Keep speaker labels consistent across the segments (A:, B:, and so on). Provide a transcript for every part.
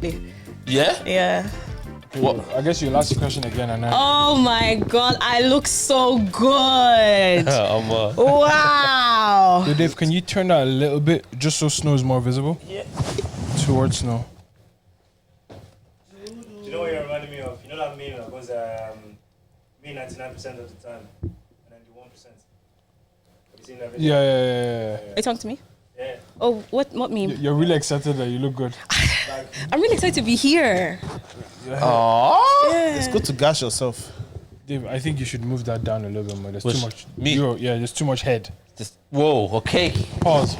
A: Yeah?
B: Yeah.
A: What?
C: I guess you'll ask the question again and then.
B: Oh my god, I look so good. Wow.
C: Yo, Dave, can you turn that a little bit just so snow is more visible?
A: Yeah.
C: Towards snow.
D: Do you know what you're reminding me of? You know that meme that goes, me 99% of the time, and then the 1%. Have you seen that video?
C: Yeah.
B: Are you talking to me?
D: Yeah.
B: Oh, what meme?
C: You're really excited that you look good.
B: I'm really excited to be here.
A: Aww.
B: Yeah.
E: It's good to gash yourself.
C: Dave, I think you should move that down a little bit more. There's
A: Which-
C: too much.
A: me?
C: There's too much head.
A: Just, whoa, okay.
C: Pause.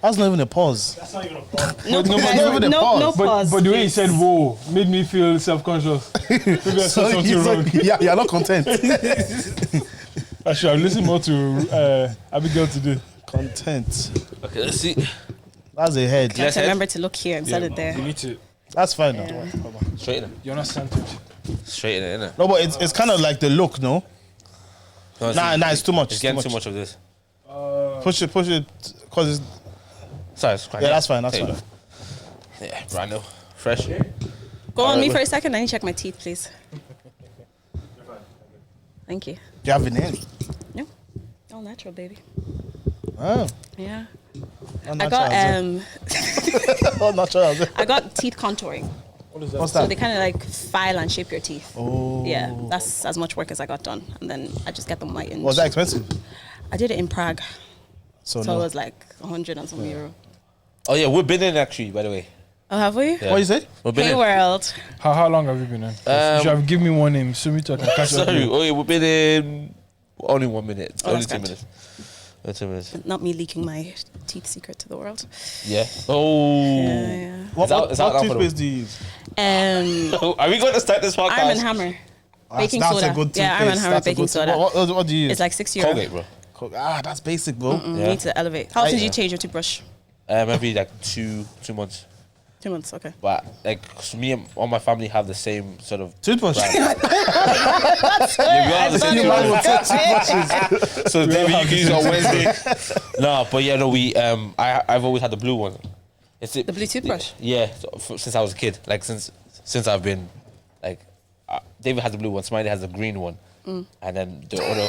E: That's not even a pause.
D: That's not even a problem.
B: No,
C: But no,
B: guys,
E: but no
B: no
E: pause.
B: pause.
C: But the way he said "whoa" made me feel self-conscious. Maybe I said something
E: he's
C: wrong.
E: like, yeah, you're not content.
C: I should have listened more to Abigail today.
E: Content.
A: Okay, let's see.
E: That's a head.
B: You have to remember to look here instead of there.
C: You need to.
E: That's fine.
B: Yeah.
A: Straighten it.
C: You're not centered.
A: Straighten it, innit?
E: No, but it's kind of like the look, no? Nah, it's too much.
A: It's getting too much of this.
E: Push it, cause it's.
A: Sorry, it's quite
E: Yeah, that's fine. That's
A: Take
E: fine.
A: it. Yeah, brand new. Fresh.
B: Go on
A: Alright,
B: me
A: wait.
B: for a second. I need to check my teeth, please. Thank you.
E: Do you have an in?
B: No, all natural, baby.
E: Oh,
B: Yeah.
E: not
B: I got
E: Not natural.
B: I got teeth contouring.
E: What's
B: So
E: that?
B: they kind of like file and shape your teeth.
E: Oh.
B: Yeah, that's as much work as I got done, and then I just get them whitened.
E: Was that expensive?
B: I did it in Prague,
E: So
B: so
E: no.
B: it was like 100 and some euro.
A: Oh, yeah, we've been in actually, by the way.
B: Oh, have we?
A: Yeah.
E: What you say?
A: We've been
B: Hey
A: in.
B: world.
C: How long have you been in? You should have given me one name so me to I can catch up.
A: Sorry, oh, yeah, we've been in only 1 minute.
B: Oh,
A: only
B: that's
A: 2
B: good.
A: minutes. Only 2 minutes.
B: Not me leaking my teeth secret to the world.
A: Yeah. Oh.
B: Yeah.
E: What,
A: that-
E: what,
A: is that
E: what
A: enough for
E: toothpaste do you use?
A: Are we going to start this podcast?
B: Arm and Hammer. Baking
E: that's
B: soda.
E: a good
B: Yeah, Arm and
E: toothpaste.
B: Hammer
E: That's a
B: baking
E: good
B: soda.
E: What do you use?
B: It's like €6.
A: Colgate, bro.
E: That's basic, bro.
B: You
A: Yeah.
B: need to elevate. How often do you change your toothbrush?
A: Maybe like two months.
B: 2 months, okay.
A: But like, 'cause me and all my family have the same sort of
E: Toothbrush.
A: brand. Yeah, we all have the same toothbrush. So maybe you can use it on Wednesday. No, but yeah, no, I've always had the blue one. It's
B: The blue toothbrush?
A: Yeah, since I was a kid. Like since I've been like, David has the blue one, Smiley has the green one, and then the other.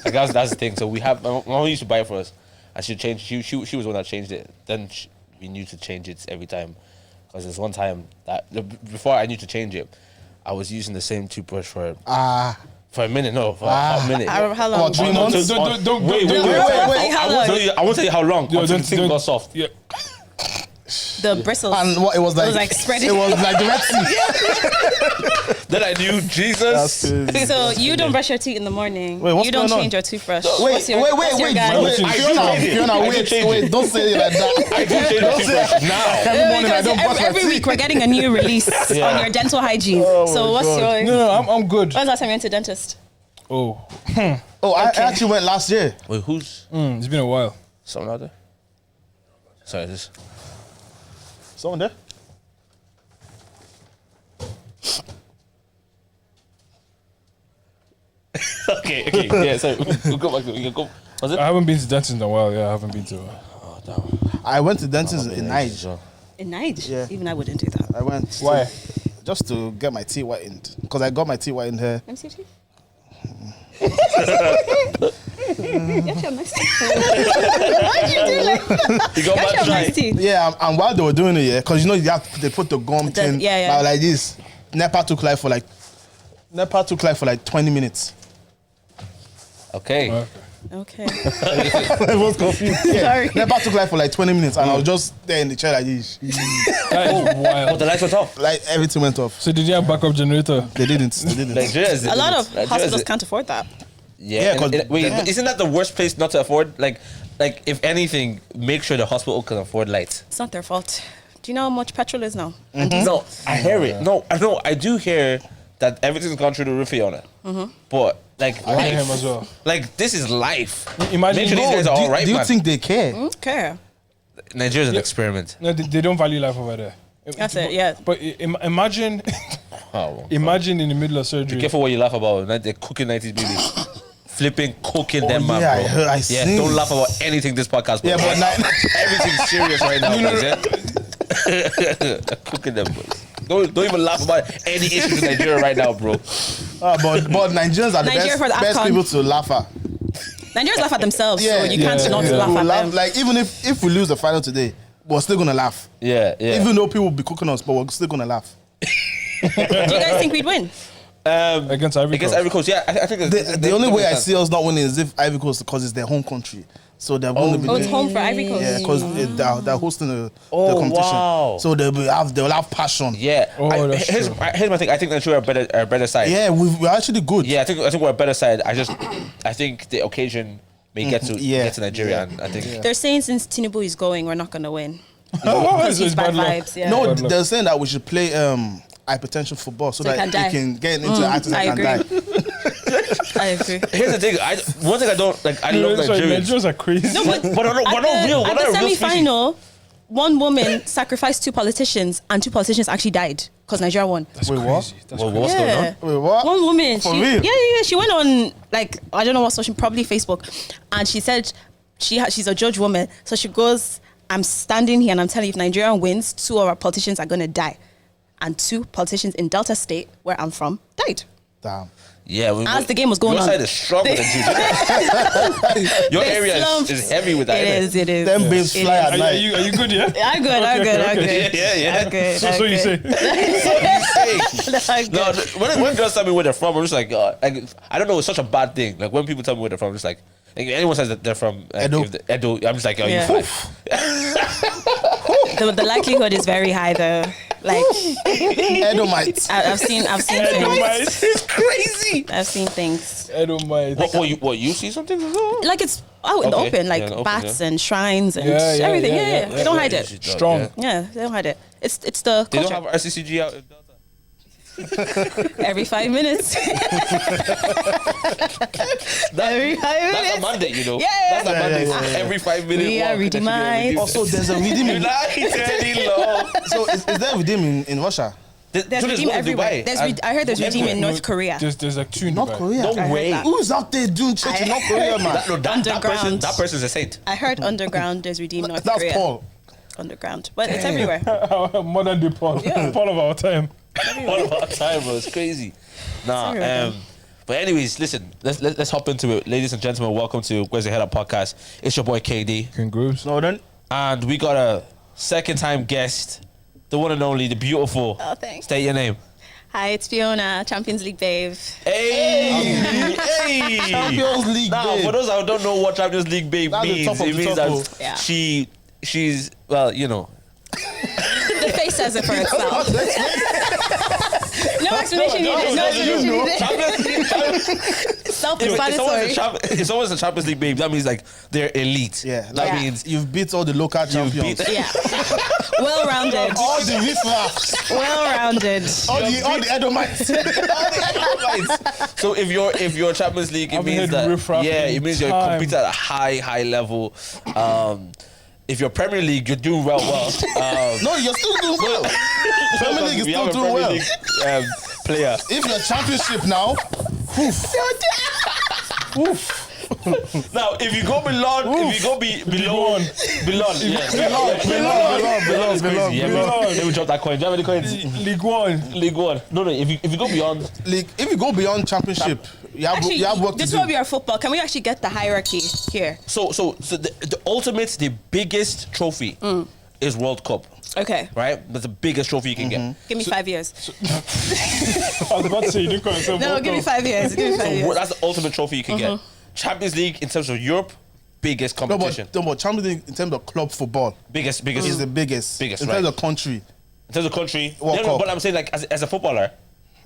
A: Like that's the thing. So we have. My mom used to buy it for us, and she changed. She was the one that changed it. Then we knew to change it every time, because there's one time that before I knew to change it, I was using the same toothbrush for a minute. No, for a hot minute.
B: How long?
E: 3 months?
A: Wait.
B: How long?
A: I won't tell you how long. Until the thing
C: don't-
A: got soft.
C: Yeah.
B: The bristles.
E: And what it was like?
B: like spreading.
E: It was like the Red Sea.
A: Then I knew Jesus.
B: So you don't brush your teeth in the morning.
E: Wait, what's
B: you don't
E: going on?
B: change your toothbrush.
E: Wait,
B: What's your guy?
E: wait.
A: I do
E: Fiona,
A: change it.
E: Fiona,
A: I do
E: wait,
A: change it.
E: don't say it like that.
A: I do change the toothbrush now.
E: Every morning I don't brush my
B: every
E: teeth.
B: week we're getting a new release
A: Yeah.
B: on your dental hygiene. So
E: my
B: what's
E: God.
B: your?
C: No, I'm good.
B: When's the last time you went to the dentist?
C: Oh,
E: Oh, I actually went last year.
A: Wait, who's
C: it's been a while.
A: someone out there? Sorry, this.
E: Someone there?
A: Okay, yeah. So we'll go back to you. Go. Was it?
C: I haven't been to dentist in a while. Yeah, I haven't been to.
A: Oh, damn.
E: I went to dentist in Niger.
A: So.
B: In Niger?
E: Yeah.
B: Even I wouldn't do that.
E: I went.
C: Why?
E: Just to get my teeth whitened. Because I got my teeth whitened here.
B: Let me see your teeth. You actually have nice teeth. Why'd you do like that?
A: You got
B: You actually
A: back
B: have
A: dry.
B: nice teeth.
E: Yeah, and while they were doing it, yeah, because you know they put the gum thing
B: yeah.
E: like this. Nepa took like for like 20 minutes.
A: Okay.
B: Okay.
E: I was confused. Yeah.
B: Sorry.
E: Nepa took like for like 20 minutes, and I was just there in the chair like this.
C: That is
A: Oh,
C: wild.
A: the lights went off.
E: Like everything went off.
C: So did you have backup generator?
E: They didn't.
A: Nigeria's
B: A lot of
A: Nigeria's
B: hospitals can't afford that.
A: Yeah,
E: Yeah, 'cause-
A: wait,
E: yeah.
A: isn't that the worst place not to afford? Like if anything, make sure the hospital can afford lights.
B: It's not their fault. Do you know how much petrol is now?
A: No, I hear it. No, I know. I do hear that everything's gone through the roof, Fiona. But like
C: I hear him
A: life,
C: as well.
A: like this is life.
C: Imagine-
A: Make sure these
C: No,
A: guys are all right,
E: Do you
A: man.
E: think they care?
B: Okay.
A: Nigeria's an experiment.
C: No, they don't value life over there.
B: That's it, yeah.
C: But imagine,
A: Oh,
C: imagine in the middle of surgery.
A: be careful what you laugh about. They're cooking 90s babies. Flipping, cooking them, man,
E: yeah,
A: bro.
E: I heard- I
A: yeah,
E: seen.
A: don't laugh about anything this podcast.
E: Yeah, but
A: everything's serious right now, boys. Yeah? Cooking them, boys. Don't even laugh about any issues in Nigeria right now, bro.
E: But Nigerians are the
B: Nigeria for the
E: best
B: AFCON.
E: people to laugh at.
B: Nigerians laugh at themselves, so you can't not
E: We
B: laugh
E: will
B: at
E: laugh,
B: them.
E: like even if we lose the final today, we're still gonna laugh.
A: Yeah.
E: Even though people will be cooking us, but we're still gonna laugh.
B: Do you guys think we'd win?
C: Against Ivory Coast.
A: Yeah, I think
E: The only way I see us not winning is if Ivory Coast, because it's their home country. So they're going to be.
B: Oh, it's home for Ivory Coast.
E: Yeah, because they're hosting the competition.
A: wow.
E: So they'll have passion.
A: Yeah.
C: That's
A: Here's
C: true.
A: my thing. I think Nigeria are a better side.
E: Yeah, we're actually good.
A: Yeah, I think we're a better side. I think the occasion may get to Nigeria, and I think
B: They're saying since Tinubu is going, we're not going to win.
C: It's
B: It's bad
C: luck.
B: vibes. Yeah.
E: No,
C: Good luck.
E: they're saying that we should play hypertension football so
B: So
E: that
B: you can
E: it
B: die.
E: can get into acting
B: I
E: and die.
B: I agree.
A: here's the thing. One thing I don't like. I love
C: Sorry,
A: Nigerians,
C: Nigerians are crazy.
B: No, but
A: but we're not real. We're
B: At
A: not
B: the
A: a real species.
B: semi-final, one woman sacrificed 2 politicians, and 2 politicians actually died because Nigeria won.
C: That's
E: Wait, what?
C: crazy. That's
A: Well, what's going on?
E: Wait, what?
B: One woman,
E: For
B: she,
E: real?
B: yeah, she went on like I don't know what social, probably Facebook, and she said she's a judge woman, so she goes, "I'm standing here and I'm telling you, if Nigeria wins, 2 of our politicians are gonna die," and 2 politicians in Delta State, where I'm from, died.
E: Damn.
A: Yeah,
B: As the game was going
A: your
B: on.
A: side is stronger than you. Your
B: They
A: area
B: slumped.
A: is heavy with that.
B: It
A: innit?
B: is.
E: Them babes
B: It
E: fly
B: is.
E: at
C: Are
E: night.
C: you good, yeah?
B: I'm good. I'm good. I'm good.
A: Yeah.
B: I'm good.
C: So you say.
B: I'm
A: No,
B: good.
A: when girls tell me where they're from, I'm just like, I don't know. It's such a bad thing. Like when people tell me where they're from, I'm just like anyone says that they're from
E: Edo.
A: Edo, I'm just like, oh,
B: Yeah.
A: you fine.
B: The likelihood is very high though. Like
E: Edomites.
B: I've seen things.
A: It's crazy.
B: I've seen things.
C: I don't mind.
A: What you see something as well?
B: Like it's out in the
A: Okay.
B: open, like
A: Yeah, in the open,
B: bats and shrines and
C: Yeah,
B: everything.
C: yeah,
B: Yeah,
C: yeah.
B: They don't hide it.
C: Strong.
B: Yeah, they don't hide it. It's the
A: They don't
B: culture.
A: have RCCG out in Delta.
B: Every 5 minutes. Every 5
A: That's
B: minutes.
A: a mandate, you know.
B: Yeah.
A: That's a mandate.
E: yeah.
A: Every 5 minutes.
B: We are reading minds.
E: Also, there's a redeem in.
A: United Law.
E: So is there a redeem in Russia?
B: There's redeem everywhere. I heard there's redeem in North Korea.
C: There's like 2 in
E: North
C: Dubai.
E: Korea.
A: No
B: I heard
A: way.
B: that.
E: Who's out there doing church in North Korea, man?
B: Underground.
A: That person's a saint.
B: I heard underground there's redeem North
E: That's
B: Korea.
E: Paul.
B: Underground, but it's everywhere.
C: Modern day Paul. Paul of our time.
A: All of our time, bro. It's crazy. Nah.
B: everywhere.
A: But anyways, listen. Let's hop into it, ladies and gentlemen. Welcome to Where's the Head Up podcast. It's your boy KD,
C: King Grooves.
E: Snowden.
A: and we got a second-time guest, the one and only, the beautiful.
B: Oh, thanks.
A: State your name.
B: Hi, it's Fiona, Champions League babe.
A: Hey, hey.
E: Champions League,
A: Now,
E: babe.
A: for those that don't know what Champions League babe
E: That's the
A: means,
E: top of
A: it
E: the
A: means
E: top,
A: that
B: Yeah.
A: she's well, you know.
B: The face says it for itself. No explanation needed. No explanation needed. Self-explanatory.
A: If someone's a Champions League babe, that means like they're elite.
E: Yeah,
A: that
B: Yeah.
A: means
E: You've beat all the local champions.
A: beat-
B: Yeah. Well-rounded.
E: All the riffraffs.
B: Well-rounded.
E: all the Edomites.
A: So if you're Champions League, it
C: I've
A: means
C: heard
A: that
C: riffraff
A: it means you're
C: time.
A: competing at a high level. If you're Premier League, you're doing well.
E: No, you're still doing well. Premier League is
A: We
E: still
A: have a
E: doing
A: Premier
E: well.
A: League, player.
E: If you're championship now,
A: Now, if you go below, below, let me drop that coin. Do you have any coins?
C: League One.
A: League One. No. If you go beyond,
E: league, if you go beyond championship, you have work to
B: this
E: do.
B: will be our football. Can we actually get the hierarchy here?
A: so the ultimate, the biggest trophy is World Cup,
B: Okay.
A: right? That's the biggest trophy you can get.
B: Give me 5 years.
C: I was about to say you didn't call yourself.
B: No,
C: World
B: give me
C: Cup.
B: 5 years. Give me 5
A: So
B: years.
A: that's the ultimate trophy you can get. Champions League in terms of Europe, biggest
E: No,
A: competition.
E: but Champions League in terms of club football
A: biggest
E: is the biggest.
A: Biggest,
E: in
A: right.
E: terms of country.
A: in terms of country.
E: World Cup.
A: But I'm saying like as a footballer,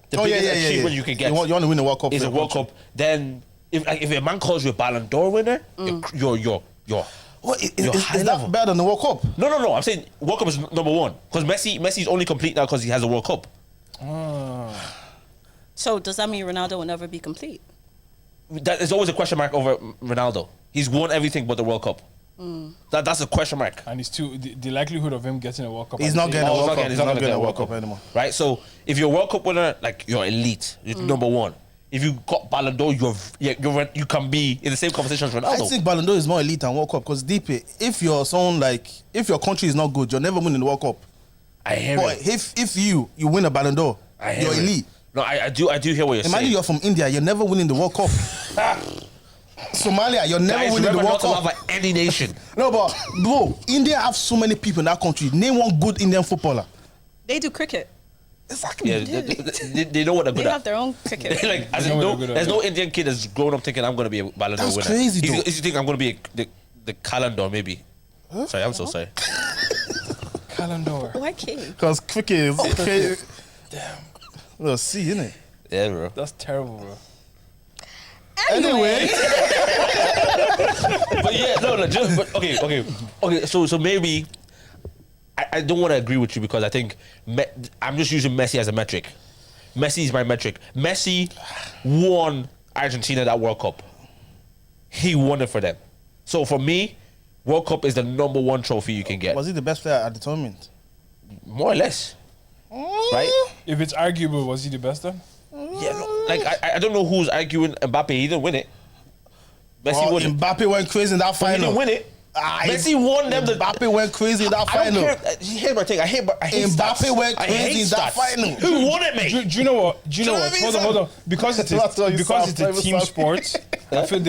A: the biggest achievement you can get
E: You want to win the World Cup.
A: is
E: for
A: a
E: your
A: World
E: country.
A: Cup. Then if a man calls you a Ballon d'Or winner, you're
E: What,
A: You're
E: is
A: high
E: that
A: level.
E: better than the World Cup?
A: No. I'm saying World Cup is number one because Messi's only complete now because he has a World Cup.
B: So does that mean Ronaldo will never be complete?
A: There's always a question mark over Ronaldo. He's won everything but the World Cup. That's a question mark.
C: And it's too the likelihood of him getting a World Cup.
E: He's not getting a
A: he's
E: World
A: not
E: Cup.
A: getting-
E: He's
A: he's
E: not
A: not
E: getting a
A: getting
E: World Cup anymore.
A: Right? So if you're a World Cup winner, like you're elite, you're number one. If you got Ballon d'Or, you can be in the same conversation as
E: I
A: Ronaldo.
E: think Ballon d'Or is more elite than World Cup because deep, if you're someone like if your country is not good, you're never winning the World Cup.
A: I hear
E: But
A: it.
E: if you win a Ballon d'Or,
A: I hear
E: you're
A: it.
E: elite.
A: No, I do hear what you're
E: Imagine
A: saying.
E: you're from India, you're never winning the World Cup. Somalia, you're never
A: Guys,
E: winning the
A: remember
E: World
A: not to
E: Cup.
A: laugh at any nation.
E: No, but bro, India have so many people in that country. Name one good Indian footballer.
B: They do cricket.
E: Exactly.
A: Yeah, they know what they're
B: They
A: good
B: have
A: at.
B: their own cricket.
A: Like, as
C: They
A: in,
C: know
A: no,
C: what they're good at,
A: there's
C: yeah.
A: no Indian kid that's grown up thinking I'm gonna be a Ballon d'Or
E: That's
A: winner.
E: crazy, though.
A: You think I'm gonna be the calendar maybe? Sorry, I'm so sorry.
C: Calendar.
B: Why king?
E: Because cricket is crazy. Damn. Well, see, innit?
A: Yeah, bro.
C: That's terrible, bro.
E: Anyway.
A: But yeah, no, just but okay. So maybe I don't want to agree with you because I think I'm just using Messi as a metric. Messi is my metric. Messi won Argentina that World Cup. He won it for them. So for me, World Cup is the number one trophy you can get.
E: Was he the best player at the tournament?
A: More or less. Right?
C: If it's arguable, was he the best then?
A: Yeah, no, like I don't know who's arguing Mbappe. He didn't win it. Messi
E: Well,
A: won it.
E: Mbappe went crazy in that
A: But he
E: final.
A: didn't win it.
E: Ah,
A: Messi won them the
E: Mbappe went crazy in that
A: I don't
E: final.
A: care. Here's my thing. I hate
E: Mbappe
A: stats.
E: went
A: I
E: crazy
A: hate
E: in that
A: stats.
E: final.
A: Who won it, mate?
C: Do you know what? Do you know
E: Do you
C: what?
E: know what I mean,
C: Hold on. Because it's
E: That's what
C: a,
E: you
C: because
E: sound,
C: it's a
E: private
C: team
E: sound.
C: sport, I feel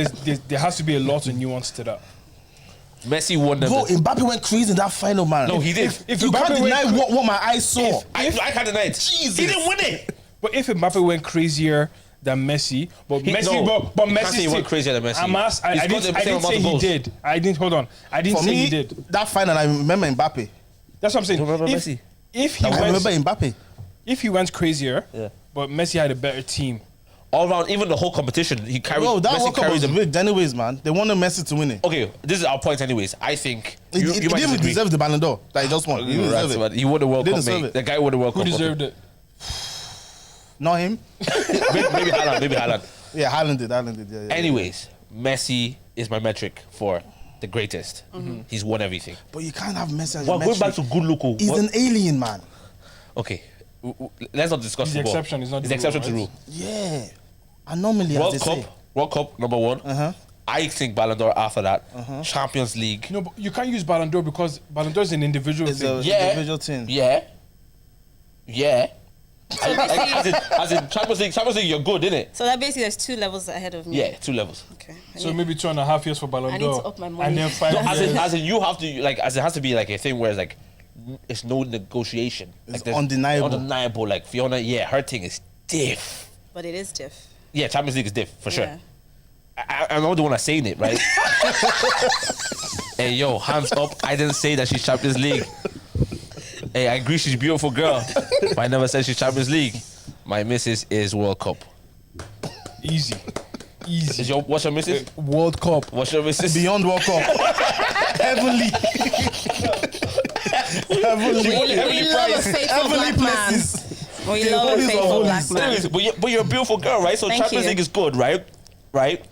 C: there has to be a lot of nuance to that.
A: Messi won them.
E: Bro, Mbappe went crazy in that final, man.
A: No, he did.
C: If
E: you
C: Mbappe
E: can't deny
C: went-
E: what my eyes saw.
A: I can't deny it.
E: Jesus.
A: He didn't win it.
C: But if Mbappe went crazier than Messi, but
A: He-
C: Messi,
A: no,
C: but
A: you can't
C: Messi
A: say he went crazier than Messi.
C: I
A: He scored the
C: didn't
A: same
C: say
A: amount of
C: he
A: goals.
C: did. I didn't. Hold on. I didn't
E: For
C: say
E: me,
C: he did.
E: that final, I remember Mbappe.
C: That's what I'm saying.
A: You remember
C: if,
A: Messi?
C: if he
E: I remember
C: went,
E: Mbappe.
C: if he went crazier,
A: Yeah.
C: but Messi had a better team.
A: All around, even the whole competition, he carried.
E: Bro, that
A: Messi
E: World Cup
A: carried
E: was
A: them.
E: rigged anyways, man. They wanted Messi to win it.
A: Okay, this is our point, anyways. I think
E: He
A: you
E: didn't
A: might
E: even
A: disagree.
E: deserve the Ballon d'Or. Like, he just won. He didn't
A: Right,
E: deserve
A: but
E: it.
A: he won the World
E: Didn't
A: Cup,
E: deserve
A: mate.
E: it.
A: The guy won the World
C: Who
A: Cup.
C: deserved it?
E: Not him.
A: Maybe Haaland. Maybe Haaland.
E: Yeah, Haaland did. Yeah.
A: Anyways, Messi is my metric for the greatest. He's won everything.
E: But you can't have Messi as
A: Well,
E: your
A: going back
E: metric.
A: to good look.
E: He's an alien, man.
A: Okay, let's not discuss
C: He's the
A: football.
C: exception, he's not
A: He's
C: the
A: the exception
C: rule,
A: to
C: right?
A: the rule.
E: Yeah. Anomaly, as they say.
A: World Cup number one. I think Ballon d'Or after that. Champions League.
C: No, but you can't use Ballon d'Or because Ballon d'Or is an individual
E: It's
C: thing.
E: a
A: Yeah.
E: individual thing.
A: Yeah. As in Champions League, you're good, innit?
B: So that basically there's 2 levels ahead of me.
A: Yeah, 2 levels.
B: Okay.
C: So maybe 2.5 years for Ballon
B: I need
C: d'Or.
B: to up my money.
C: And then 5
A: No,
C: years.
A: as in you have to like, as it has to be like a thing where it's like, it's no negotiation.
E: It's
A: like there's
E: undeniable.
A: Undeniable. Like Fiona, yeah, her thing is diff.
B: But it is diff.
A: Yeah, Champions League is diff for sure.
B: Yeah.
A: I'm not the one that's saying it, right? Hey, yo, hands up. I didn't say that she's Champions League. Hey, I agree she's a beautiful girl, but I never said she's Champions League. My missus is World Cup.
C: Easy. Easy.
A: What's your missus?
C: World Cup.
A: What's your missus?
E: Beyond World Cup. Heavenly.
B: We love a faithful black man.
E: places.
B: We love a
E: holies of
B: faithful
E: holies.
B: black man.
A: Anyways, but you're a beautiful girl, right? So
B: Thank
A: Champions
B: you.
A: League is good, right? Right?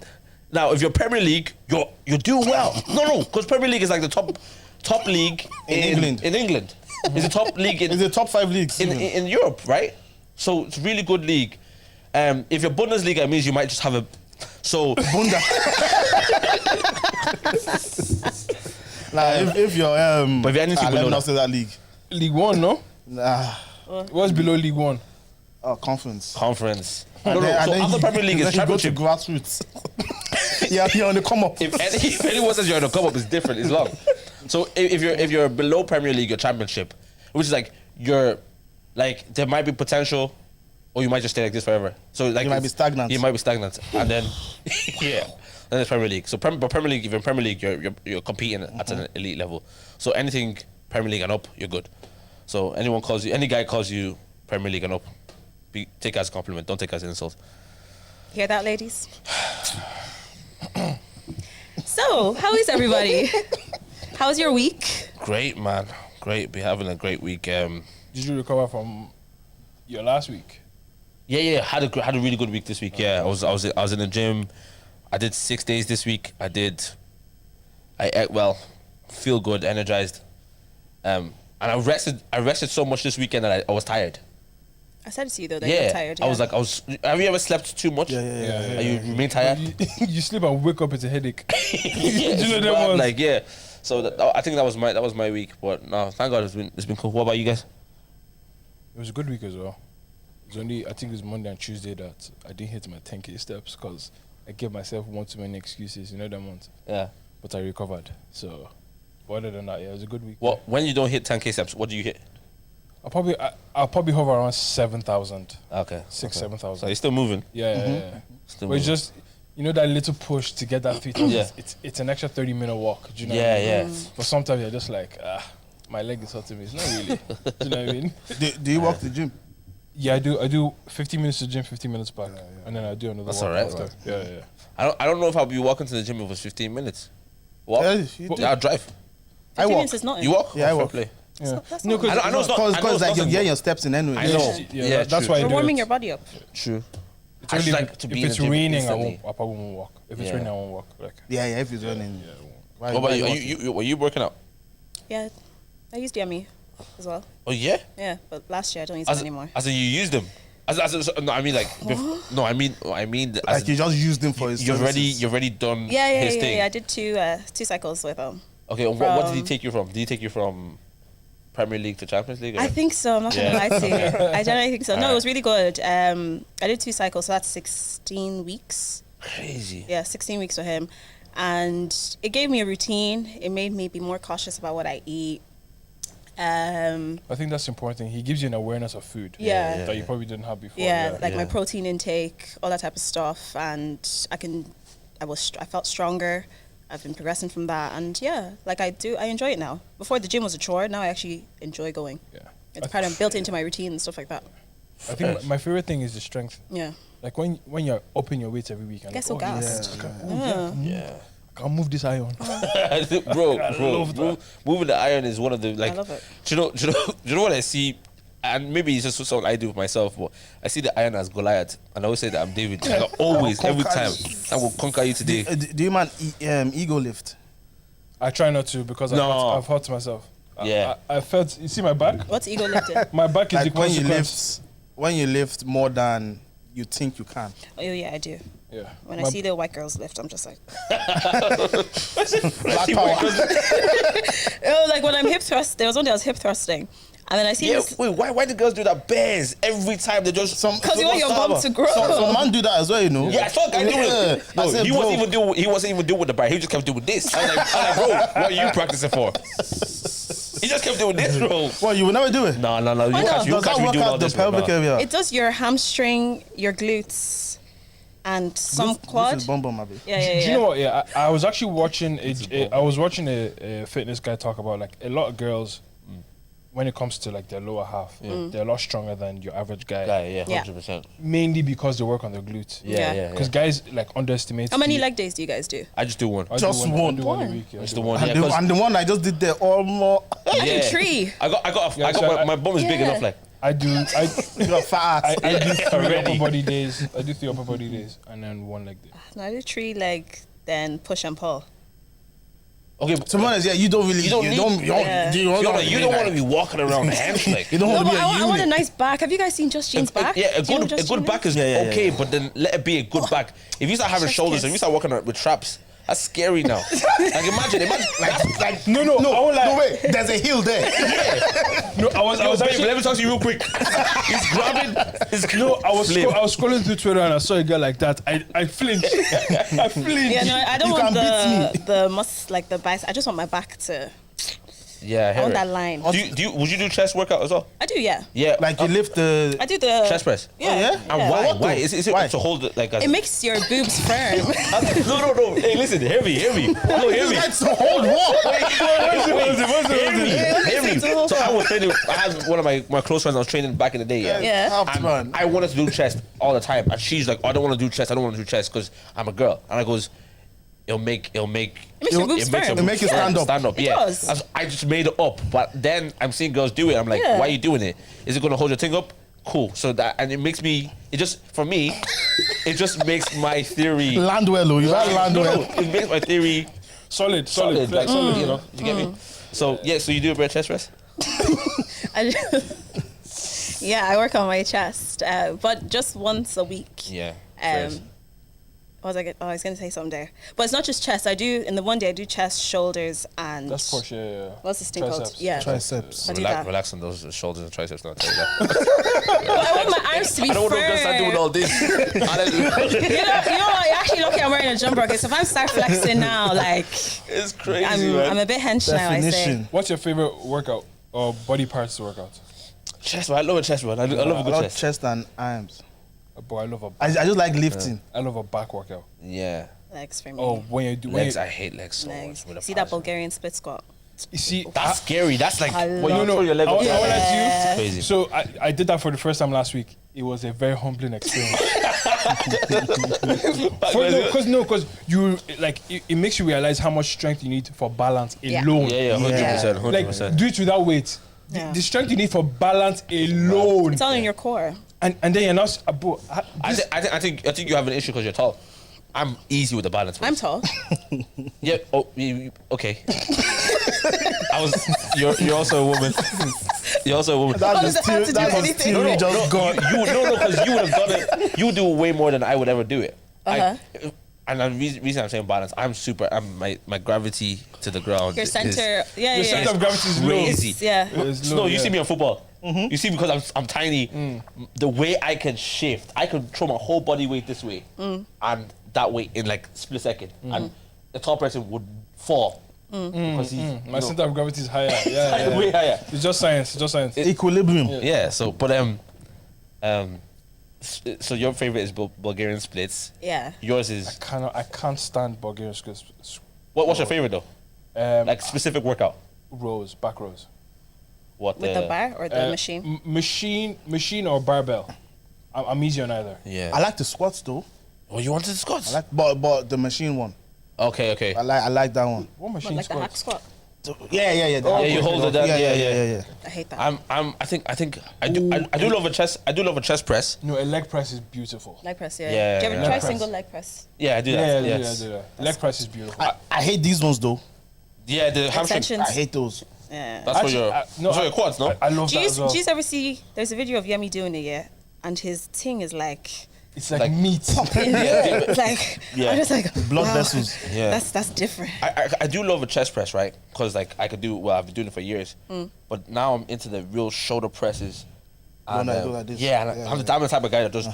A: Now, if you're Premier League, you're doing well. No, because Premier League is like the top league
E: In England.
A: In England, it's the top league
E: It's the top 5 leagues.
A: in Europe, right? So it's a really good league. If you're Bundesliga, it means you might just have a so
E: Bunda. Nah, if you're
A: But if you're anything
E: let
A: below
E: me not
A: that.
E: say that league.
C: League 1, no?
E: Nah,
C: What's below League 1?
E: conference.
A: conference.
E: And
A: No,
E: then-
A: so
E: and then
A: after
E: you-
A: Premier League
E: then
A: is
E: you go to
A: Championship.
E: grassroots. Yeah, you're on the come up.
A: If anyone says you're in a come up, it's different. It's long. So if you're below Premier League, your Championship, which is like you're like there might be potential, or you might just stay like this forever. So like
E: You might be stagnant.
A: You might be stagnant, and then yeah, then it's Premier League. So but Premier League, if you're in Premier League, you're competing at an elite level. So anything Premier League and up, you're good. So any guy calls you Premier League and up, take it as a compliment. Don't take it as an insult.
B: Hear that, ladies? So, how is everybody? How's your week?
A: Great, man. Great. Be having a great week.
C: Did you recover from your last week?
A: Yeah. Had a really good week this week. Yeah, I was in the gym. I did 6 days this week. I ate well, feel good, energized. And I rested so much this weekend that I was tired.
B: I said to you though that
A: Yeah,
B: you're tired.
A: I was like, have you ever slept too much?
E: Yeah.
A: And you remain tired?
C: You sleep and wake up, it's a headache.
A: Yeah,
C: Do you know
A: it's
C: that
A: bad,
C: one?
A: like yeah. So I think that was my week. But no, thank God it's been cool. What about you guys?
C: was a good week as well. It was only, I think it was Monday and Tuesday that I didn't hit my 10K steps because I gave myself one too many excuses, that month.
A: Yeah.
C: But I recovered. So, but other than that, yeah, it was a good week.
A: What when you don't hit 10K steps, what do you hit?
C: I'll probably hover around 7,000.
A: Okay.
C: 7,000.
A: So you're still moving.
C: Yeah.
A: Still
C: But it's
A: moving.
C: just, that little push to get that feet.
A: Yeah.
C: It's an extra 30-minute walk. Do you know what I mean?
A: Yeah.
C: But sometimes you're just like, my leg is hurting me. It's not really. Do you know what I mean?
E: Do you walk to the gym?
C: Yeah, I do 15 minutes to the gym, 15 minutes back. And then I do another
A: That's
C: walk
A: alright,
C: after.
A: man.
C: Yeah.
A: I don't know if I'll be walking to the gym if it was 15 minutes. Walk?
E: Yeah, you do.
A: Yeah, I'll drive.
B: 15
E: walk.
B: minutes is not.
A: You walk?
E: Yeah, I
A: Fair
E: walk.
A: play.
C: Yeah.
B: That's
C: No,
B: not.
C: because
A: I know it's not. I know
E: Because
A: it's
E: like you're
A: nothing,
E: getting your steps in anyway.
A: I know.
C: Yeah, that's
A: true.
C: why I
B: You're
C: do
B: warming
C: it.
B: your body up.
A: True.
C: It's
A: I just
C: only
A: like to be
C: if
A: in
C: it's
A: the gym
C: raining,
A: instantly.
C: I probably won't walk. If it's
A: Yeah.
C: raining, I won't walk. Like,
E: Yeah, if it's running. Why,
A: What about
E: why
A: you? Were you working out?
B: Yeah, I use DME as well.
A: Oh yeah.
B: Yeah, but last year I don't use it anymore.
A: As in you use them. No, I mean like. No, I mean.
E: Like you just use them for his
A: You've
E: services.
A: already done
B: Yeah,
A: his thing.
B: I did two cycles with him.
A: Okay, and what did he
B: From-
A: take you from? Did he take you from Premier League to Champions League? Or?
B: I think so. I'm not gonna
A: Yeah.
B: lie to you. I generally think so. No,
A: Alright.
B: it was really good. I did 2 cycles, so that's 16 weeks.
A: Crazy.
B: Yeah, 16 weeks with him, and it gave me a routine. It made me be more cautious about what I eat.
C: I think that's important. He gives you an awareness of food.
B: Yeah.
C: That you probably didn't have before.
B: Yeah, like my
A: Yeah.
B: protein intake, all that type of stuff, and I felt stronger. I've been progressing from that, and yeah, like I enjoy it now. Before the gym was a chore, now I actually enjoy going.
C: Yeah.
B: It's kind of built into my routine and stuff like that.
C: I think my favorite thing is the strength.
B: Yeah.
C: Like when you're upping your weights every week. And
B: Get so gassed.
A: Yeah.
C: I can move this iron.
A: bro, moving the iron is one of the like.
B: I love it.
A: Do you know what I see? And maybe it's just something I do with myself, but I see the iron as Goliath, and I always say that I'm David. Like, always, every time, I will conquer you today.
E: Do you man ego lift?
C: I try not to because
A: No.
C: I've hurt myself.
A: Yeah.
C: I felt. You see my back?
B: What's ego lifting?
C: My back is
E: Like
C: the
E: when you
C: consequence.
E: lift more than you think you can.
B: Oh yeah, I do.
C: Yeah.
B: When I
C: My-
B: see the white girls lift, I'm just like,
E: Black power.
B: oh, like when I'm hip thrust. There was one day I was hip thrusting, and then I see
A: Yeah,
B: this
A: wait, why do girls do that bears every time they just
B: because you want your bum to grow.
E: Some man do that as well, you know.
A: Yeah, I saw a guy doing it.
E: I
A: No,
E: said,
A: he
E: bro,
A: wasn't even doing with the bar. He just kept doing this. I was like, bro, what are you practicing for? He just kept doing this, bro.
E: Well, you will never do it.
A: No. You
B: no.
A: catch
E: Does that
A: me
E: work
A: doing all
E: out the
A: this, bro.
E: pelvic
A: Nah.
E: area?
B: It does your hamstring, your glutes, and some quad.
E: This is bum bum, abi.
B: Yeah.
C: Do you know what? Yeah, I was actually watching a fitness guy talk about like a lot of girls when it comes to like their lower half, they're a lot stronger than your average guy.
A: Yeah,
B: Yeah.
A: 100%.
C: Mainly because they work on their glutes.
B: Yeah.
C: Because guys like underestimate.
B: How many
C: the-
B: leg days do you guys do?
A: I just do one.
C: I do
E: Just
C: I
E: one.
C: do one a week. Yeah, I
A: Just
C: do
A: the one.
E: And,
A: Yeah,
E: the,
A: 'cause-
E: and the one I just did there, all more.
B: I do 3.
A: I got
C: Yeah, so
A: my bum is big
B: Yeah.
A: enough, like.
C: I do.
E: You're fat.
C: I do 3
A: Already.
C: upper body days. I do 3 upper body days and then 1 leg day.
B: No, I do 3 leg, then push and pull.
A: Okay,
E: To be honest, yeah, you don't really.
A: You don't need-
B: Yeah.
E: you don't
A: want to be walking around hands like.
E: You don't
B: No,
E: want
B: but
E: to be a
B: I want a
E: unit.
B: nice back. Have you guys seen Just Jean's back?
A: Yeah,
B: Do you know Just
A: a good
B: Jean
A: back is
E: Yeah.
A: okay, but then let it be a good back. If you start having
B: Chef's
A: shoulders
B: kiss.
A: and you start walking around with traps, that's scary now. Like imagine, like
C: No, I won't lie.
E: No, wait, there's a hill there.
C: No, I was
A: babe,
C: actually.
A: let me talk to you real quick. He's grabbing.
C: I was scrolling through Twitter and I saw a girl like that. I flinched. I flinched.
B: Yeah, no, I don't
E: You
B: want
E: can beat
B: the bicep. I just want my back to.
A: Yeah,
B: I want that line.
A: Would you do chest workout as well?
B: I do, yeah.
A: Yeah,
E: Like you lift the.
B: I do the
A: chest press.
B: Yeah.
E: yeah?
A: And
B: yeah.
A: why?
E: What
A: Why
E: though?
A: is it
E: Why?
A: to hold it like?
B: It makes your boobs firm.
A: No. Hey, listen, hear me. No, hear me.
E: That's the whole wall.
A: Hear me.
B: It's a whole
A: So I was training. I had one of my close friends. I was training back in the day.
B: Yeah.
E: Helps,
A: And
E: man.
A: I wanted to do chest all the time, and she's like, "I don't want to do chest. I don't want to do chest because I'm a girl." And I goes, "It'll make
B: It makes your boobs firm.
E: It make you stand up.
A: Stand up.
B: It
A: Yeah.
B: does.
A: I just made it up, but then I'm seeing girls do it. I'm like,
B: Yeah.
A: "Why are you doing it? Is it gonna hold your thing up?" Cool. So that and it makes me. It just for me, it just makes my theory.
E: Land well, oh, you got land
A: No,
E: well.
A: it makes my theory
C: Solid.
A: like solid. You know, you get me. So yeah, so you do a bit of chest press.
B: Yeah, I work on my chest, but just once a week.
A: Yeah.
B: Um, What was I? I was going to say something there, but it's not just chest. I do in the one day. I do chest, shoulders, and
C: That's Porsche. Yeah.
B: what's this thing called?
C: Triceps.
B: Yeah,
E: Triceps.
B: I do that.
A: Relax on those shoulders and triceps. Not tell you that.
B: But I want my arms to be
A: I don't want to start doing
B: firm.
A: all this.
B: You know what? You're actually lucky I'm wearing a jumper. Okay, so if I'm start flexing now, like
A: It's crazy,
B: I'm a bit hench now. I say.
E: Definition.
C: What's your favorite workout or body parts to work out?
A: Chest, man. I love a chest, man. I love a
E: I
A: good
E: love
A: chest.
E: chest and arms.
C: Boy, I love a
E: I just like lifting.
C: I love a back workout.
A: Yeah.
B: Legs for me.
C: Oh, when you do
A: Legs, I hate legs so
B: legs.
A: much. with a
B: See that
A: passion.
B: Bulgarian split squat?
C: you see,
A: That's scary. That's like
B: I
A: when
B: love-
A: you throw your leg
C: I
A: up.
C: want to
B: Yeah.
C: ask you.
A: Crazy.
C: So I did that for the first time last week. It was a very humbling experience. Because you like it makes you realize how much strength you need for balance
B: Yeah.
C: alone.
A: Yeah, 100%, 100%.
C: Like do it without weight.
B: Yeah.
C: The strength you need for balance alone,
B: It's all in your core.
C: and then you're not.
A: I think you have an issue because you're tall. I'm easy with the balance.
B: I'm tall.
A: Yeah. Oh, okay. You're also a woman. You're also a woman.
B: How
E: That's
B: does
E: just
B: that have
E: theory.
B: to do with
E: That's
B: anything?
E: theory. Just gone.
A: Because you would have done it. You do way more than I would ever do it.
B: Uh-huh.
A: And the reason I'm saying balance, my gravity to the ground.
B: Your center. Yeah,
C: Your
B: yeah.
C: center of gravity is low.
A: crazy.
B: Yeah.
C: It's
A: No,
C: low,
A: you
C: yeah.
A: see me on football. You see, because I'm tiny, the way I can shift, I can throw my whole body weight this way, and that weight in like split second, and the tall person would fall because he's
C: My center of gravity is higher. Yeah,
A: way higher.
C: It's just science. It's just science.
E: Equilibrium.
A: Yeah. So, but so your favorite is Bulgarian splits.
B: Yeah.
A: Yours is
C: I can't stand Bulgarian skills.
A: what's your favorite though? Like specific workout.
C: Rows, back rows.
A: What
B: With the bar or the machine?
C: Machine or barbell. I'm easy on either.
A: Yeah.
E: I like the squats though.
A: Oh, you wanted the squats?
E: I like, but the machine one.
A: Okay.
E: I like that one.
C: What
B: What,
C: machine
B: like the hack
C: squats?
B: squat?
E: Yeah.
A: Yeah, you hold it down. Yeah.
B: I hate that.
A: I think I do love a chest. I do love a chest press.
C: No, a leg press is beautiful.
B: Leg press, yeah.
A: Yeah,
B: Do you ever
A: yeah.
B: try
C: Leg press.
B: single leg press?
A: Yeah, I do
C: Yeah,
A: that.
C: yeah,
A: Yes.
C: I do that. Leg press is beautiful.
E: I hate these ones though.
A: Yeah, the hamstring.
B: Extensions.
E: I hate those.
B: Yeah.
A: That's
C: Actually,
A: for your. That's for your quads, no?
C: I love
B: Do you,
C: that as well.
B: do you ever see, there's a video of Yemi doing it, yeah? And his thing is like,
C: It's like
A: like-
C: meat.
B: it's like,
A: Yeah.
B: I'm just like,
E: Blood
B: wow,
E: vessels.
A: Yeah.
B: That's different.
A: I do love a chest press, right? Because like I could do I've been doing it for years, but now I'm into the real shoulder presses.
E: When I do like this.
A: Yeah, and
E: Yeah,
A: I'm the type of guy that does.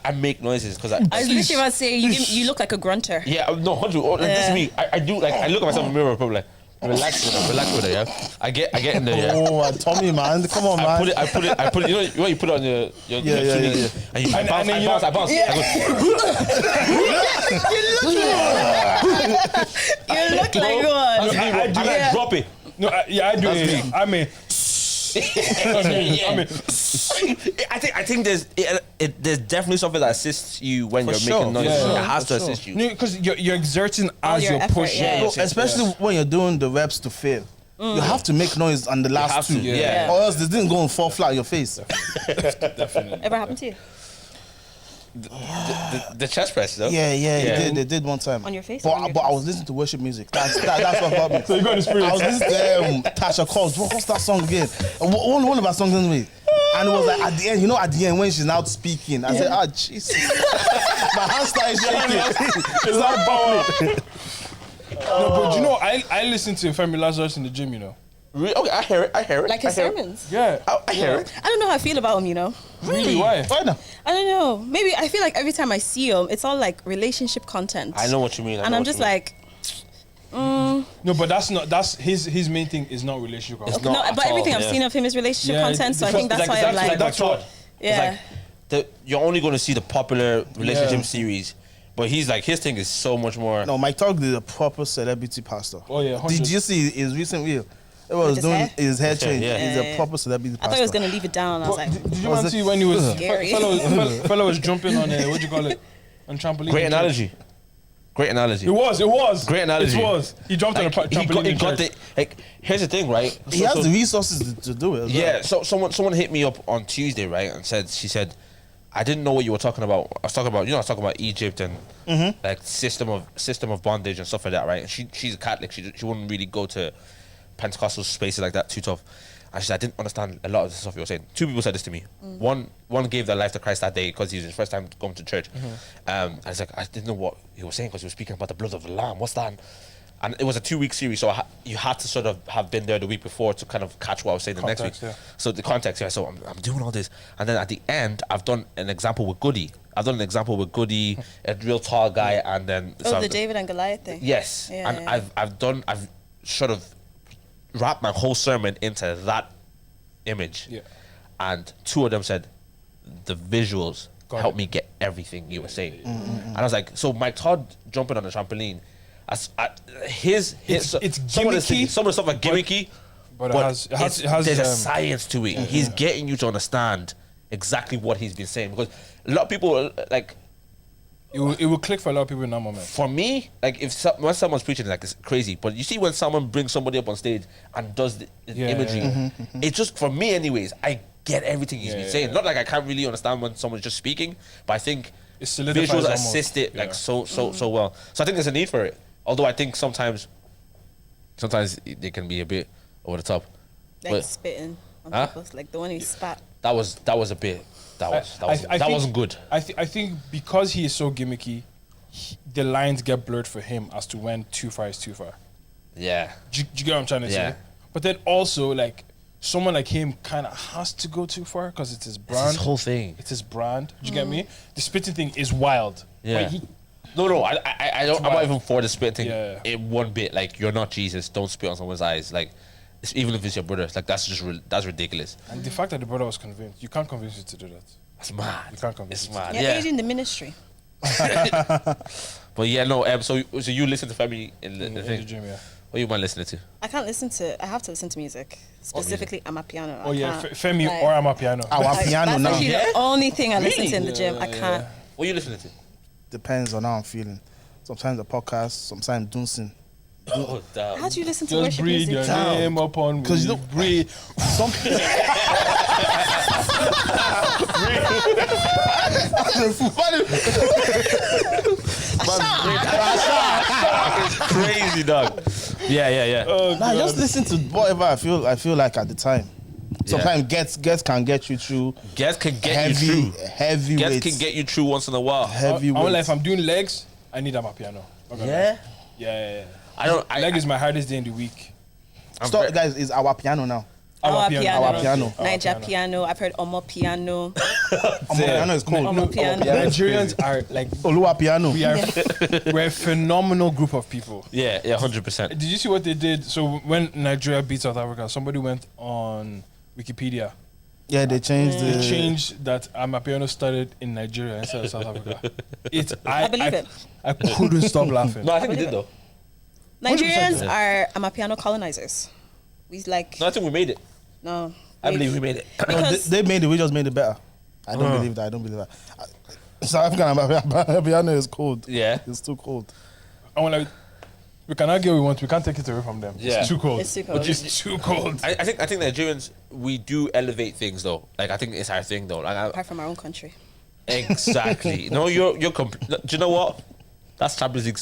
A: I make noises because
B: I was literally about to say, you look like a grunter.
A: yeah, no, 100. Like, this is me. I do like I look at myself in the mirror, probably like relax with it, yeah. I get in there, yeah.
E: Oh, my tummy, man. Come on, man.
A: I put it. You know, you put it on your
E: Yeah,
A: knees,
E: yeah.
A: and you
C: And
A: bounce,
C: then
A: I
C: you
A: bounce,
C: know-
A: I bounce.
B: Yeah.
A: I
B: You look like one.
C: I do
A: and
C: that.
A: I drop it.
C: No, I do
A: That's
C: it.
A: me.
C: I mean,
A: I think there's definitely something that assists you when you're
E: sure.
A: making noise.
C: Yeah.
A: It has to
E: For sure.
A: assist you.
C: because you're exerting
B: All
C: as
B: your
C: you're
B: effort,
C: pushing.
B: yeah.
E: No, especially when you're doing the reps to fail. You have to make noise on the
A: have
E: last
A: to,
E: two.
A: yeah.
E: Or else they didn't go and fall flat on your face.
B: Ever happened to you?
A: The chest press, though.
E: Yeah. They did one time.
B: On your face
E: But,
B: or on your
E: but I
B: face?
E: was listening to worship music. That's what got me.
C: So you got the spirit.
E: I was listening to Tasha Cobbs. What's that song again? One of our songs anyway. And it was like at the end when she's now speaking, I said, Jesus. My hands started shaking.
C: It's not power. No, but you know, I listen to Femi Lazarus in the gym, you know.
A: Really? Okay, I hear it.
B: Like his
A: I hear it.
B: sermons?
C: Yeah.
A: I hear it.
B: I don't know how I feel about him, you know?
C: Really? Why?
E: Why not?
B: I don't know. Maybe I feel like every time I see him, it's all like relationship content.
A: I know what you mean.
B: And I'm just like,
C: No, but that's his main thing is not relationship.
A: It's
C: content.
A: not
B: no,
A: at
B: but everything
A: all,
B: I've
A: yeah.
B: seen of him is relationship
C: Yeah,
B: content. So I
C: because
B: think that's why I'm
A: exactly
B: like,
A: that's
C: what-
A: what.
B: yeah.
A: It's like you're only going to see the popular relationship
C: Yeah.
A: series, but he's like his thing is so much more.
E: No, Mike Talk is a proper celebrity pastor.
C: Oh, yeah, 100.
E: Did you see his recent reel? It was
B: his
E: doing
B: hair?
E: his hair
A: His hair,
E: change.
A: yeah.
E: He's
B: Yeah,
E: a
B: yeah.
E: proper celebrity
B: I
E: pastor.
B: thought he was going to leave it down. And I was
C: But
B: like,
C: did you
E: Was
C: want
E: it-
C: to see when he was
B: Scary.
C: fellow was jumping on what do you call it, on trampoline?
A: Great analogy. Great analogy.
C: It was
A: Great analogy.
C: It was. He jumped
A: Like,
C: on a trampoline.
A: he got the like. Here's the thing, right?
E: He has the resources to do it. As
A: Yeah, so someone hit me up on Tuesday, right, and she said, I didn't know what you were talking about. I was talking about about Egypt and like system of bondage and stuff like that, right? And she's a Catholic. She wouldn't really go to Pentecostal spaces like that too tough. And she said, I didn't understand a lot of the stuff you were saying. 2 people said this to me. One gave their life to Christ that day because he was his first time going to church. And it's like, I didn't know what he was saying because he was speaking about the blood of the lamb. What's that? And it was a 2-week series, so you had to sort of have been there the week before to kind of catch what I was saying the next week.
C: Yeah.
A: So the context, yeah. So I'm doing all this, and then at the end, I've done an example with Goody. A real tall guy, and then
B: the David and Goliath thing.
A: Yes,
B: Yeah,
A: and
B: yeah.
A: I've sort of wrapped my whole sermon into that image.
C: Yeah.
A: And 2 of them said the visuals helped me get everything you were saying. And I was like, so Mike Todd jumping on the trampoline. It's
C: gimmicky,
A: some of the stuff are gimmicky,
C: but it has
A: there's a science to it. He's getting you to understand exactly what he's been saying, because a lot of people like
C: it will click for a lot of people in that moment.
A: For me, like when someone's preaching, like it's crazy. But you see when someone brings somebody up on stage and does the imagery, it's just, for me anyways, I get everything he's been saying. Not like I can't really understand when someone's just speaking, but I think visuals assist it like so well. So I think there's a need for it. Although I think sometimes they can be a bit over the top.
B: Like spitting on people, like the one who spat.
A: That was a bit. That wasn't good.
C: I think because he is so gimmicky, the lines get blurred for him as to when too far is too far.
A: Yeah.
C: Do you get what I'm trying to say? But then also, like, someone like him kind of has to go too far because it's his brand.
A: It's his whole thing.
C: It's his brand. Do you get me? The spitting thing is wild.
A: Yeah.
C: Like,
A: No, I don't. I'm not even for the spit thing.
C: Yeah.
A: In one bit, like, you're not Jesus. Don't spit on someone's eyes. Like, even if it's your brother, like, that's just that's ridiculous.
C: And the fact that the brother was convinced, you can't convince you to do that.
A: That's mad.
C: You can't convince.
A: It's mad.
B: You're aiding the ministry.
A: But yeah, no. So you listen to Femi in the thing?
C: The gym, yeah.
A: What you mind listening to?
B: I have to listen to music. Specifically, Amapiano.
C: Oh yeah, Femi or Amapiano.
E: Amapiano now.
B: That's actually the only thing I listen to in the gym. I can't.
A: What are you listening to?
E: Depends on how I'm feeling. Sometimes a podcast, sometimes Dunsin.
A: Oh, damn.
B: How do you listen to
C: Just
B: worship
C: breathe
B: music?
C: your name upon me.
E: Because you don't
C: breathe.
A: It's crazy, dog. Yeah.
C: Oh,
E: Nah,
C: God.
E: just listen to whatever I feel like at the time. Sometimes guests can get you through.
A: Guests can get you through.
E: Heavy
A: Guests
E: weights.
A: can get you through once in a while.
E: Heavy
C: I'm like,
E: weights.
C: if I'm doing legs, I need Amapiano.
A: Yeah.
C: Yeah.
A: Leg
C: is my hardest day in the week.
E: Stop, guys, is our piano now.
B: Our
E: Our piano.
B: Niger piano. I've heard Omo piano.
E: Our piano is cool.
B: Omo piano.
C: Nigerians are like,
E: Oluwa piano.
C: we're a phenomenal group of people.
A: Yeah, 100%.
C: Did you see what they did? So when Nigeria beat South Africa, somebody went on Wikipedia.
E: Yeah, they changed
C: They
E: the.
C: changed that Amapiano started in Nigeria instead of South Africa.
B: I believe it.
C: I couldn't stop laughing.
A: No, I think we did though.
B: Nigerians are Amapiano colonizers. We like
A: No, I think we made it.
B: no.
A: I believe we made it.
E: No, they made it. We just made it better. I don't believe that. South African piano is cold.
A: Yeah.
E: It's too cold.
C: And when we can argue we want, we can't take it away from them.
A: Yeah.
C: It's too cold.
B: It's too cold.
C: It's too cold.
A: I think Nigerians, we do elevate things though. Like, I think it's our thing though. Like,
B: Apart from our own country.
A: exactly. No, you're. Do you know what? That's Champions League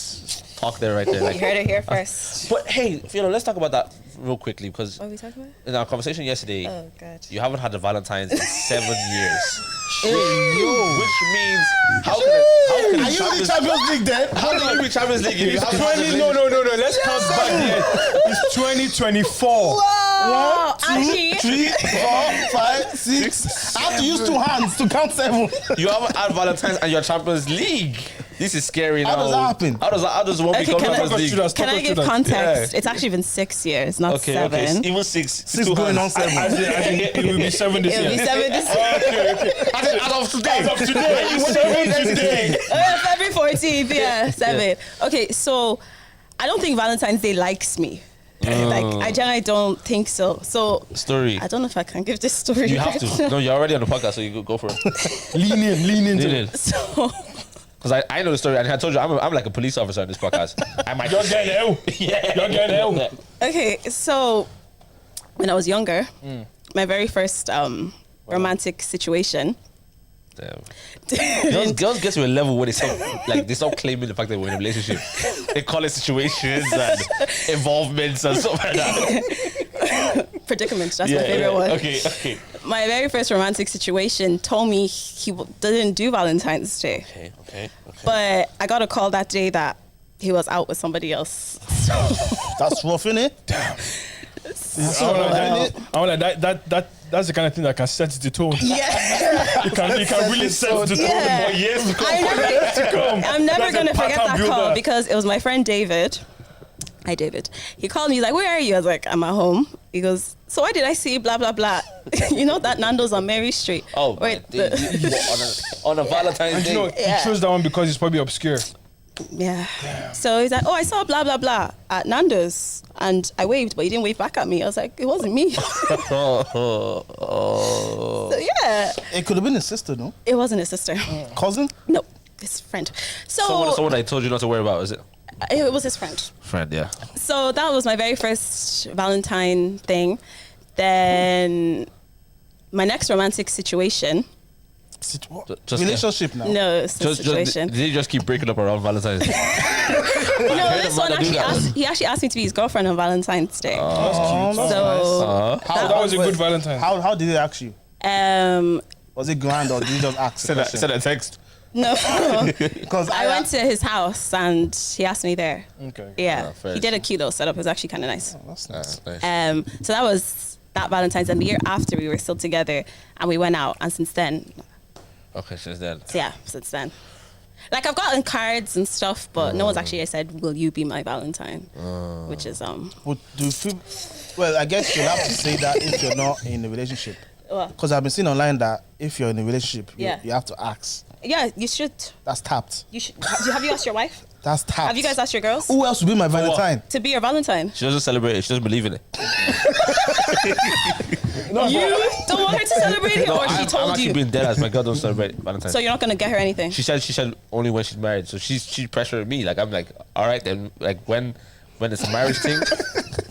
A: talk there, right there.
B: You
A: Like,
B: heard it here first.
A: but hey, Fiona, let's talk about that real quickly, because
B: What are we talking about?
A: in our conversation yesterday,
B: Oh God.
A: you haven't had a Valentine's in 7 years. Which means how can
E: Are you in the Champions League then?
A: how can you be Champions League if you haven't had a
C: No. Let's count back then. It's 2024.
B: Wow. Actually,
E: 3, 4, 5, 6. I have to use 2 hands to count 7.
A: You haven't had Valentine's and you're Champions League. This is scary now.
E: How does that happen?
A: How does one
B: Okay,
A: become
B: can I-
A: Champions League?
B: can I give context? It's actually been 6 years, not
A: Okay,
B: 7.
A: even 6.
E: 6 going on 7.
C: I think it will be 7 this
B: It'll
C: year.
B: be 7 this year.
A: As of today.
C: Today.
B: February 14th, yeah, 7. Okay, so I don't think Valentine's Day likes me. Like, I generally don't think so. So,
A: Story.
B: I don't know if I can give this story.
A: You have
B: right
A: to.
B: now.
A: No, you're already on the podcast, so you go for it.
C: Lean into it.
B: So,
A: Because I know the story, and I told you I'm like a police officer on this podcast. I might.
C: You're getting out.
A: Yeah.
C: You're getting out.
B: okay, so when I was younger, my very first romantic situation.
A: Damn. Girls get to a level where they stop claiming the fact that we're in a relationship. They call it situations and involvements and stuff like that.
B: predicament. That's my favorite one.
A: Okay.
B: My very first romantic situation told me he didn't do Valentine's Day.
A: Okay.
B: But I got a call that day that he was out with somebody else.
E: That's rough, innit?
C: I'm like that's the kind of thing that can set the tone.
B: Yeah.
C: You can really set the tone for years to come.
B: I'm never
C: That's a
B: going to forget
C: pattern
B: that call
C: builder.
B: because it was my friend David. Hi, David. He called me. He's like, where are you? I was like, I'm at home. He goes, so why did I see blah, blah, blah? You know that Nando's on Mary Street?
A: Oh,
B: wait.
A: On a Valentine's
C: And
A: Day.
C: you know, he chose that one because it's probably obscure.
B: Yeah. So he's like, oh, I saw blah, blah, blah at Nando's. And I waved, but he didn't wave back at me. I was like, it wasn't me. So, yeah.
E: It could have been his sister, no?
B: It wasn't his sister.
E: Cousin?
B: No, his friend. So
A: Someone I told you not to worry about, is it?
B: it was his friend.
A: Friend, yeah.
B: So that was my very first Valentine thing. Then my next romantic situation.
A: Just
E: Relationship now.
B: No, it's the situation.
A: Did he just keep breaking up around Valentine's Day?
B: No, this one he actually asked me to be his girlfriend on Valentine's Day.
C: That's cute.
B: So
C: That was a good Valentine.
E: How did he ask you? Was it grand or did he just ask?
A: Send a text.
B: No,
E: Because
B: I went to his house and he asked me there.
C: Okay.
B: Yeah,
A: fair.
B: he did a cute little setup. It was actually kind of nice.
E: That's nice.
A: Nice.
B: So that was that Valentine's, and the year after we were still together and we went out, and since then,
A: Okay, since then.
B: since then. Like I've gotten cards and stuff, but no one's actually said, "Will you be my Valentine?" Which is
E: But do you feel? Well, I guess you'll have to say that if you're not in a relationship.
B: What?
E: Because I've been seeing online that if you're in a relationship,
B: Yeah.
E: you have to ask.
B: Yeah, you should.
E: That's tapped.
B: You should. Have you asked your wife?
E: That's tapped.
B: Have you guys asked your girls
E: Who else will be my
A: what?
E: Valentine?
B: to be your Valentine?
A: She doesn't celebrate it. She doesn't believe in it.
B: You don't want her to celebrate it, or she
A: I'm
B: told
A: actually
B: you.
A: being dead as my girl don't celebrate Valentine's.
B: So you're not gonna get her anything.
A: She said only when she's married. So she's pressuring me. Like I'm like, all right then. Like when it's a marriage thing,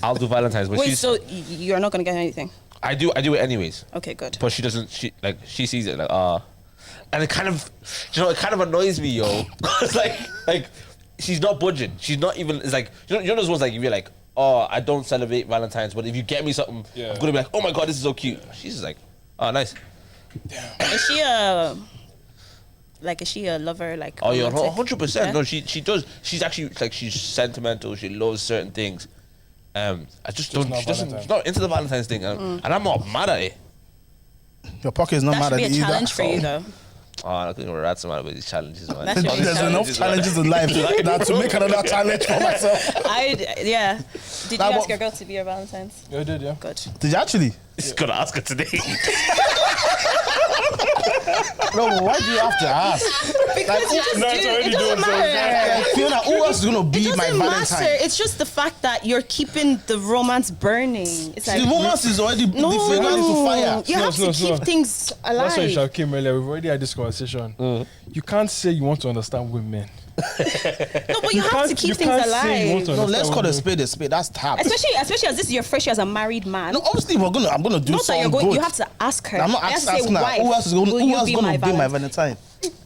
A: I'll do Valentine's. But
B: Wait, so you're not gonna get her anything?
A: I do it anyways.
B: Okay, good.
A: But she doesn't. She sees it like and it kind of, it kind of annoys me, yo. It's like she's not budging. She's not even. It's like you know those ones like you're like, oh, I don't celebrate Valentine's, but if you get me something, I'm gonna be like, oh my god, this is so cute. She's just like, oh, nice.
B: Is she a lover? Like
A: Oh yeah,
B: romantic?
A: 100%.
B: Yeah?
A: No, she does. She's actually like she's sentimental. She loves certain things. I just don't.
C: not
A: She doesn't.
C: Valentine's.
A: She's not into the Valentine's thing, and I'm not mad at it.
E: Your pocket is not
B: That
E: mad
B: should
E: at
B: be a
E: it either.
B: challenge for you, though.
A: Oh, I think we're rats about these challenges, man.
B: That should be
E: There's enough challenges in life now to make another challenge for myself.
B: Yeah. Did you
E: That
B: ask
E: wa-
B: your girl to be your Valentine's?
C: Yeah, I did, yeah.
B: Good.
E: Did you actually?
A: Just gonna ask her today.
E: No, but why do you have to ask?
B: Because you just
C: No,
B: do.
C: it's already
B: It doesn't
C: doing so.
B: matter.
E: Like, Fiona, who else is gonna
B: It
E: be my
B: doesn't
E: Valentine?
B: matter. It's just the fact that you're keeping the romance burning. It's like
E: The romance is already the fragrance is fire.
B: You have to keep things
C: That's why
B: alive.
C: Isha came earlier. We've already had this conversation. You can't say you want to understand women.
B: No, but you have to keep things
C: can't say you want
B: alive.
C: to
E: No, let's
C: understand
E: call a
C: women.
E: spade a spade. That's tapped.
B: Especially as this is your first year as a married man.
E: No, obviously I'm gonna do
B: Not that
E: something
B: you're going.
E: good.
B: You have to ask her.
E: I'm not
B: You have to
E: asking
B: say,
E: her.
B: wife,
E: Who else is
B: will
E: gonna
B: you
E: be my Valentine?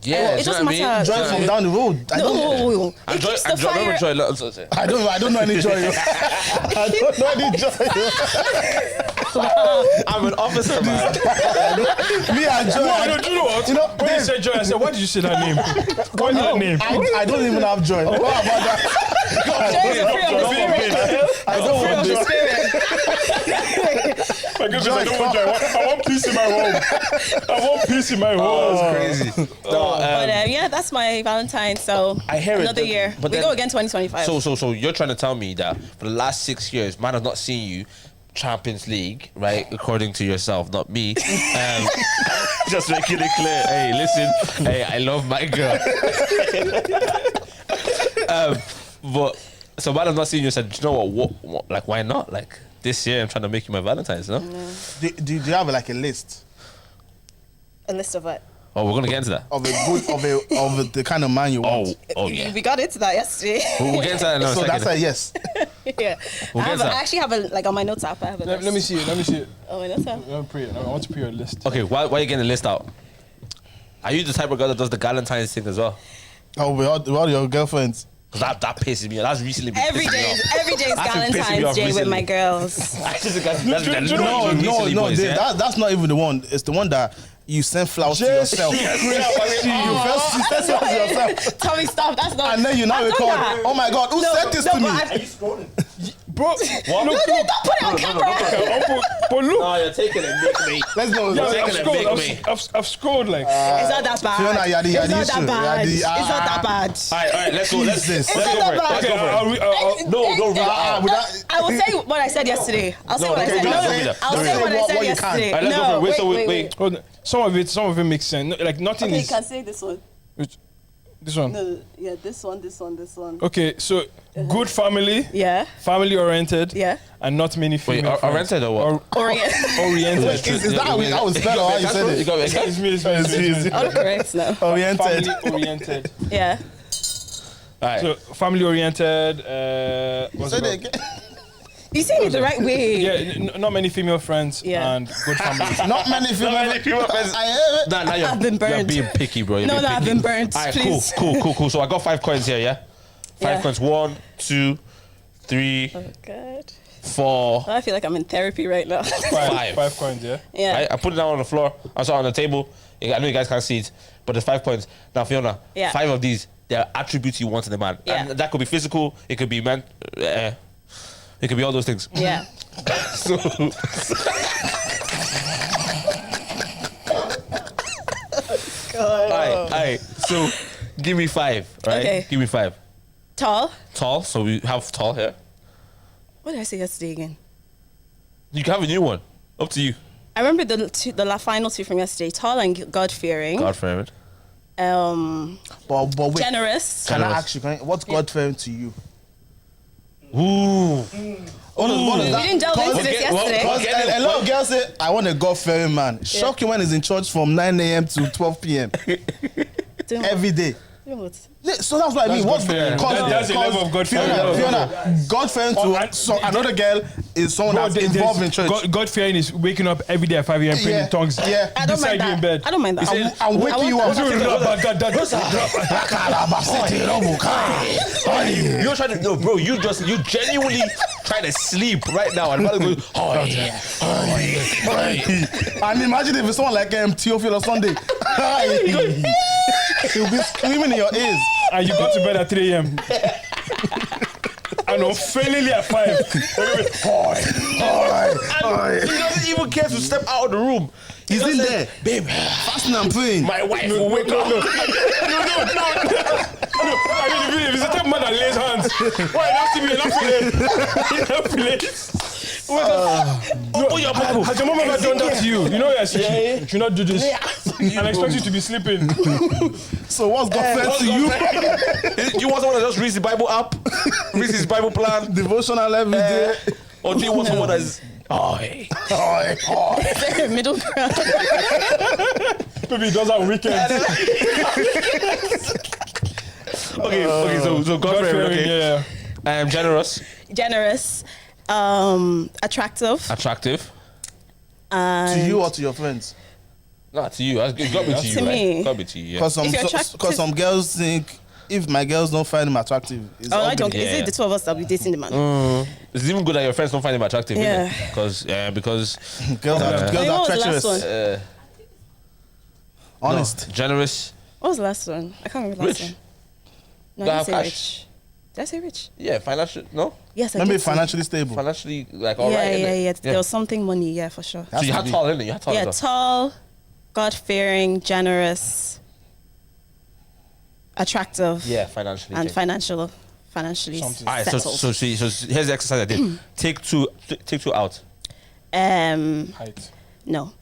A: Yeah,
B: it doesn't matter.
E: Joy from down the road. I don't.
B: It keeps the fire.
A: Remember Joy.
E: I don't know any joy. I don't know any joy.
A: I'm an officer, man.
E: Me and Joy.
C: No, do you know what?
E: You know,
C: when you
E: babe,
C: said Joy, I said, why did you say that name? What's that name?
E: I don't even have joy. What about that?
B: Joy is the free of the spirit.
E: I don't
B: Free
E: want
B: of the
E: joy.
B: spirit.
C: My goodness, I don't want Joy. I want peace in my home. I want peace in my home.
A: That's crazy. No,
B: But yeah, that's my Valentine. So
A: I hear it,
B: another
A: but-
B: year.
A: but
B: We
A: then-
B: go again 2025.
A: So you're trying to tell me that for the last 6 years, man has not seen you Champions League, right? According to yourself, not me. Just making it clear. Hey, listen. Hey, I love my girl. But so man has not seen you and said, do you know what? Like, why not? Like this year, I'm trying to make you my Valentine's, no?
E: Do you have like a list
B: A list of what?
A: Oh, we're gonna get into that.
E: of a good of the kind of man you want?
A: Oh yeah.
B: We got into that yesterday.
A: We'll get into that in a
E: So
A: second.
E: that's a yes.
B: Yeah.
A: We'll get to that.
B: I actually have like on my notes app. I have a list.
C: Let me see it. Let me see it.
B: Oh, my notes app.
C: Let me pray it. I want to pray your list.
A: Okay, why are you getting the list out? Are you the type of girl that does the Valentine's thing as well?
E: Oh, we all your girlfriends.
A: Because that pisses me off. That's recently been
B: Every
A: pissing me
B: day,
A: off.
B: every day is
A: That's been pissing me off
B: Valentine's Day with
A: recently.
B: my girls.
A: I just think that's
E: No,
A: boys,
E: Dave,
A: yeah?
E: that's not even the one. It's the one that you send flowers to yourself. You send flowers to yourself.
B: Tommy, stop. That's not.
E: And then you now
B: I've done
E: record.
B: that.
E: Oh my God, who sent this to me?
B: but
D: Are you scrolling?
C: Bro,
B: No, don't put it on camera.
C: but look.
A: No, you're taking it, make me.
E: Let's go.
C: Yeah,
A: Take
C: I've
A: it and
C: scrolled.
A: make
C: I've scrolled like.
B: It's not that bad.
E: Fiona, you're the
B: it's not
E: issue.
B: that bad.
E: You're the-
B: It's not that bad.
A: All right, let's go. Let's
E: Jesus.
A: go for it.
B: It's not
A: Let's
B: that
A: go
B: bad.
A: for it. No, don't read it out.
B: I will say what I said yesterday. I'll say
A: No,
B: what I
A: don't
B: said.
A: do
B: No,
A: that, don't do that.
B: I'll
A: Don't
B: say
A: do
B: what I
E: that.
B: said
E: What you can.
B: yesterday.
A: All right, let's go for it. Wait, so wait.
C: Hold on. Some of it makes sense. Like nothing
F: Okay, you
C: is.
F: can say this one.
C: This one.
F: No, yeah, this one.
C: Okay, so good family,
B: Yeah.
C: family oriented,
B: Yeah.
C: and not many female.
A: Wait,
C: friends.
A: oriented or what?
C: Oriented.
E: Is that how I was better how you said
A: You
E: it?
A: got me.
C: It's me, it's me.
B: I'm correct now.
E: Oriented.
C: Family oriented.
B: Yeah.
A: All right.
C: So family oriented. What's
E: Say
C: it
E: that
C: called?
E: again.
B: You saying it the right way.
C: Yeah, not many female friends
B: Yeah.
C: and good family.
E: Not many female friends. I
A: Now you're,
B: I've been
A: you're
B: burned.
A: being picky, bro. You're
B: No,
A: being
B: no, I've
A: picky.
B: been burnt.
A: All right,
B: Please.
A: cool. So I got 5 coins here, yeah? 5
B: Yeah.
A: coins. 1, 2, 3,
B: Oh God.
A: 4,
B: I feel like I'm in therapy right now.
A: 5.
C: 5 coins, yeah.
B: Yeah.
A: Right? I put it down on the floor. I saw it on the table. I know you guys can't see it, but there's 5 points. Now, Fiona,
B: Yeah.
A: 5 of these, they're attributes you want in a man.
B: Yeah.
A: And that could be physical, it could be it could be all those things.
B: Yeah.
A: So, Alright. So, give me 5, right?
B: Okay.
A: Give me 5.
B: Tall.
A: Tall, so we have tall here.
B: What did I say yesterday again?
A: You can have a new one. Up to you.
B: I remember the final two from yesterday. Tall and God fearing.
A: God forbid.
E: But wait.
B: Generous.
E: Can I
A: Generous.
E: ask you, what's God fearing to you?
A: Ooh.
E: What is
B: We
E: that?
B: didn't delve into this
A: Okay, well,
B: yesterday.
A: well,
E: Because a lot of girls say, I want a God fearing man. Shocking when he's in church from 9 a.m. to 12 p.m.
B: Doing what?
E: every day.
B: Doing what?
E: Yeah, so that's what I mean. What's
C: God-fearing. That's a level of God-fearing.
E: Fiona, God fearing to another girl is someone
C: Bro,
E: that's involved in church.
C: God fearing is waking up every day at 5 a.m. praying
E: Yeah,
C: in tongues.
E: yeah.
B: I don't
C: beside
B: mind
C: you in
B: that.
C: bed.
B: I don't mind that.
E: I'm waking you up.
A: You're trying to, no, bro. You genuinely trying to sleep right now. And
E: And imagine if it's someone like Theophilus Sunday. He'll be screaming in your ears.
C: And you go to bed at 3 a.m. And unfailingly at 5.
A: he doesn't even care to step out of the room.
E: He's in
A: just
E: there,
A: says, babe.
E: fasting and praying.
A: My wife will wake up.
C: No. I mean, if it's a type of man that lays hands, why not to be enough
A: Oh, your Bible.
C: Has your mom ever done that to you? You know, yes, she should not do this. And expect you to be sleeping.
E: So what's God fed to you?
A: You want someone that just reads the Bible app, reads his Bible plan,
E: Devotional every day.
A: or do you want someone that's
B: Middle ground.
C: Maybe he does that on weekends.
A: okay? So God-fearing, okay.
C: Yeah.
A: Generous,
B: Generous. Attractive.
A: attractive.
B: And
E: To you or to your friends?
A: Not to you. It's got to be to you.
B: To
A: right?
B: me.
A: Got to be to you. Yeah.
E: Because
B: If you're attracted-
E: some girls think if my girls don't find him attractive, it's
B: Oh, I
E: ugly.
B: don't. Is
A: Yeah.
B: it the two of us that be dating the man?
A: It's even good that your friends don't find him attractive.
B: Yeah.
A: Because
E: Girls are
B: What
E: girls are
B: was the last
E: treacherous.
B: one?
E: Honest.
A: generous.
B: What was the last one? I can't remember the last
A: Rich.
B: one. No,
A: Do
B: I
A: I
B: didn't say
A: have
B: rich. Did I say rich?
A: Yeah, financial. No,
B: Yes, I
E: Maybe
B: did. say-
E: financially stable.
A: financially like all right.
B: Yeah.
A: innit?
B: There was something money. Yeah, for sure.
A: So you had tall, innit? You had tall.
B: Yeah,
A: as well.
B: tall, God-fearing, generous, attractive,
A: Yeah, financially.
B: and
A: okay.
B: financially
C: Something.
A: All right, so
B: settled.
A: here's the exercise I did. Take two out.
C: Height.
B: No.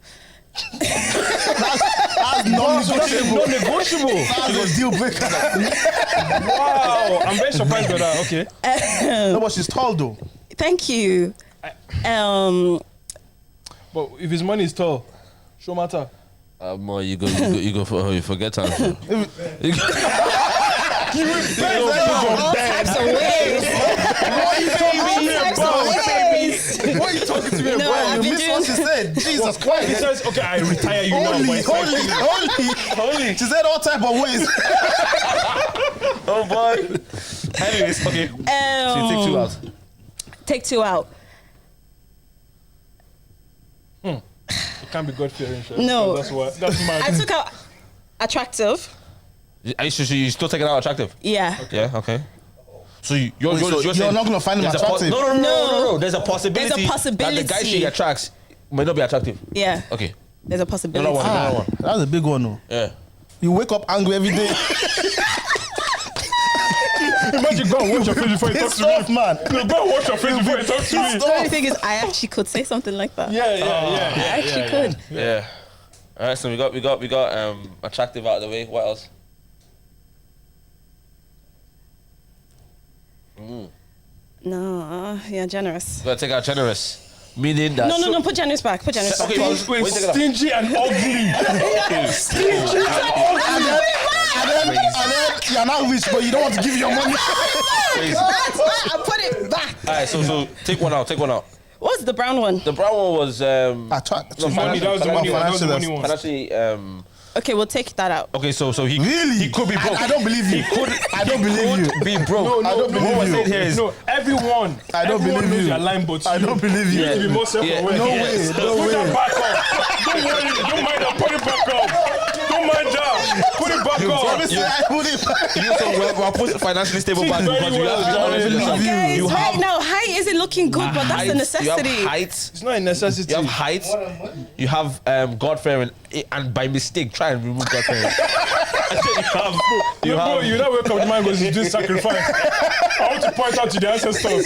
E: That's non-negotiable.
C: Non-negotiable.
E: That's a deal breaker.
C: Wow. I'm very surprised by that. Okay.
E: No, but she's tall though.
B: Thank you.
C: But if his money is tall, show matter.
A: More you go for you forget answer.
B: All types of ways. All types of ways.
E: What are you talking to me
B: No,
E: about?
B: I've
E: You
B: been
E: missed
B: doing-
E: what she said. Jesus
C: He
E: Christ.
C: says, okay, I retire you now.
E: Holy. She said all type of ways.
A: Oh boy. Anyways, okay. So you take 2 out.
B: Take 2 out.
C: It can't be God fearing.
B: No.
C: That's my.
B: I took out attractive.
A: Are you still taking out attractive?
B: Yeah.
A: Yeah. Okay. So you're
E: You're
A: saying
E: not gonna find him
A: there's a
E: attractive.
A: No. There's a possibility.
B: There's a
A: that the guy she attracts might not be attractive.
B: Yeah.
A: Okay.
B: There's a possibility.
A: Another one.
E: That's a big one, though.
A: Yeah.
E: You wake up angry every day.
C: Imagine go and watch your face before you talk
E: It's
C: to me.
E: tough, man.
C: No, go and watch your face before you talk to me.
B: The only thing is, I actually could say something like that.
C: Yeah.
B: I actually could.
A: Yeah. All right. So we got attractive out of the way. What else?
B: No, yeah, generous.
A: We gotta take out generous, meaning that.
B: No, put generous back. Put generous
A: Okay,
B: back.
A: well,
C: Wait, stingy and ugly.
E: And then you're not rich, but you don't want to give your money.
A: Crazy.
B: That's why I put it back.
A: All right. So take one out.
B: What's the brown one?
A: The brown one was
C: Money, that was the money one. That was the money one.
A: financially
B: Okay, we'll take that out.
A: Okay, so he
E: Really?
A: he could be broke.
E: I don't believe you. I don't believe you.
A: Be broke.
E: I don't believe
A: What we're
E: you.
A: saying here is
C: No, everyone.
E: I don't
C: everyone
E: believe
C: knows
E: you.
C: your line, but
E: I don't believe you.
C: You need to be more self-aware.
E: No way. No
C: Put that
E: way.
C: back up. Don't worry. Don't mind that. Put it back up. Don't mind that. Put it back up.
E: Obviously, I put it back.
A: you so we're put financially stable back
C: Very
A: because you
C: well.
A: have to be honest with yourself.
B: Guys,
A: You
B: right
A: have
B: now, height isn't looking good, but that's a
A: height,
B: necessity.
A: You have height.
C: It's not a necessity.
A: You have height. You have God fearing, and by mistake try and remove God fearing.
C: You know, wake up the man goes, he's doing sacrifice. I want to point out to the ancestors.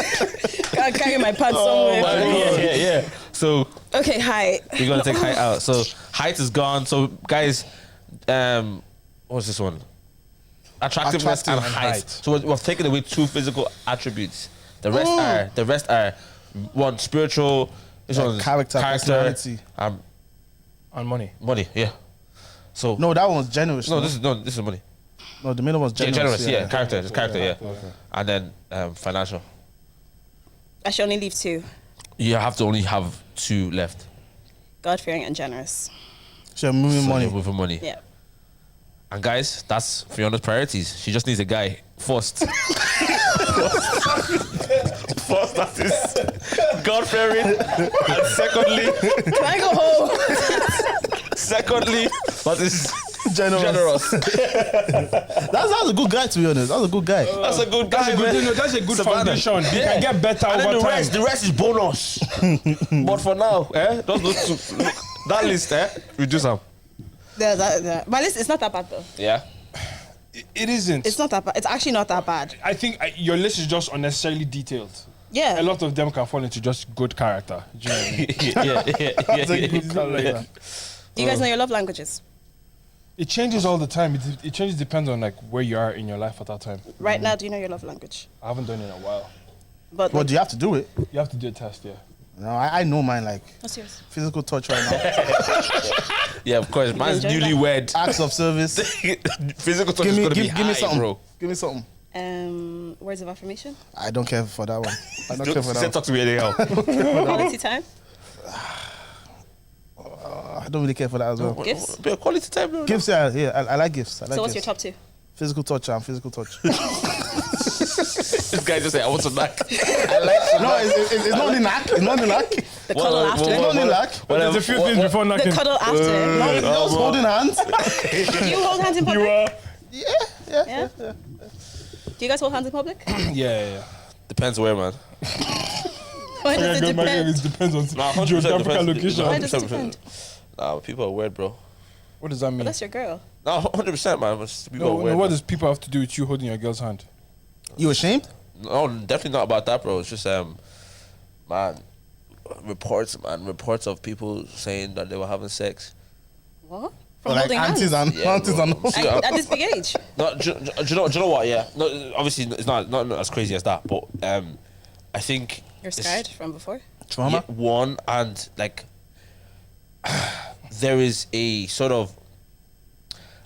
B: I carry my pants somewhere.
A: Yeah. So
B: Okay, height.
A: you're gonna take height out. So height is gone. So guys, what's this one? Attractiveness
E: Attractive
A: and
E: and
A: height.
E: height.
A: So we've taken away 2 physical attributes. The rest are one spiritual. This one's
E: character, personality.
C: And money.
A: Money. Yeah. So
E: No, that one's generous.
A: this is money.
E: No, the middle one's generous.
A: Yeah, character. It's character. Yeah. And then financial.
B: I should only leave 2.
A: You have to only have 2 left.
B: God-fearing and generous.
E: So you're moving
A: So
E: money.
A: you're moving money.
B: Yeah.
A: And guys, that's Fiona's priorities. She just needs a guy first. First, that is God fearing. And
B: Can I go home?
A: secondly, that is
E: Generous.
A: generous.
E: That's a good guy, to be honest. That's a good guy.
A: That's a good guy,
C: That's a good
A: Savannah.
C: foundation. You can get better
A: And then
C: over
A: the
C: time.
A: rest is bonus. But for now, those 2, look, that list, reduce them.
B: My list is not that bad though.
A: Yeah.
C: It isn't.
B: It's not that bad. It's actually not that bad.
C: I think your list is just unnecessarily detailed.
B: Yeah.
C: A lot of them can fall into just good character. Do you know what I mean?
E: That's a good character.
B: Do you guys know your love languages?
C: It changes all the time. It changes depends on like where you are in your life at that time.
B: Right now, do you know your love language?
C: I haven't done it in a while.
B: But
E: Well, do you have to do it?
C: You have to do a test, yeah.
E: No, I know mine, like
B: what's yours?
E: physical touch right now.
A: Yeah, of course. Man's
B: enjoy that?
A: newlywed.
E: Acts of service.
A: Physical touch
E: Give
A: is
E: me,
A: gonna be
E: give me
A: high,
E: something,
A: bro.
E: Give me something.
B: Words of affirmation?
E: I don't care for that one. I don't care for
A: Say
E: that
A: talk to me anyhow.
B: Quality time?
E: one. I don't really care for that as well.
B: Gifts?
A: Bit of quality time, bro.
E: Gifts, yeah, I like gifts. I like
B: So what's your
E: gifts.
B: top 2?
E: Physical touch and physical touch.
A: This guy just said, I want some knack. I like some
E: No, it's not the knack. It's not the knack.
B: The cuddle after?
E: It's not the knack.
C: There's a few things before
B: The
C: knocking.
B: cuddle after?
E: No, just holding hands.
B: Do you hold hands in public?
C: You are.
B: Yeah? Do you guys hold hands in public?
C: Yeah.
A: Depends where, man.
B: Why does it depend?
C: It depends on
A: Nah, 100%
C: geographical
A: depends.
C: location.
B: Why does it
A: 100%.
B: depend?
A: Nah, people are weird, bro.
C: What does that mean?
B: That's your girl.
A: No, 100%, man. But people are
C: No,
A: weird.
C: what
A: man.
C: does people have to do with you holding your girl's hand?
E: You ashamed?
A: No, definitely not about that, bro. It's just man, reports of people saying that they were having sex.
B: What? From
E: Like
B: holding hands?
E: aunties and
A: Yeah,
E: aunties
A: bro.
E: and
A: See,
B: At this big age?
A: No, do you know what? Yeah, no, obviously it's not as crazy as that, but I think
B: You're
A: it's-
B: scared from before?
E: trauma.
A: Yeah, one, and like there is a sort of,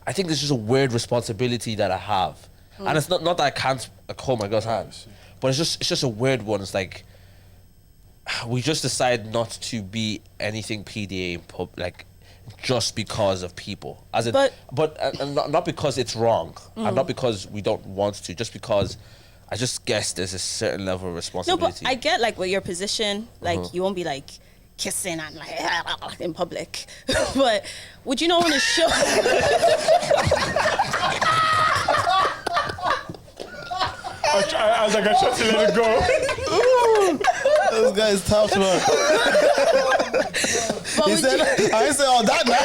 A: I think there's just a weird responsibility that I have, and it's not that I can't hold my girl's hand, but it's just a weird one. It's like we just decide not to be anything PDA in pub, like just because of people, as in,
B: But-
A: and not because it's wrong, and not because we don't want to, just because I just guess there's a certain level of
B: No,
A: responsibility.
B: but I get like with your position, like you won't be like kissing and like in public. But would you not want to show?
C: I was like, I tried to let it go.
E: This guy is tough, man.
B: But
E: He
B: would
E: said,
B: you,
E: I ain't say all that now.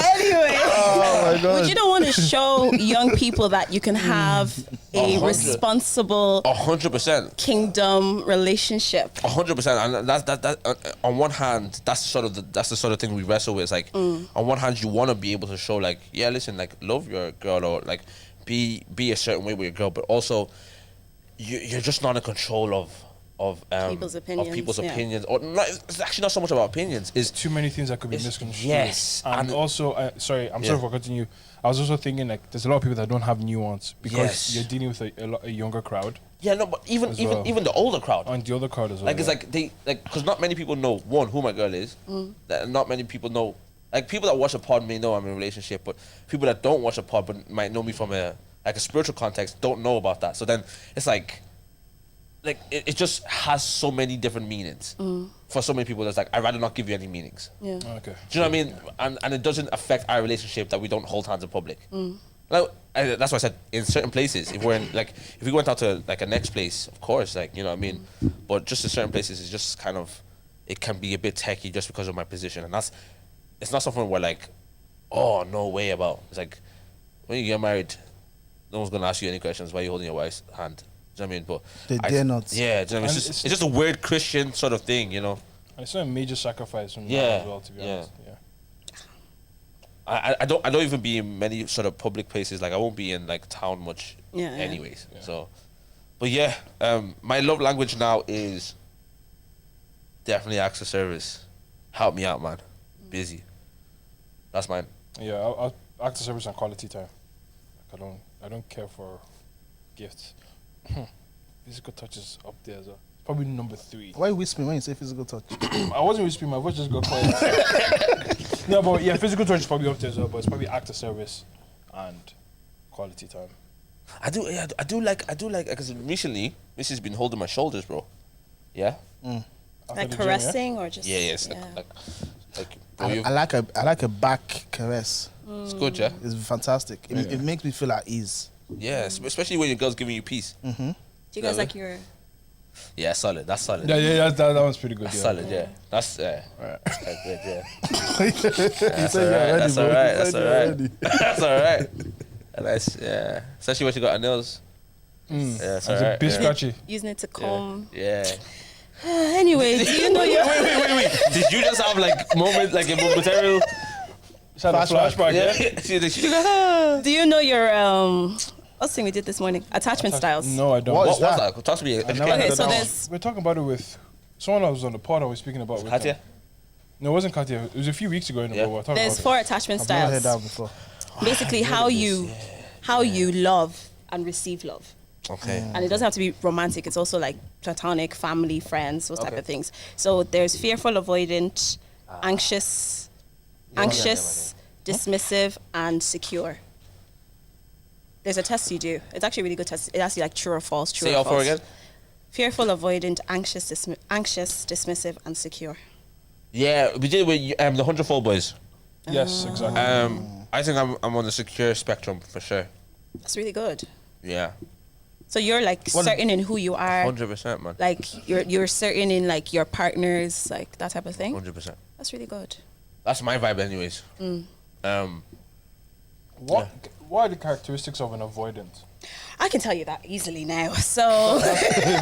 B: anyway,
E: Oh my God.
B: would you not want to show young people that you can have a
A: 100.
B: responsible
A: 100%.
B: kingdom relationship?
A: 100%, and that on one hand, that's the sort of thing we wrestle with. It's like on one hand, you want to be able to show like, yeah, listen, like love your girl or like be a certain way with your girl, but also you're just not in control of
B: People's opinions,
A: of people's
B: yeah.
A: opinions, or not, it's actually not so much about opinions. Is
C: Too many things that could be misconstrued.
A: yes,
C: And also, sorry, I'm
A: Yeah.
C: sorry for cutting you. I was also thinking like there's a lot of people that don't have nuance because
A: Yes.
C: you're dealing with a younger crowd
A: yeah, no, but even
C: As
A: even
C: well.
A: even the older crowd.
C: and the other crowd as well.
A: Like it's
C: yeah.
A: like they like because not many people know one who my girl is. That not many people know. Like people that watch a pod may know I'm in a relationship, but people that don't watch a pod but might know me from a spiritual context don't know about that. So then it's like it just has so many different meanings for so many people. That's like I'd rather not give you any meanings.
B: Yeah.
C: Okay.
A: Do you know what I mean? And it doesn't affect our relationship that we don't hold hands in public. Like, that's why I said in certain places, if we went out to like a next place, of course, like you know what I mean. But just in certain places, it's just kind of it can be a bit techie just because of my position, and it's not something we're like, oh no way about. It's like when you get married, no one's gonna ask you any questions. Why are you holding your wife's hand? Do you know what I mean? But
E: They dare not.
A: Yeah, do you know what I mean?
C: And
A: It's just a weird Christian sort of thing, you know.
C: And it's not a major sacrifice from
A: Yeah,
C: that as well, to be
A: yeah.
C: honest. Yeah.
A: I don't even be in many sort of public places. Like I won't be in like town much,
B: Yeah, yeah.
A: anyways. So, but yeah, my love language now is definitely acts of service. Help me out, man. Busy. That's mine.
C: Yeah, I'll act of service and quality time. Like I don't care for gifts. Physical touch is up there as well. Probably number 3.
E: Why you whispering when you say physical touch?
C: I wasn't whispering, my voice just got quiet. No, but yeah, physical touch is probably up there as well, but it's probably act of service and quality time.
A: I do like because recently this has been holding my shoulders, bro. Yeah.
C: After
B: Like
C: the gym,
B: caressing or just
A: Yes.
B: yeah.
A: Like bro, you-
E: I like a back caress.
A: it's good, yeah.
E: It's fantastic. It makes me feel at ease.
A: Yeah, especially when your girl's giving you peace.
B: Do you guys
A: Yeah,
B: like your?
A: Yeah, solid. That's solid.
C: Yeah, that one's pretty good.
A: That's
C: Yeah.
A: solid. Yeah. That's
C: Right.
A: that's good. Yeah.
E: That's
A: That's all right. That's all right. That's all right. And that's yeah. Especially when she got her nails. Yeah, that's all
C: It's a
A: right.
C: bit
A: Yeah.
C: scratchy.
B: Using it to comb.
A: Yeah.
B: Anyway, do you know your?
A: Wait. Did you just have like a momentary?
C: It's had a flashback, yeah?
A: Yeah.
B: Do you know your what's the thing we did this morning? Attachment styles.
C: No, I don't.
E: What
A: What
E: is
A: was
E: that?
A: that? Talk to me.
E: never
A: Educate
E: heard
A: me.
B: Okay,
E: of
B: so
E: that.
B: there's
C: We're talking about it with someone I was on the pod I was speaking about with.
A: Katya?
C: No, it wasn't Katya. It was a few weeks ago.
A: Yeah.
C: We were talking
B: there's
C: about
B: 4 attachment
E: I've never heard
B: styles.
E: that before.
B: Basically, how you love and receive love.
A: Okay.
B: And it doesn't have to be romantic. It's also like platonic, family, friends, those type
A: Okay.
B: of things. So there's fearful, avoidant, anxious, dismissive, and secure. There's a test you do. It's actually a really good test. It asks you like true or false, true
A: Say
B: or
A: all
B: false.
A: 4 again.
B: Fearful, avoidant, anxious, dismissive, and secure.
A: Yeah, we did it with the 100-fold boys.
C: it. Yes, exactly.
A: I think I'm on the secure spectrum for sure.
B: That's really good.
A: Yeah,
B: So you're like certain in who you are.
A: 100%, man.
B: Like you're certain in like your partners, like that type of thing.
A: 100%.
B: That's really good.
A: That's my vibe, anyways.
C: What are the characteristics of an avoidant?
B: I can tell you that easily now. So
E: Is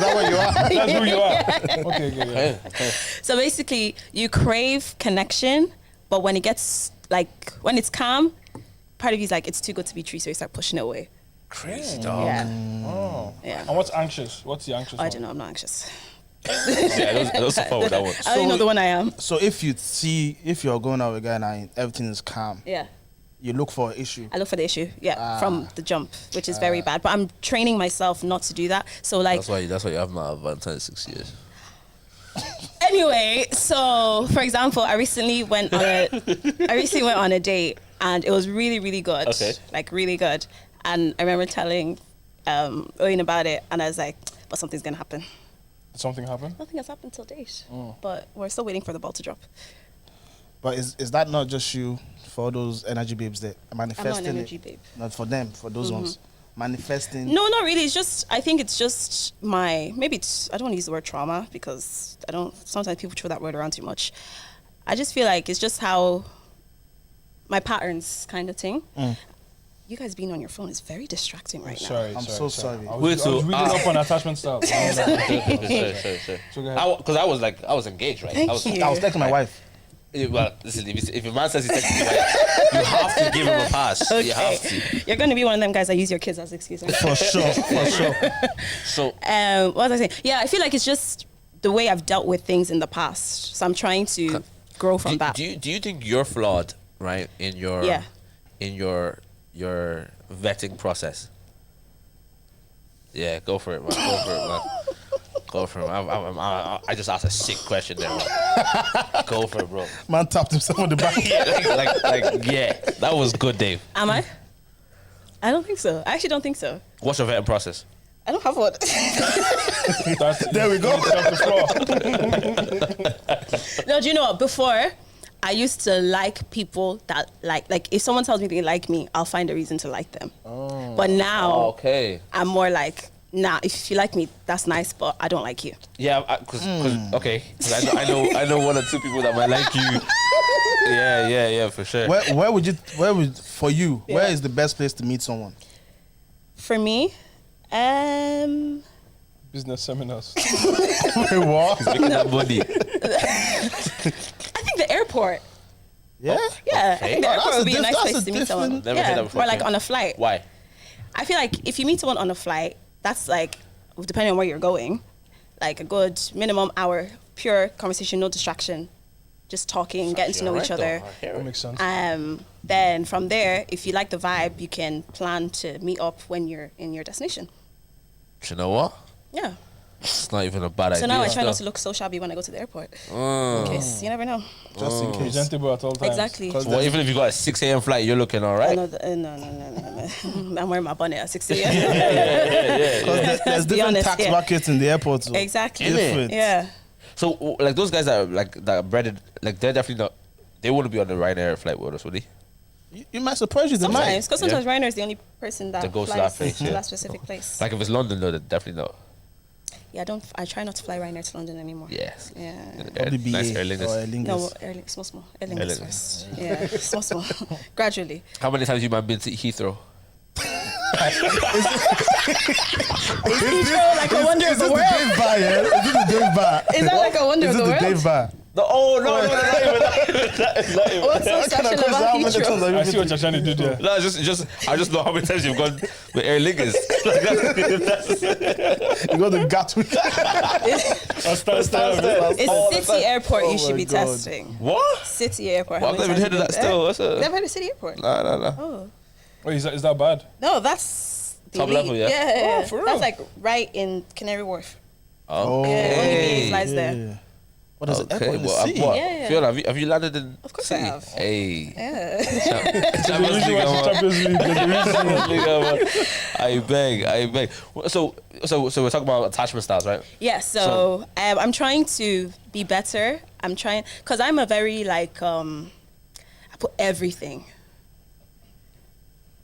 E: that what you are?
C: That's who you are. Okay, yeah.
A: Okay.
B: so basically you crave connection, but when it gets like when it's calm, part of you's like it's too good to be true, so you start pushing it away.
A: Crazy dog.
B: Yeah.
C: Oh.
B: Yeah.
C: And what's anxious? What's the anxious
B: I
C: one?
B: don't know, I'm not anxious.
A: Yeah, I was support with that one.
B: I only know the one I am.
E: So if you're going out with a guy and everything is calm,
B: Yeah.
E: you look for an issue.
B: I look for the issue, from the jump, which is very bad. But I'm training myself not to do that. So like
A: That's why you have my advantage 6 years.
B: anyway, so for example, I recently went on a date and it was really, really good.
A: Okay.
B: Like really good. And I remember telling owing about it, and I was like, but something's gonna happen.
C: Did something happen?
B: Nothing has happened till date, but we're still waiting for the ball to drop.
E: But is that not just you for those energy babes that are manifesting?
B: I'm not an energy babe.
E: Not for them, for those ones manifesting.
B: No, not really. It's just, I think it's just I don't want to use the word trauma because sometimes people throw that word around too much. I just feel like it's just how my patterns kind of thing. You guys being on your phone is very distracting right now.
E: I'm so sorry.
C: I was reading up on attachment styles.
A: Sure.
C: So go ahead.
A: Because I was engaged, right?
B: Thank
A: I was,
B: you.
E: I was texting my wife.
A: Well, listen, if a man says he's texting you, right, you have to give him a pass. You have to.
B: You're going to be one of them guys that use your kids as excuse. Right?
E: For sure, for sure.
A: So,
B: What was I saying? Yeah, I feel like it's just the way I've dealt with things in the past. So I'm trying to grow from that.
A: do you think you're flawed, right, in your your vetting process? Yeah, go for it, man. Go for it, man. Go for it. I just asked a sick question there, man. Go for it, bro.
E: Man tapped himself on the back.
A: Yeah, that was good, Dave.
B: Am I? I don't think so. I actually don't think so.
A: What's your vetting process?
B: I don't have one.
E: There we go.
B: No, do you know what? Before, I used to like people that like if someone tells me they like me, I'll find a reason to like them. But now,
A: Okay.
B: I'm more like, nah, if you like me, that's nice, but I don't like you.
A: Yeah, because I know one or two people that might like you. Yeah, for sure.
E: Where is the best place to meet someone?
B: For me,
C: Business seminars.
E: Wait, what?
A: Making that body.
B: I think the airport.
E: Yeah?
B: Yeah, I think the
E: Oh,
B: airport
E: that's
B: would
E: a
B: be a nice
E: that's
B: place
E: a
B: to meet someone.
E: different-
A: Never heard that before,
B: or like
A: okay.
B: on a flight.
A: Why?
B: I feel like if you meet someone on a flight, that's like, depending on where you're going, like a good minimum hour, pure conversation, no distraction, just talking, getting to know each other.
C: That makes sense.
B: Then from there, if you like the vibe, you can plan to meet up when you're in your destination.
A: Do you know what?
B: Yeah.
A: It's not even a bad idea.
B: So now I try not to look so shabby when I go to the airport. In case, you never know.
E: Just in case.
C: Presentable at all times.
B: Exactly.
E: Cause
A: Well, even if you got a 6 a.m. flight, you're looking all right.
B: No. I'm wearing my bonnet at 6 a.m.
E: Because there's
B: Be
E: different
B: honest,
E: tax
B: yeah.
E: brackets in the airport. So
B: Exactly.
E: different.
B: Yeah.
A: So, like those guys that are breaded, like they're definitely not. They wouldn't be on the Ryanair flight with us, would they?
E: You might surprise you. They might.
B: Sometimes, because sometimes Ryanair is the only person that
A: To go to
B: flies
A: that place,
B: to
A: yeah.
B: that specific place.
A: Like if it's London, no, they're definitely not.
B: Yeah, I try not to fly Ryanair to London anymore.
A: Yes.
B: Yeah.
E: Probably BA
A: Nice
E: or
A: Aer Lingus.
E: Aer Lingus.
B: No, small. Aer Lingus
A: Aer Lingus.
B: first. Yeah, small. Gradually.
A: How many times you might been to Heathrow?
B: Heathrow like a wonder of
E: Is
B: the
E: this the
B: world?
E: Dave Bar, yeah? Is this the Dave Bar?
B: Is that like a wonder
E: Is
B: of
E: this
B: the
E: the
B: world?
E: Dave Bar?
A: No, not even that.
B: What's so special about Heathrow?
C: I see what you're trying to do there.
A: No, I just know how many times you've gone with Aer Lingus.
E: You go to Gatwick.
B: It's City Airport you should
E: my
B: be
E: God.
B: testing.
A: What?
B: City Airport.
A: Well,
B: how
A: I've
B: many
A: never
B: times
A: heard of
B: you
A: that
B: been there?
A: still.
B: Never heard of City Airport?
A: No.
B: Oh.
C: Wait, is that bad?
B: No, that's the
A: Top
B: elite.
A: level, yeah?
B: Yeah.
C: Oh, for real?
B: That's like right in Canary Wharf.
E: Oh,
B: Yeah, only BA
A: Okay.
B: flies there.
E: yeah. What is it?
A: Okay,
E: Airport in the
A: well,
E: city?
A: what?
B: Yeah.
A: Fiona, have you landed in
B: Of course
A: City?
B: I have.
A: Hey.
B: Yeah.
A: Champions League, man.
C: Champions League.
A: Champions League, man. I beg. So we're talking about attachment styles, right?
B: Yeah, so I'm trying to be better. I'm trying, because I'm a very like, I put everything.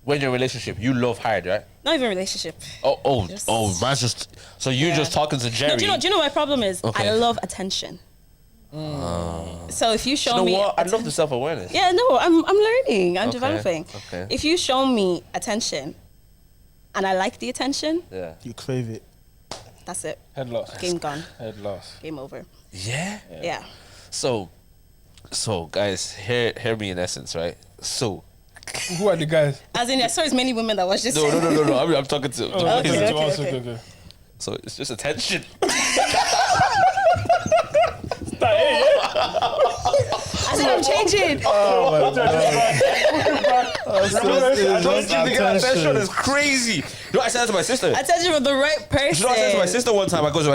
A: When you're in a relationship, you love hard, right?
B: Not even relationship.
A: Man's just. So you
B: Yeah.
A: just talking to Jerry.
B: No, do you know my problem is?
A: Okay.
B: I love attention. So if you show
A: You know
B: me,
A: what? I love the self awareness.
B: yeah, no, I'm learning, I'm
A: Okay,
B: developing.
A: okay.
B: If you show me attention, and I like the attention,
A: Yeah.
E: You crave it.
B: that's it.
C: Head loss.
B: Game gone.
C: Head loss.
B: Game over.
A: Yeah.
B: Yeah.
A: So guys, hear me in essence, right? So
C: Who are the guys?
B: As in, I saw as many women that watch this.
A: no. I'm talking to.
C: Oh,
B: Okay.
C: okay.
A: So it's just attention.
B: I said I'm changing.
E: Oh my God.
A: Attention is crazy. You know, I said that to my sister.
B: Attention from the right person.
A: You know, I said to my sister one time. I go to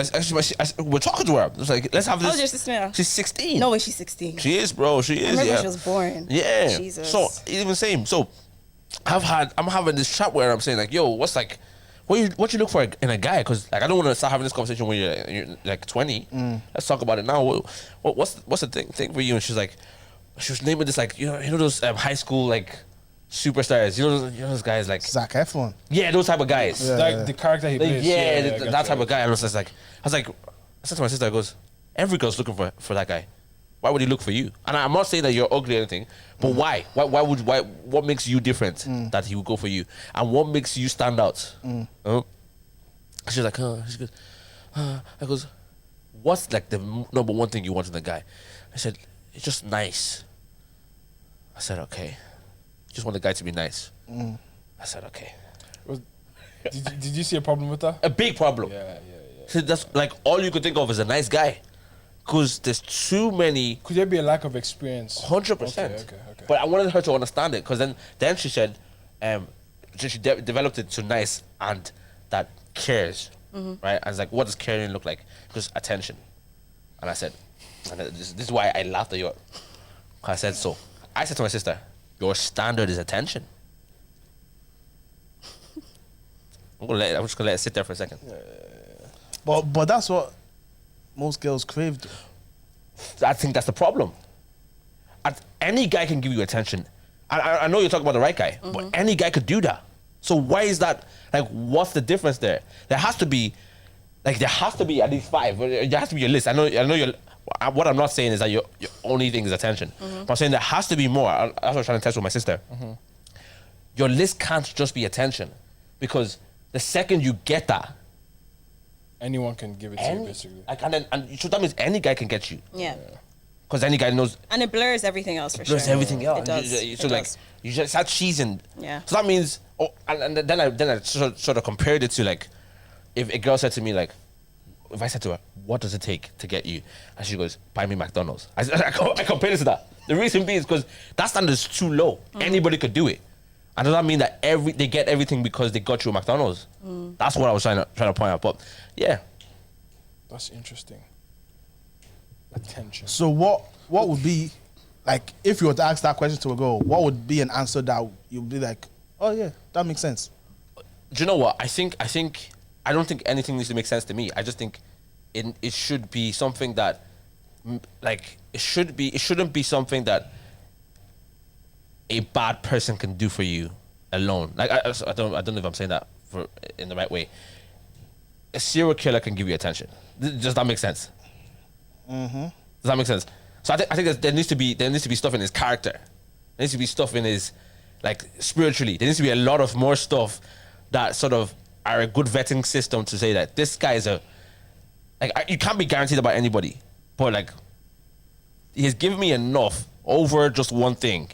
A: we're talking to her. I was like, let's have this.
B: How old is your sister now?
A: She's 16.
B: No way, she's 16.
A: She is, bro. She
B: I
A: is.
B: remember
A: Yeah.
B: she was born.
A: Yeah.
B: Jesus.
A: So even same. So I'm having this chat where I'm saying like, yo, what's what you look for in a guy? Because like I don't want to start having this conversation when you're like 20. Let's talk about it now. What's the thing for you? And she was naming this like you know those high school like superstars. You know those guys like
E: Zac Efron.
A: Yeah, those type of guys.
E: Yeah.
C: Like the character he plays.
A: That type of guy. And I said to my sister, I goes, every girl's looking for that guy. Why would he look for you? And I'm not saying that you're ugly or anything, but why? What makes you different that he would go for you? And what makes you stand out? She's like, she's good. I goes, what's like the number one thing you want in a guy? I said, it's just nice. I said, okay. Just want the guy to be nice. I said, okay.
C: Did you see a problem with that?
A: A big problem.
C: Yeah.
A: So that's like all you could think of is a nice guy. Because there's too many.
C: Could there be a lack of experience?
A: 100%.
C: Okay.
A: But I wanted her to understand it because then she said, she developed it to nice and that cares, right? And it's like, what does caring look like? Because attention. And I said, and this is why I laughed at you. I said so. I said to my sister, your standard is attention. I'm just gonna let it sit there for a second.
E: But that's what most girls crave.
A: I think that's the problem. Any guy can give you attention. I know you're talking about the right guy, but any guy could do that. So why is that? Like, what's the difference there? There has to be at least 5. There has to be a list. I know you're. What I'm not saying is that your only thing is attention. But I'm saying there has to be more. That's what I was trying to test with my sister. Your list can't just be attention, because the second you get that,
C: anyone can give it to you, basically.
A: So that means any guy can get you.
B: Yeah.
A: Because any guy knows.
B: And it blurs everything else for sure.
A: Blurs everything else.
B: It does.
A: So
B: It
A: like
B: does.
A: you just start cheesing.
B: Yeah.
A: So that means. And then I sort of compared it to like, if a girl said to me like, if I said to her, what does it take to get you? And she goes, buy me McDonald's. I compared it to that. The reason being is because that standard is too low. Anybody could do it. And does that mean that they get everything because they got you a McDonald's? That's what I was trying to point out. But yeah.
C: That's interesting. Attention.
E: So what would be, like, if you were to ask that question to a girl, what would be an answer that you'd be like, oh yeah, that makes sense?
A: Do you know what? I don't think anything needs to make sense to me. I just think it should be something that, like, it shouldn't be something that a bad person can do for you alone. Like, I don't know if I'm saying that in the right way. A serial killer can give you attention. Does that make sense? Does that make sense? So I think there needs to be stuff in his character. There needs to be stuff in his, like, spiritually. There needs to be a lot of more stuff that sort of are a good vetting system to say that this guy is you can't be guaranteed about anybody, but like, he's given me enough over just one thing.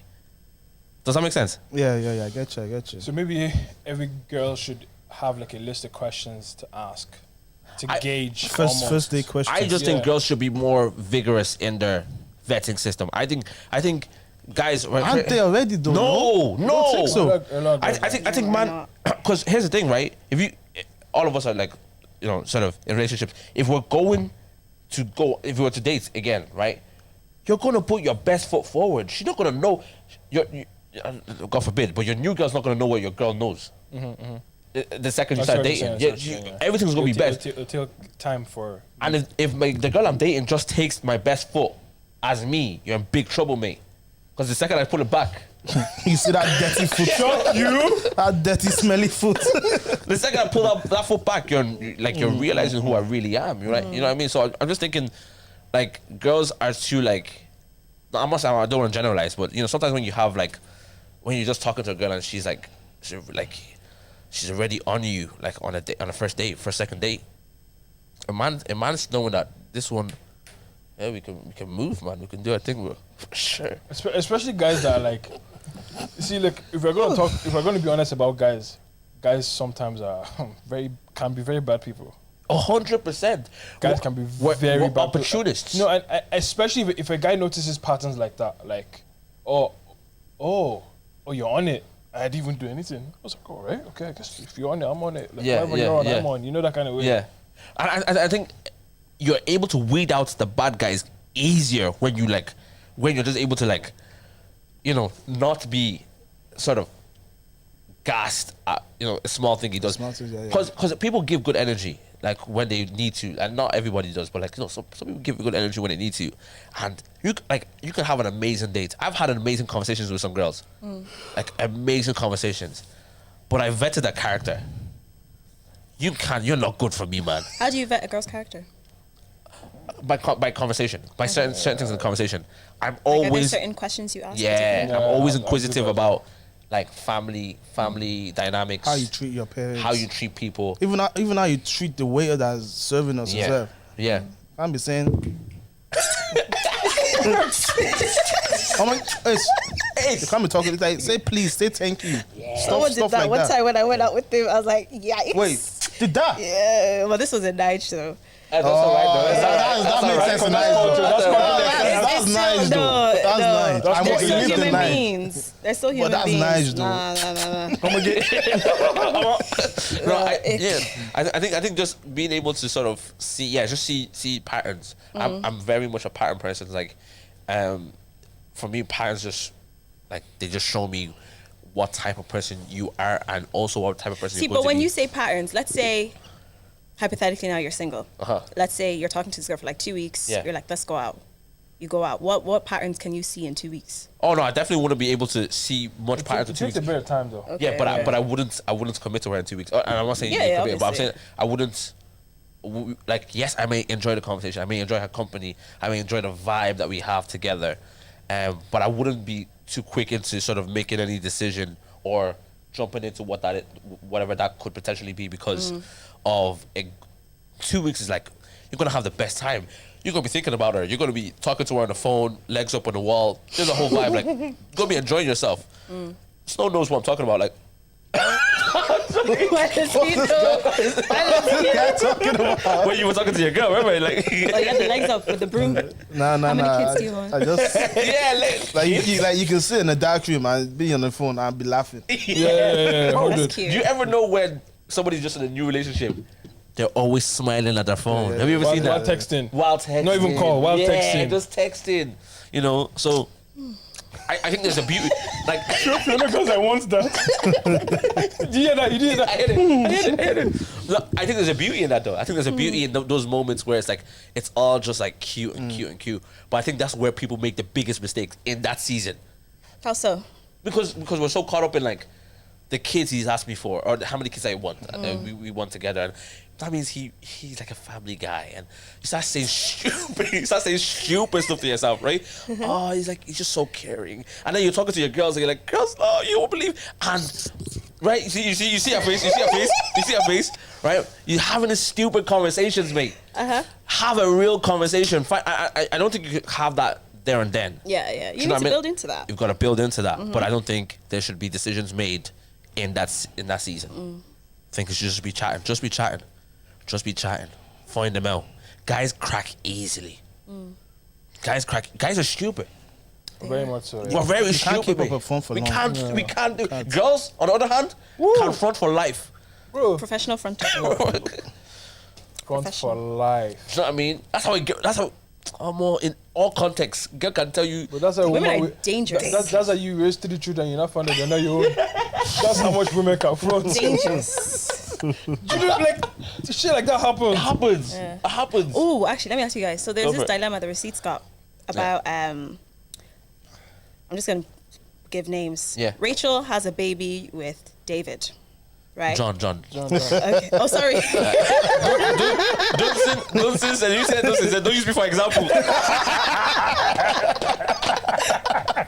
A: Does that make sense?
E: Yeah, I get you.
C: So maybe every girl should have like a list of questions to ask to gauge
E: First day question.
A: I just think girls should be more vigorous in their vetting system. I think guys
E: Aren't they already though?
A: No.
E: Don't think so.
A: I think man, because here's the thing, right? All of us are like, sort of in relationships. If we were to date again, right? You're gonna put your best foot forward. She's not gonna know. God forbid, but your new girl's not gonna know what your girl knows. The second you start dating, everything's gonna be best.
C: It'll take time for.
A: And if the girl I'm dating just takes my best foot as me, you're in big trouble, mate. Because the second I pull it back,
E: you see that dirty foot? That dirty, smelly foot.
A: the second I pull that foot back, you're realizing who I really am. You're right. You know what I mean? So I'm just thinking, like, girls are too like. I don't want to generalize, but sometimes when you're just talking to a girl and she's already on you, like on a first date, second date. A man's knowing that this one, yeah, we can move, man. We can do our thing, bro. For sure.
C: Especially guys that are like, you see, like, if we're gonna be honest about guys sometimes are can be very bad people.
A: 100%.
C: Guys can be very bad
A: opportunists.
C: People. And especially if a guy notices patterns like that, like, oh, you're on it. I didn't even do anything. I was like, all right, okay, I guess if you're on it, I'm on it. Like, whatever you're on, I'm on. You know, that kind of way.
A: Yeah. And I think you're able to weed out the bad guys easier when you're just able to, like, not be sort of gassed at, you know, a small thing he does.
E: Small things, yeah.
A: Because people give good energy, like when they need to, and not everybody does, but like, you know, some people give good energy when they need to, and you can have an amazing date. I've had amazing conversations with some girls, like amazing conversations, but I vetted that character. You're not good for me, man.
B: How do you vet a girl's character?
A: By conversation, by certain things in the conversation. I'm
B: Like, are there
A: always
B: certain questions you ask?
A: I'm always inquisitive
C: I'll do that.
A: about like family dynamics,
E: How you treat your parents.
A: how you treat people.
E: Even how you treat the waiter that's serving us as well.
A: Yeah.
E: Can't be saying. Oh my, you can't be talking. It's like, say please, say thank you.
B: Someone did that one time when I went out with him. I was like, yikes.
E: Wait, did that?
B: Yeah, well, this was a night show.
A: That's all right, though.
E: That makes sense. That's nice though. That's nice.
C: That's
E: I'm
B: They're
C: what
E: going
B: still
E: to live the
B: human
E: night.
B: beings. They're still human
E: that's
B: beings.
E: nice, though.
B: Nah.
E: Come again.
A: No, I think just being able to sort of see patterns. I'm very much a pattern person. Like, for me, patterns just like they just show me what type of person you are, and also what type of person
B: See,
A: you're going
B: but
A: to
B: when
A: be.
B: you say patterns, let's say, hypothetically now you're single.
A: Uh-huh.
B: Let's say you're talking to this girl for like 2 weeks.
A: Yeah.
B: You're like, let's go out. You go out. What patterns can you see in 2 weeks?
A: Oh no, I definitely wouldn't be able to see much patterns in
C: It
A: 2
C: takes a
A: weeks.
C: bit of time though.
B: Okay.
A: Yeah, but I wouldn't commit to her in 2 weeks. And I'm not saying
B: Yeah,
A: you
B: yeah,
A: commit, but I'm
B: obviously.
A: saying I wouldn't. Like, yes, I may enjoy the conversation. I may enjoy her company. I may enjoy the vibe that we have together. But I wouldn't be too quick into sort of making any decision or jumping into whatever that could potentially be because of 2 weeks is like you're gonna have the best time. You're gonna be thinking about her. You're gonna be talking to her on the phone, legs up on the wall. There's a whole vibe. Like you're gonna be enjoying yourself. Snow knows what I'm talking about. Like
B: Why does he know?
A: when you were talking to your girl, remember? Like
B: Oh, you have the legs up with the broom.
E: Nah.
B: How many kids do you want?
E: I just
A: yeah,
E: like you can sit in a dark room and be on the phone and be laughing.
C: Yeah.
B: Oh,
C: Hold
B: that's
C: it.
B: cute.
A: Do you ever know when somebody's just in a new relationship? They're always smiling at their phone. Have you ever seen
C: While
A: that?
C: texting.
A: While texting.
C: Not even call, while
A: yeah,
C: texting.
A: just texting. You know, so I think there's a beauty. Like,
C: Fiona goes, I want that. Did you hear that? You did
A: I
C: that?
A: hit it. Look, I think there's a beauty in that, though. I think there's a beauty in those moments where it's like, it's all just like cute and cute and cute. But I think that's where people make the biggest mistakes in that season.
B: How so?
A: Because we're so caught up in like the kids he's asked me for, or how many kids I want, we want together, and that means he's like a family guy, and you start saying stupid stuff to yourself, right? Oh, he's just so caring, and then you're talking to your girls, and you're like, girls, oh, you won't believe, and right, you see her face, right? You're having these stupid conversations, mate. Have a real conversation. I don't think you could have that there and then.
B: Yeah. You
A: know what I
B: need to
A: mean?
B: build into that.
A: You've got to build into that, but I don't think there should be decisions made in that season. I think it should just be chatting. Find them out. Guys crack easily. Guys are stupid.
C: Very much so.
A: We're very stupid.
E: can't keep up
A: mate.
E: a phone for
A: we
E: long.
A: can't. We can't do. Girls, on the other hand, can front for life.
C: Bro,
B: Professional front.
C: front for life.
A: You know what I mean? That's how it get. That's how. More in all contexts, girl can tell you.
C: But that's how
B: Women
C: woman
B: are dangerous.
C: That's how you raise 3 children. You're not found it. You're not your own. That's how much women can front.
B: Dangerous.
C: You know, like shit like that happens.
A: It happens.
B: Oh, actually, let me ask you guys. So there's
A: Go
B: this
A: for it.
B: dilemma the receipts got about. I'm just gonna give names.
A: Yeah.
B: Rachel has a baby with David, right?
A: John.
B: Okay. Oh, sorry.
A: Dunson said, you said Dunson said, don't use me for example.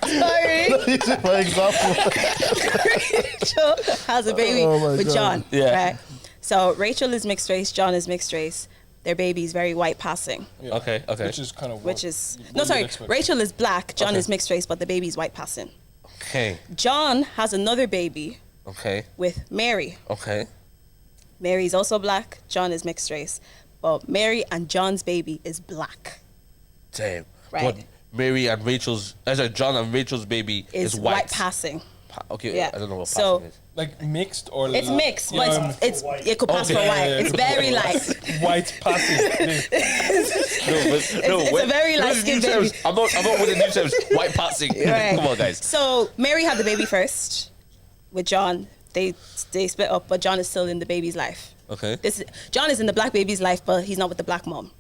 B: Sorry.
E: For example.
B: Rachel has a baby with John.
A: Yeah.
B: Right. So Rachel is mixed race. John is mixed race. Their baby is very white passing.
C: Yeah.
A: Okay.
C: Which is kind of
B: Rachel is black. John
A: Okay.
B: is mixed race, but the baby is white passing.
A: Okay.
B: John has another baby
A: Okay.
B: with Mary.
A: Okay.
B: Mary is also black. John is mixed race, but Mary and John's baby is black.
A: Damn.
B: Right.
A: But John and Rachel's baby
B: Is
A: is
B: white passing.
A: Okay.
B: Yeah.
A: I don't know what
B: So-
A: passing is.
C: like mixed or
B: It's mixed, but it's it could pass
A: Okay.
B: for white.
C: Yeah,
B: It's very light.
C: white passing.
B: It's a very light-skinned baby.
A: I'm not with the new terms. White passing.
B: Right.
A: Come on, guys.
B: So Mary had the baby first with John. they split up, but John is still in the baby's life.
A: Okay.
B: John is in the black baby's life, but he's not with the black mom.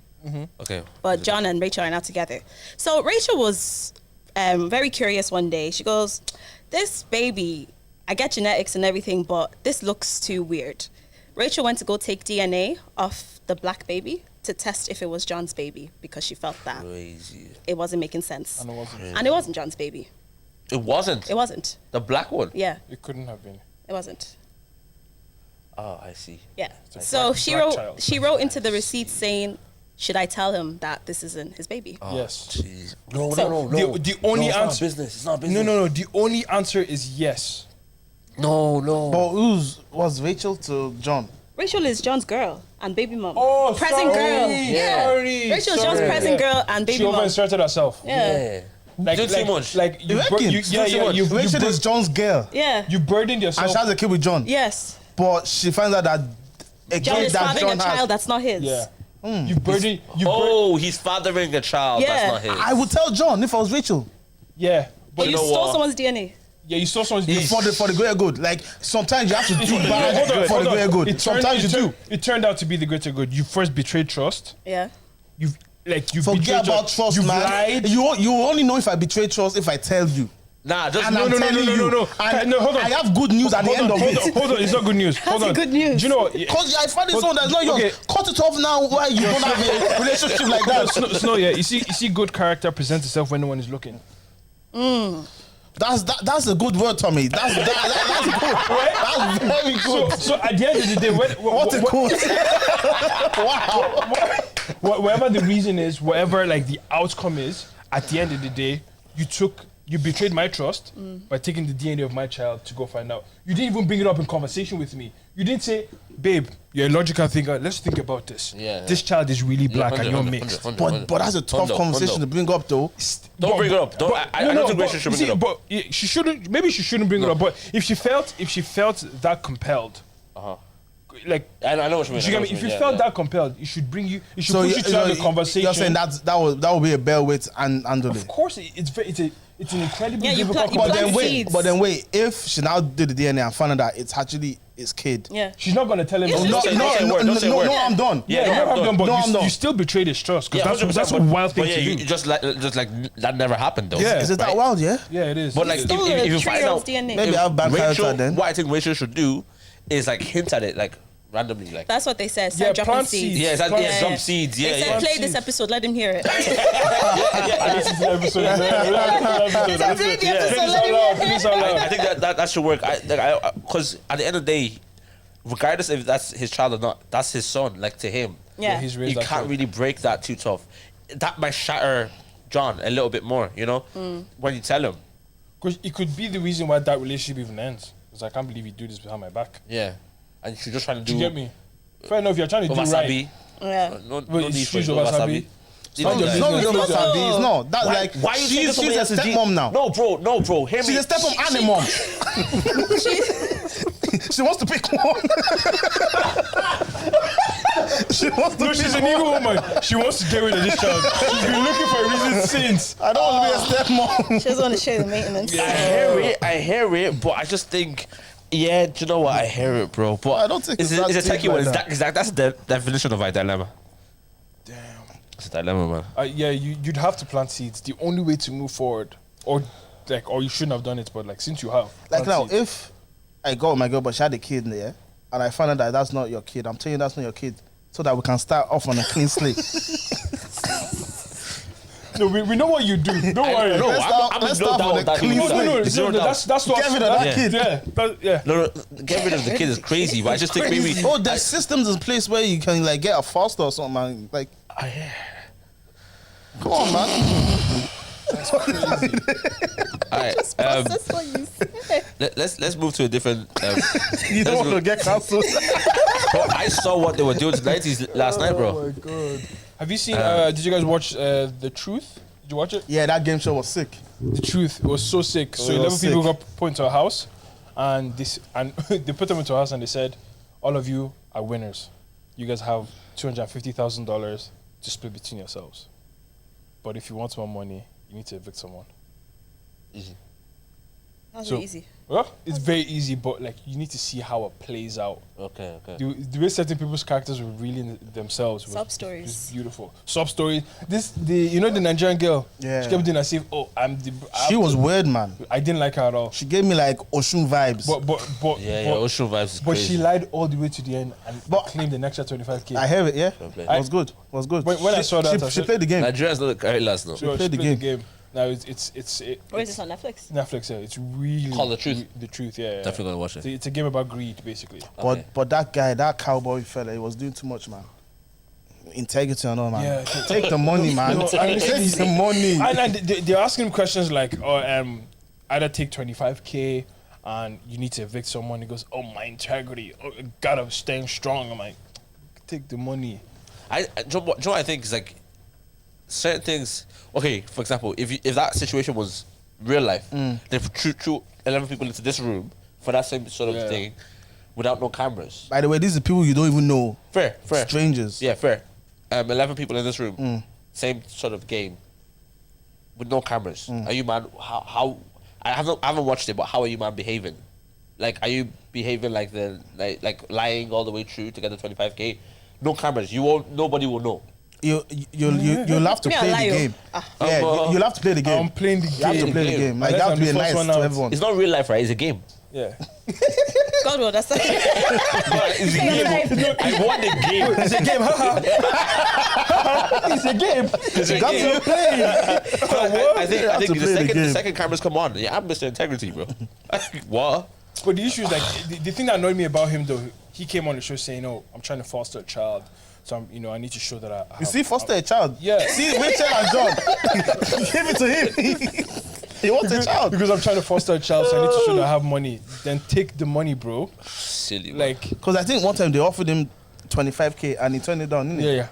A: Okay.
B: But John and Rachel are now together. So Rachel was very curious one day. She goes, this baby, I get genetics and everything, but this looks too weird. Rachel went to go take DNA off the black baby to test if it was John's baby because she felt that
A: Crazy.
B: it wasn't making sense.
C: And it wasn't.
B: And it wasn't John's baby.
A: It wasn't.
B: It wasn't.
A: The black one.
B: Yeah,
C: It couldn't have been.
B: it wasn't.
A: Oh, I see.
B: Yeah.
C: a
B: So
C: black-
B: she
C: black
B: wrote
C: child.
B: she wrote into the receipt saying, should I tell him that this isn't his baby?
C: Yes.
A: Jeez. No,
B: So-
A: no, no, no.
C: The only
A: no, it's not
C: answer.
A: business. It's not business.
C: No. The only answer is yes.
A: No, no.
E: But was Rachel to John?
B: Rachel is John's girl and baby mom.
C: Oh,
B: present girl.
A: Yeah.
C: Sorry.
B: Rachel's John's present girl and baby
C: She
B: mom.
C: over-inserted herself.
B: Yeah.
C: Like,
A: Did too much.
C: Like
E: You reckon?
C: you
E: Rachel is John's girl,
B: Yeah.
C: you burdened
E: and
C: yourself.
E: she has a kid with John.
B: Yes.
E: But she finds out that a
B: John
E: kid
B: is
E: that
B: fathering
E: John
B: a child
E: has.
B: that's not his.
C: Yeah. You burdened.
A: Oh, he's fathering a child.
B: Yeah.
A: That's not his.
E: I would tell John if I was Rachel.
C: Yeah.
B: But
A: You
B: you
A: know
B: stole
A: what?
B: someone's DNA.
C: Yeah, you saw someone's
E: For the greater good. Like sometimes you have to do
C: Hold on,
E: bad for
C: hold
E: the
C: on.
E: greater good.
C: It turned-
E: Sometimes
C: it
E: you
C: turned-
E: do.
C: It turned out to be the greater good. You first betrayed trust.
B: Yeah.
C: You
E: Forget
C: betrayed
E: about trust,
C: You've
E: man.
C: lied.
E: You only know if I betray trust if I tell you.
A: Nah, just
E: And I'm telling you. And
C: No, hold on.
E: I have good news at the end of it.
C: Hold on, it's not good news. Hold
B: it
C: on.
B: good news?
C: Do you know what?
E: Because I find it someone that's not yours.
C: Okay.
E: Cut it off now. Why you don't have a relationship like that?
C: Snow, yeah. You see, good character presents itself when no one is looking.
E: That's a good word, Tommy. That's good. That's very good.
C: So at the end of the day,
E: What a quote! Wow.
C: whatever the reason is, whatever like the outcome is, at the end of the day, you betrayed my trust by taking the DNA of my child to go find out. You didn't even bring it up in conversation with me. You didn't say, babe, you're a logical thinker. Let's think about this.
A: Yeah,
C: This child is really black and you're mixed.
E: But that's a tough conversation to bring up, though.
A: Don't bring it up. I don't think Rachel should bring it up.
C: But she shouldn't. Maybe she shouldn't bring it up. But if she felt that compelled, like
A: I know what you mean.
C: you get me? If you felt that compelled, it should push you to have a conversation.
E: You're saying that would be a better way to handle it.
C: Of course, it's an incredibly
B: Yeah, you
C: difficult.
B: plant
C: conversation.
B: seeds.
E: But then wait. If she now did the DNA and found out that it's actually his kid.
B: Yeah.
C: She's not gonna tell him.
B: Yes,
C: but
B: she
A: No,
B: is.
A: don't say a word.
E: I'm done.
A: Yeah,
C: you have done, but
E: No, I'm
C: you
E: not.
C: still betrayed his trust because
A: Yeah,
C: that's
A: 100%,
C: a wild thing
A: but
C: to
A: yeah,
C: do.
A: just like that never happened though.
C: Yeah.
E: Is it that
A: Right?
E: wild? Yeah.
C: Yeah, it is.
A: But like,
B: Stole
A: if you
B: a
A: find
B: 3-year-old's
A: out,
B: DNA.
E: Maybe I have bad
A: Rachel,
E: character then.
A: what I think Rachel should do is like hint at it, like randomly, like
B: That's what they said.
C: Yeah,
B: Start dropping
C: plant
B: seeds.
C: seeds.
A: yeah, it's like,
C: Plant
A: yeah, drop seeds, yeah,
B: They said
A: yeah.
B: play this episode. Let him hear it.
C: I listened to the episode.
B: Play the episode. Let him hear it.
C: Finish out loud.
A: I think that should work. Because at the end of the day, regardless if that's his child or not, that's his son. Like to him,
B: Yeah.
C: he's
A: you
C: raised that
A: can't
C: kid.
A: really break that too tough. That might shatter John a little bit more, you know, when you tell him.
C: Because it could be the reason why that relationship even ends. Because I can't believe you do this behind my back.
A: Yeah, and you're just trying to
C: Do
A: do.
C: you get me? Fair enough, you're trying to do
A: Wasabi.
C: right.
B: Yeah.
A: No
C: Wait,
A: need
C: it's
A: for
C: fish
A: no
C: or wasabi?
A: wasabi.
C: It's not your
E: It's not
C: business.
E: really wasabi. It's not. That's
A: Why,
E: like
A: why are you saying
E: she's
A: somebody
E: a
A: else's
E: stepmom now.
A: No, bro. Hear me.
E: She's a stepmom and a mom. She wants to pick one. She wants to
C: No,
E: pick
C: she's an
E: one.
C: evil woman. She wants to get rid of this child. She's been looking for a reason since.
E: I don't want to be a stepmom.
B: She doesn't want to share the maintenance.
A: I hear it, but I just think, yeah, do you know what? I hear it, bro. But
E: I don't think
A: it's,
E: it's that
A: it's a
E: deep
A: techie one.
E: like
A: That's the definition of a dilemma.
C: Damn.
A: It's a dilemma, man.
C: Yeah, you'd have to plant seeds. The only way to move forward, or you shouldn't have done it, but like since you have,
E: Like
C: plant
E: now,
C: seeds.
E: if I got with my girl, but she had a kid in there, and I found out that that's not your kid, I'm telling you that's not your kid, so that we can start off on a clean slate.
C: No, we know what you do. Don't worry.
A: No,
E: Let's
A: I'm
E: start
A: no doubt
E: with a
A: that he
E: clean
A: would
E: slate.
A: have. Zero doubt.
C: That's what.
E: Get rid of that kid.
C: Yeah.
A: No, get rid of the kid is crazy, but I just think maybe.
E: Oh, there's systems in place where you can like get a foster or something, man. Like, come on, man.
A: All right,
B: That's what you said.
A: let's move to a different.
E: You don't want to get cancelled.
A: Bro, I saw what they were doing to 90s last night, bro.
E: God.
C: Have you seen? Did you guys watch The Truth? Did you watch it?
E: Yeah, that game show was sick.
C: The Truth. It was so sick. So
E: it
C: 11
E: was
C: people
E: sick.
C: got put into a house, and they put them into a house, and they said, "All of you are winners. You guys have $250,000 to split between yourselves. But if you want more money, you need to evict someone."
A: Easy.
B: That's
C: So-
B: really easy.
C: Well, it's very easy, but like you need to see how it plays out.
A: Okay.
C: The way certain people's characters were revealing themselves was
B: Sub-stories.
C: was beautiful. Sub stories. The Nigerian girl.
E: Yeah.
C: She kept doing as if
E: She was weird, man.
C: I didn't like her at all.
E: She gave me like Oshun vibes.
C: But
A: Yeah, Ocean Vibes is
C: But
A: crazy.
C: she lied all the way to the end and
E: But-
C: claimed an extra 25k.
E: I heard it, yeah.
A: play.
E: It was good. It was good.
C: When I saw that, I
E: she
C: said-
E: played the game.
A: Nigeria's not the carry last no.
C: She
E: played the
C: played
E: game.
C: Now it's
B: Where is this on Netflix?
C: Netflix. Yeah, it's really
A: Call the Truth.
C: The truth. Yeah.
A: Definitely gonna watch it.
C: It's a game about greed, basically.
A: Okay.
E: But that guy, that cowboy fella, he was doing too much, man. Integrity and all, man.
C: Yeah.
E: Take the money, man.
C: No,
E: Take the money.
C: And they're asking him questions like, either take 25k and you need to evict someone. He goes, oh, my integrity. Oh, I gotta stay strong. I'm like, take the money.
A: Do you know what I think is like certain things. Okay, for example, if that situation was real life, they threw 11 people into this room for that same sort of
C: Yeah.
A: thing without no cameras.
E: By the way, these are people you don't even know.
A: Fair.
E: Strangers.
A: Yeah, fair. 11 people in this room, same sort of game with no cameras. Are you man? How? I haven't watched it, but how are you man behaving? Like, are you behaving like like lying all the way through to get the 25k? No cameras. You won't. Nobody will know.
E: You'll have to
B: Me, I
E: play
B: lie,
E: the
B: oh.
E: game. Yeah, you'll have to play the game.
C: I'm playing the
E: You have to
C: game.
E: play the
A: game.
E: game. Like, you
C: Unless
E: have to be
C: I'm the
E: nice
C: first
E: to
C: one out.
E: everyone.
A: It's not real life, right? It's a game.
C: Yeah.
B: God will understand.
A: It's a game. I won the game.
C: It's a game. It's a game.
A: It's a
E: You got
A: game.
E: to play.
A: I think
E: have to
A: the
E: play the game.
A: second cameras come on. Yeah, I'm Mr. Integrity, bro. What?
C: But the issue is like the thing that annoyed me about him though, he came on the show saying, "Oh, I'm trying to foster a child, so I need to show that I."
E: You see, foster a child.
C: Yeah.
E: See, Rachel and John. Give it to him. He wants a child.
C: Because I'm trying to foster a child, so I need to show that I have money. Then take the money, bro.
A: Silly. Man.
C: Like,
E: Because I think one time they offered him 25k and he turned it down, didn't he?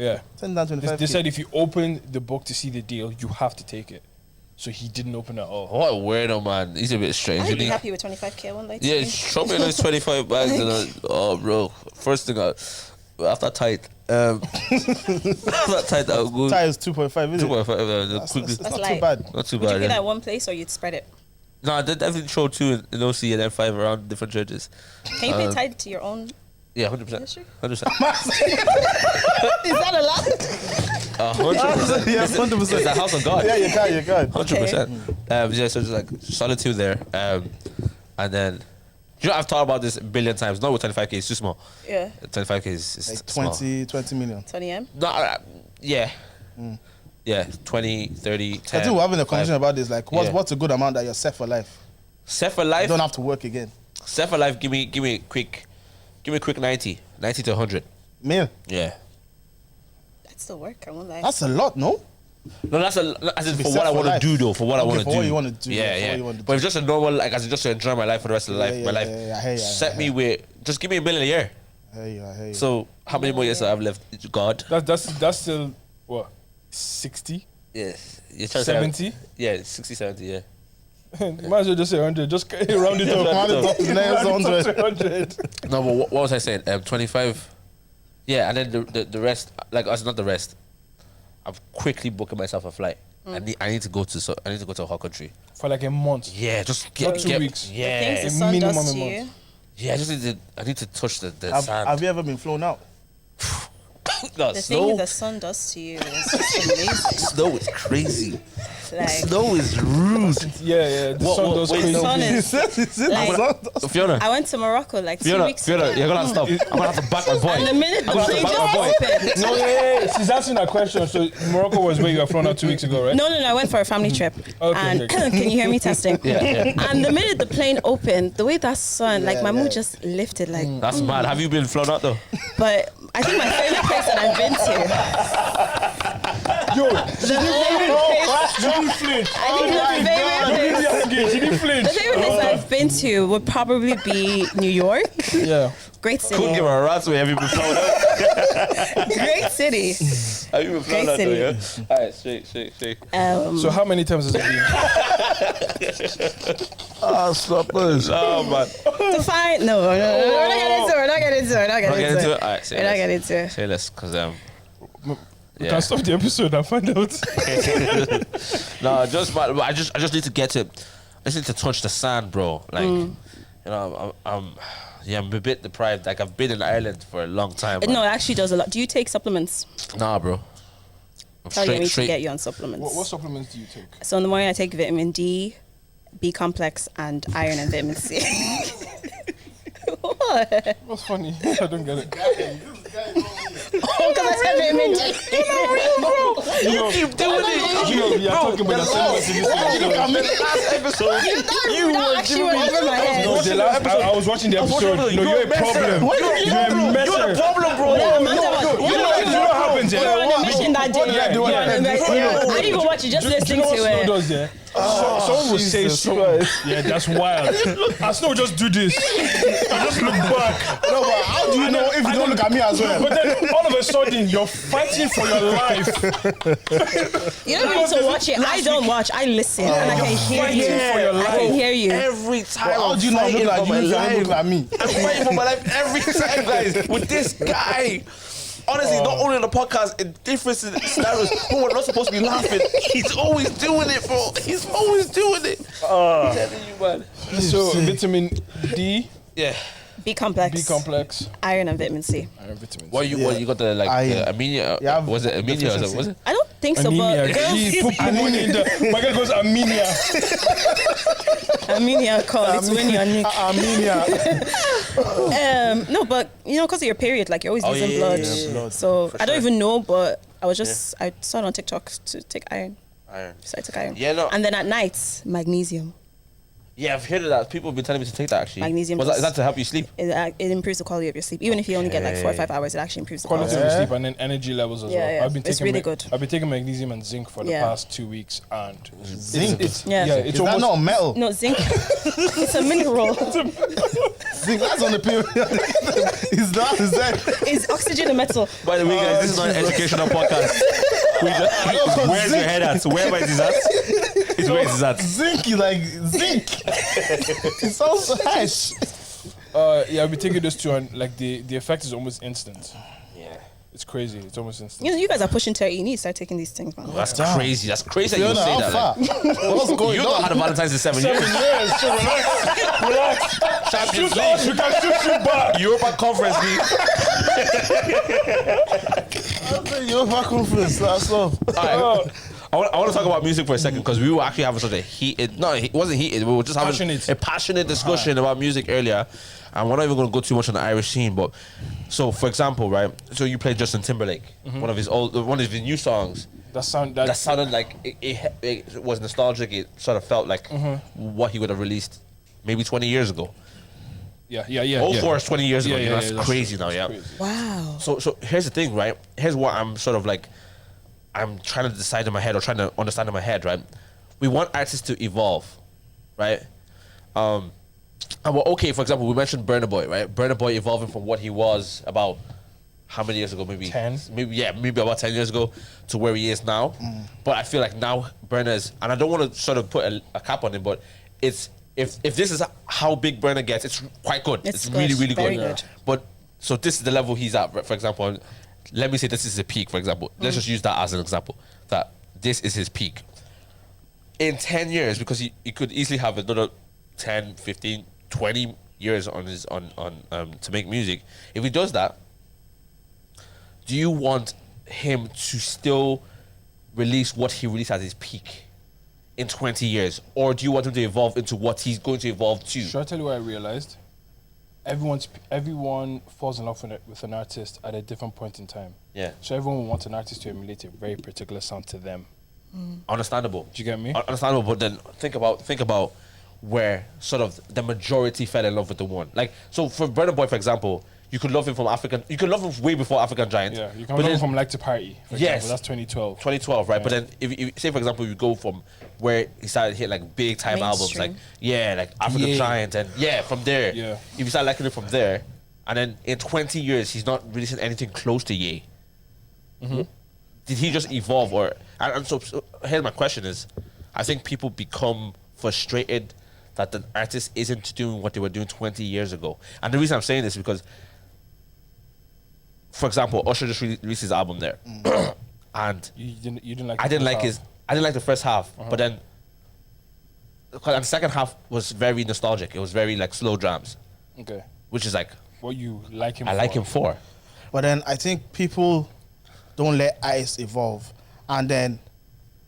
C: yeah.
E: Turned down 25k.
C: They said if you open the book to see the deal, you have to take it. So he didn't open it at all.
A: What a weirdo, man. He's a bit strange.
B: I'd
A: isn't
B: be
A: he?
B: happy with 25k one day.
A: Yeah, show me those 25 bags. Oh, bro. First thing, after tight. After tight, I'll go.
E: Tie is 2.5, isn't it?
A: 2.5.
E: That's
A: Quickly.
E: not
B: like-
E: too bad.
A: Not too
B: Would you
A: bad.
B: be
A: Yeah.
B: at one place or you'd spread it?
A: No, I did definitely throw 2 in OC and then 5 around different churches.
B: Can you pay tied to your own?
A: Yeah, 100%.
B: Ministry?
A: 100%.
B: Is that allowed?
A: 100%.
E: Yeah,
A: It's
E: 100%.
A: the house of God.
E: Yeah, you can.
A: 100%. Yeah, so just like solitude there. And then, I've thought about this a billion times. Not with 25k, it's too small.
B: Yeah.
A: 25k is
E: Like
A: small.
E: 20 million.
B: 20 M.
A: No, yeah. Yeah, 20, 30, 10.
E: I think we're having a conversation
A: 5.
E: about this. Like, what's a good amount that you're set for life?
A: Set for
E: You
A: life.
E: don't have to work again.
A: Set for life. Give me a quick 90 to 100.
E: Man,
A: Yeah.
B: That's still work. I won't lie.
E: that's a lot, no?
A: No, that's as in
E: be
A: for
E: set
A: what I
E: for
A: want to
E: life.
A: do though. For what I
E: Okay,
A: want to
E: for
A: do.
E: what you wanna do,
A: Yeah,
E: for
A: yeah.
E: what you wanna
A: But if just a normal, like, as in just to enjoy my life for the rest of my life.
E: I hear you,
A: Set
E: I
A: me
E: hear
A: with. Just give me $1 million a year.
E: I hear you.
A: So how many more years do I have left? God.
C: That's still what 60,
A: Yes. You're trying to say
C: 70.
A: Yeah, 60, 70. Yeah.
C: Might as well just say 100. Just round it up.
E: Round it up to the nearest
C: Round it up
E: 100.
C: to 100.
A: No, but what was I saying? 25. Yeah, and then the rest, like us, not the rest. I'm quickly booking myself a flight. I need to go to a hot country.
C: For like a month.
A: Yeah, just
C: Not 2 weeks.
B: The
A: Yeah,
B: things the
C: a
B: sun
C: minimum
B: does
C: a
B: to
C: month.
B: you.
A: yeah. I need to touch the
E: Have
A: sand.
E: you ever been flown out?
A: No,
B: The
A: snow.
B: thing the sun does to you is just amazing.
A: Snow is crazy.
B: Like,
A: Snow is rude.
C: Yeah. The sun does
A: wait,
C: crazy.
A: no.
B: sun is. Like,
A: Fiona,
B: I went to Morocco like 2 weeks ago.
A: you're gonna have to stop. I'm gonna have to back my boy.
B: And the minute the
A: I'm gonna
B: plane
A: have to back my boy.
B: just opened.
C: No, yeah. She's asking that question. So Morocco was where you were flown out 2 weeks ago, right?
B: No, I went for a family trip.
C: Okay,
B: And
C: okay.
B: can you hear me testing?
A: Yeah.
B: And the minute the plane opened, the way that sun, like my mood just lifted. Like,
A: That's mad. Have you been flown out though?
B: but I think my favorite place that I've been to.
C: Yo,
B: The favorite place,
C: she didn't flinch.
B: the favorite place that I've been to would probably be New York.
C: Yeah.
B: Great
A: Couldn't
B: city.
A: give a rat's way. Have you been flown out?
B: Great city.
A: Have you been flown
B: Great
A: out though?
B: city.
A: Yeah. Alright, straight.
C: So how many times has it been?
E: Stop us.
A: Oh man.
B: Define. No, we're not getting into it. We're not getting into it. We're not
A: Not
B: getting
A: getting
B: into
A: into
B: it.
A: it. Alright, say
B: We're not
A: less.
B: getting into it.
A: Say less, cause
C: We can stop the episode and find out.
A: No, just but I just need to get it. just need to touch the sand, bro. Like, you know, I'm a bit deprived. Like, I've been in Ireland for a long time.
B: No, it actually does a lot. Do you take supplements?
A: Nah, bro.
B: Tell you I need to get you on supplements.
C: What supplements do you take?
B: So in the morning I take vitamin D, B complex, and iron and vitamin C. What?
C: What's funny? I don't get it.
B: Oh, because I said vitamin D.
A: You keep doing it.
C: You know, we are talking about the same
A: Last episode, you
B: That
A: were
B: actually went over my head.
C: No, the last I was watching the episode. No, you're a problem. You're a messer.
A: You're the problem, bro.
C: You know what happens?
B: We were on a mission that day.
C: Yeah,
B: You were on a mission. I didn't even watch it, just listening to
C: Snow
B: it.
C: does, yeah? Someone will say something. Yeah, that's wild. And Snow just do this. I just look back.
E: No, but how do you know if you don't look at me as well?
C: But then all of a sudden, you're fighting for your life.
B: You don't need to watch it. I don't watch. I listen, and I can hear you.
C: For your
B: I can hear you.
A: Every time.
E: But how do you not look like you if you don't look like me?
A: I'm fighting for my life every time, guys. With this guy. Honestly, not only on the podcast, in different scenarios, but we're not supposed to be laughing. He's always doing it, bro. He's always doing it. I'm telling you, man.
C: So, vitamin D,
A: Yeah.
B: B complex.
C: B complex,
B: Iron and vitamin C.
C: and vitamin C.
A: What you got the anemia?
E: Yeah,
A: Was it anemia? Or was it?
B: I don't think so,
C: Anemia.
B: but girls,
C: Gee, put money in the. My girl goes anemia.
B: anemia call. It's when you're new.
E: Anemia.
B: No, but you know, because of your period, like you're always
A: Oh,
B: losing
A: yeah,
B: blood.
A: yeah, blood.
B: So
A: For
B: I don't
A: sure.
B: even know, but I was just I saw it on TikTok to take iron.
A: Iron.
B: So I took iron.
A: Yeah, no.
B: And then at night, magnesium.
A: Yeah, I've heard of that. People have been telling me to take that actually.
B: Magnesium
A: Was that,
B: plus-
A: is that to help you sleep?
B: It improves the quality of your sleep. Even if you only get like 4 or 5 hours, it actually improves the
C: Quality
B: quality.
C: of sleep and then energy levels as
B: Yeah,
C: well.
B: yeah.
C: I've been
B: It's
C: taking
B: really good.
C: I've been taking magnesium and zinc for the
B: Yeah.
C: past 2 weeks, and
E: Zinc?
C: It's,
B: Yeah.
C: yeah, it's
E: Is that
C: almost
E: not metal?
B: No, zinc. It's a mineral.
E: Zinc, that's on the period. Is that?
B: It's oxygen and metal.
A: By the way, guys, this is not an educational podcast. Where's your head at? Where is at? It's where is at?
E: Zinc is like zinc. It sounds so harsh.
C: yeah, I've been taking those two, and like the effect is almost instant.
A: Yeah.
C: It's crazy. It's almost instant.
B: You guys are pushing 30. You need to start taking these things, man.
A: That's crazy. That's crazy that you
E: Fiona,
A: say
E: how
A: that.
E: far?
A: Like,
E: What's going
A: you not had a
E: on?
A: Valentine's in 7 years.
C: 7 years. So relax.
A: Champions
C: Shoot us. We can shoot you back.
A: Europa Conference League.
E: You're back conference. That's all.
A: Alright. I want to talk about music for a second because we were actually having such a heated. No, it wasn't heated. We were just having
C: Passionate.
A: a passionate discussion about music earlier, and we're not even going to go too much on the Irish scene. But so, for example, right? So you played Justin Timberlake, one of his new songs.
C: That
A: Sounded like it was nostalgic. It sort of felt like what he would have released maybe 20 years ago.
C: Yeah.
A: Oh, for us 20 years ago.
C: Yeah,
A: You know, that's
C: that's
A: crazy
C: true.
A: now. Yeah.
C: That's crazy.
B: Wow.
A: So here's the thing, right? Here's what I'm sort of like. I'm trying to decide in my head or trying to understand in my head, right? We want artists to evolve, right? And well, okay, for example, we mentioned Burna Boy, right? Burna Boy evolving from what he was about how many years ago? Maybe
C: 10.
A: Maybe about 10 years ago to where he is now. But I feel like now Burna is, and I don't want to sort of put a cap on him, but it's if this is how big Burna gets, it's quite good.
B: It's
A: really,
B: good.
A: really
B: Very
A: good.
B: good.
A: But so this is the level he's at, right? For example. Let me say this is a peak, for example. Let's just use that as an example. That this is his peak. In 10 years, because he could easily have another 10, 15, 20 years on his to make music. If he does that, do you want him to still release what he released at his peak in 20 years? Or do you want him to evolve into what he's going to evolve to?
C: Should I tell you what I realized? Everyone falls in love with an artist at a different point in time.
A: Yeah.
C: So everyone wants an artist to emulate a very particular sound to them.
A: Understandable.
C: Do you get me?
A: Understandable, but then think about where sort of the majority fell in love with the one. Like, so for Burna Boy, for example, you could love him from African. You could love him way before African Giant.
C: Yeah, you can
A: but
C: go
A: then
C: from Like to Party. For
A: Yes.
C: example. That's 2012.
A: 2012, right?
C: Yeah.
A: But then if say for example you go from where he started hit like big time albums, like like African
C: Yeah.
A: Giant, and from there,
C: Yeah.
A: if you start liking it from there, and then in 20 years he's not releasing anything close to Ye. Did he just evolve, or and so here's my question is, I think people become frustrated that the artist isn't doing what they were doing 20 years ago, and the reason I'm saying this is because, for example, Usher just released his album there, and
C: You didn't like.
A: I didn't like the first half, but then the second half was very nostalgic. It was very like slow drums,
C: Okay.
A: which is like
C: What you like him
A: I
C: for?
A: like him for.
E: But then I think people don't let artists evolve, and then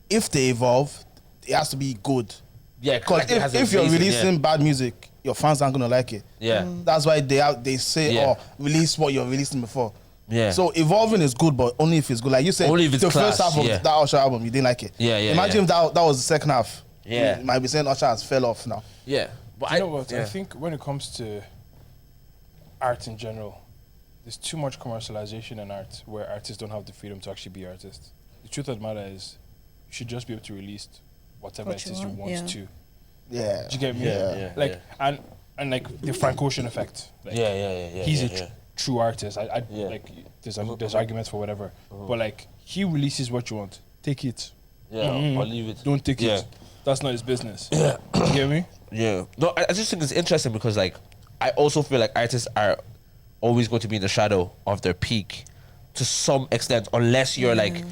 E: if they evolve, it has to be good.
A: Yeah,
E: Because
A: it has a
E: if you're
A: basic-
E: releasing bad music, your fans aren't gonna like it.
A: yeah,
E: That's why they say,
A: Yeah.
E: "Oh, release what you're releasing before."
A: yeah.
E: So evolving is good, but only if it's good. Like you said,
A: Only if it's
E: the
A: class,
E: first half of
A: yeah.
E: that Usher album, you didn't like it.
A: Yeah, yeah,
E: Imagine if that was the second half.
A: Yeah.
E: You might be saying Usher has fell off now.
A: yeah. But
C: You know what? I
A: yeah.
C: think when it comes to art in general, there's too much commercialization in art where artists don't have the freedom to actually be artists. The truth of the matter is, you should just be able to release whatever
B: What
C: it
B: you
C: is you
B: want,
C: want
B: yeah.
C: to.
E: Yeah.
C: Do you get me?
A: Yeah.
C: Like and like the Frank Ocean effect. Like,
A: yeah.
C: he's
A: yeah,
C: a
A: yeah.
C: true artist. I
A: Yeah.
C: like there's arguments for whatever, but like he releases what you want, take it.
A: Yeah,
C: Mhm.
A: I'll leave it.
C: Don't take
A: Yeah.
C: it. That's not his business. Yeah. You get me?
A: Yeah. No, I just think it's interesting because like I also feel like artists are always going to be in the shadow of their peak to some extent, unless you're like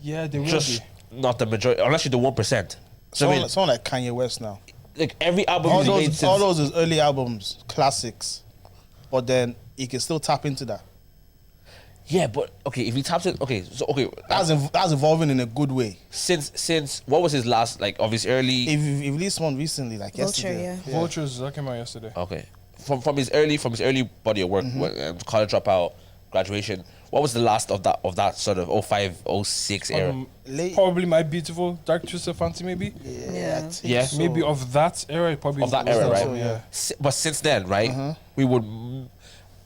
C: Yeah, they will
A: just
C: be.
A: not the majority, unless you're the 1%. So I mean,
E: Someone like Kanye West now.
A: like every album
E: All
A: he's made
E: those,
A: since,
E: all those his early albums, classics, but then he can still tap into that.
A: yeah, but okay, if he taps it, okay, so okay,
E: That's evolving in a good way.
A: since what was his last like of his early?
E: If he released one recently, like
B: Vulture,
E: yesterday,
B: yeah.
C: Vultures that came out yesterday.
A: Okay, from his early body of work, college dropout, graduation. What was the last of that sort of 05, 06 era?
E: Late-
C: Probably My Beautiful Dark Twisted Fancy, maybe.
E: Yeah, I think
A: Yeah.
E: so.
C: Maybe of that era, it probably
A: Of that
C: was
A: era, right?
C: one, yeah.
A: But since then, right, we would,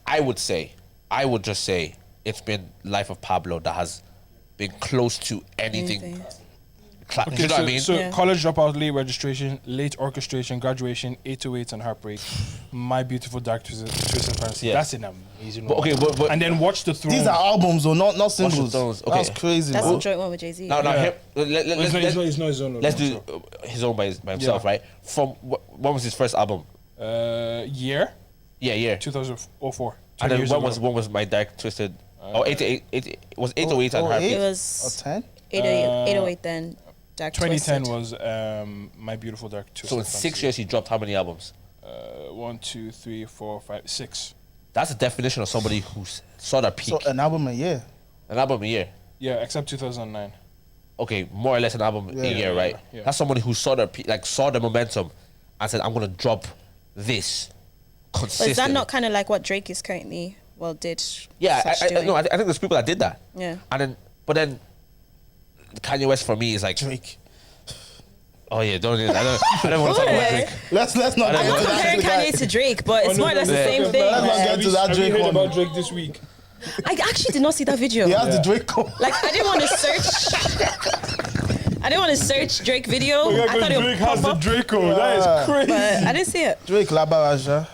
A: I would just say it's been Life of Pablo that has been close to anything.
B: Anything.
A: Do
C: Okay,
A: you know
C: so,
A: what I mean?
C: so
B: Yeah.
C: college dropout, late registration, late orchestration, graduation, 808 and Heartbreak, My Beautiful Dark Twisted Fancy.
A: Yeah.
C: That's an amazing
A: But
C: one.
A: okay, but
C: and then Watch the Throne.
E: These are albums, though, not singles.
A: Thrones,
E: That's
A: okay.
E: crazy.
B: That's
E: bro.
B: the joint one with Jay-Z.
A: now
C: Yeah.
A: him,
C: It's not his own.
A: let's do his own by himself,
C: Yeah.
A: right? From what was his first album?
C: Year?
A: Yeah.
C: 2004. 10
A: And then
C: years
A: what
C: ago.
A: was my Dark Twisted? 808. It was 808 and
E: Oh,
A: Heartbeat.
B: It
E: Or
B: was
E: 10?
B: 808 then. Dark
C: 2010
B: Twisted.
C: was My Beautiful Dark Twisted
A: So in
C: Fancy.
A: 6 years, he dropped how many albums?
C: 1, 2, 3, 4, 5, 6.
A: That's the definition of somebody who saw their peak.
E: So an album a year.
A: An album a year.
C: Yeah, except 2009.
A: Okay, more or less an album a year, right?
C: yeah.
A: That's somebody who saw their peak, like saw the momentum, and said, "I'm gonna drop this
B: But
A: consistently."
B: is that not kind of like what Drake is currently, did?
A: Yeah,
B: slash
A: I
B: doing?
A: no, I think there's people that did that.
B: Yeah.
A: And then, but then, Kanye West for me is like,
E: Drake.
A: oh yeah, I don't want to talk about Drake.
E: Let's not
A: I'm
E: get
B: I'm
E: into
B: not
E: that.
B: comparing Kanye to Drake, but it's more or less the same thing.
E: Let's not get to that
C: Have you
E: Drake
C: heard
E: one.
C: about Drake this week?
B: I actually did not see that video.
E: He has the Drake code.
B: Like I didn't want to search. I didn't want to search Drake video. I thought it would
C: Drake has
B: pop
C: the
B: up,
C: Draco. That is crazy.
B: but I didn't see it.
E: Drake Labaraja.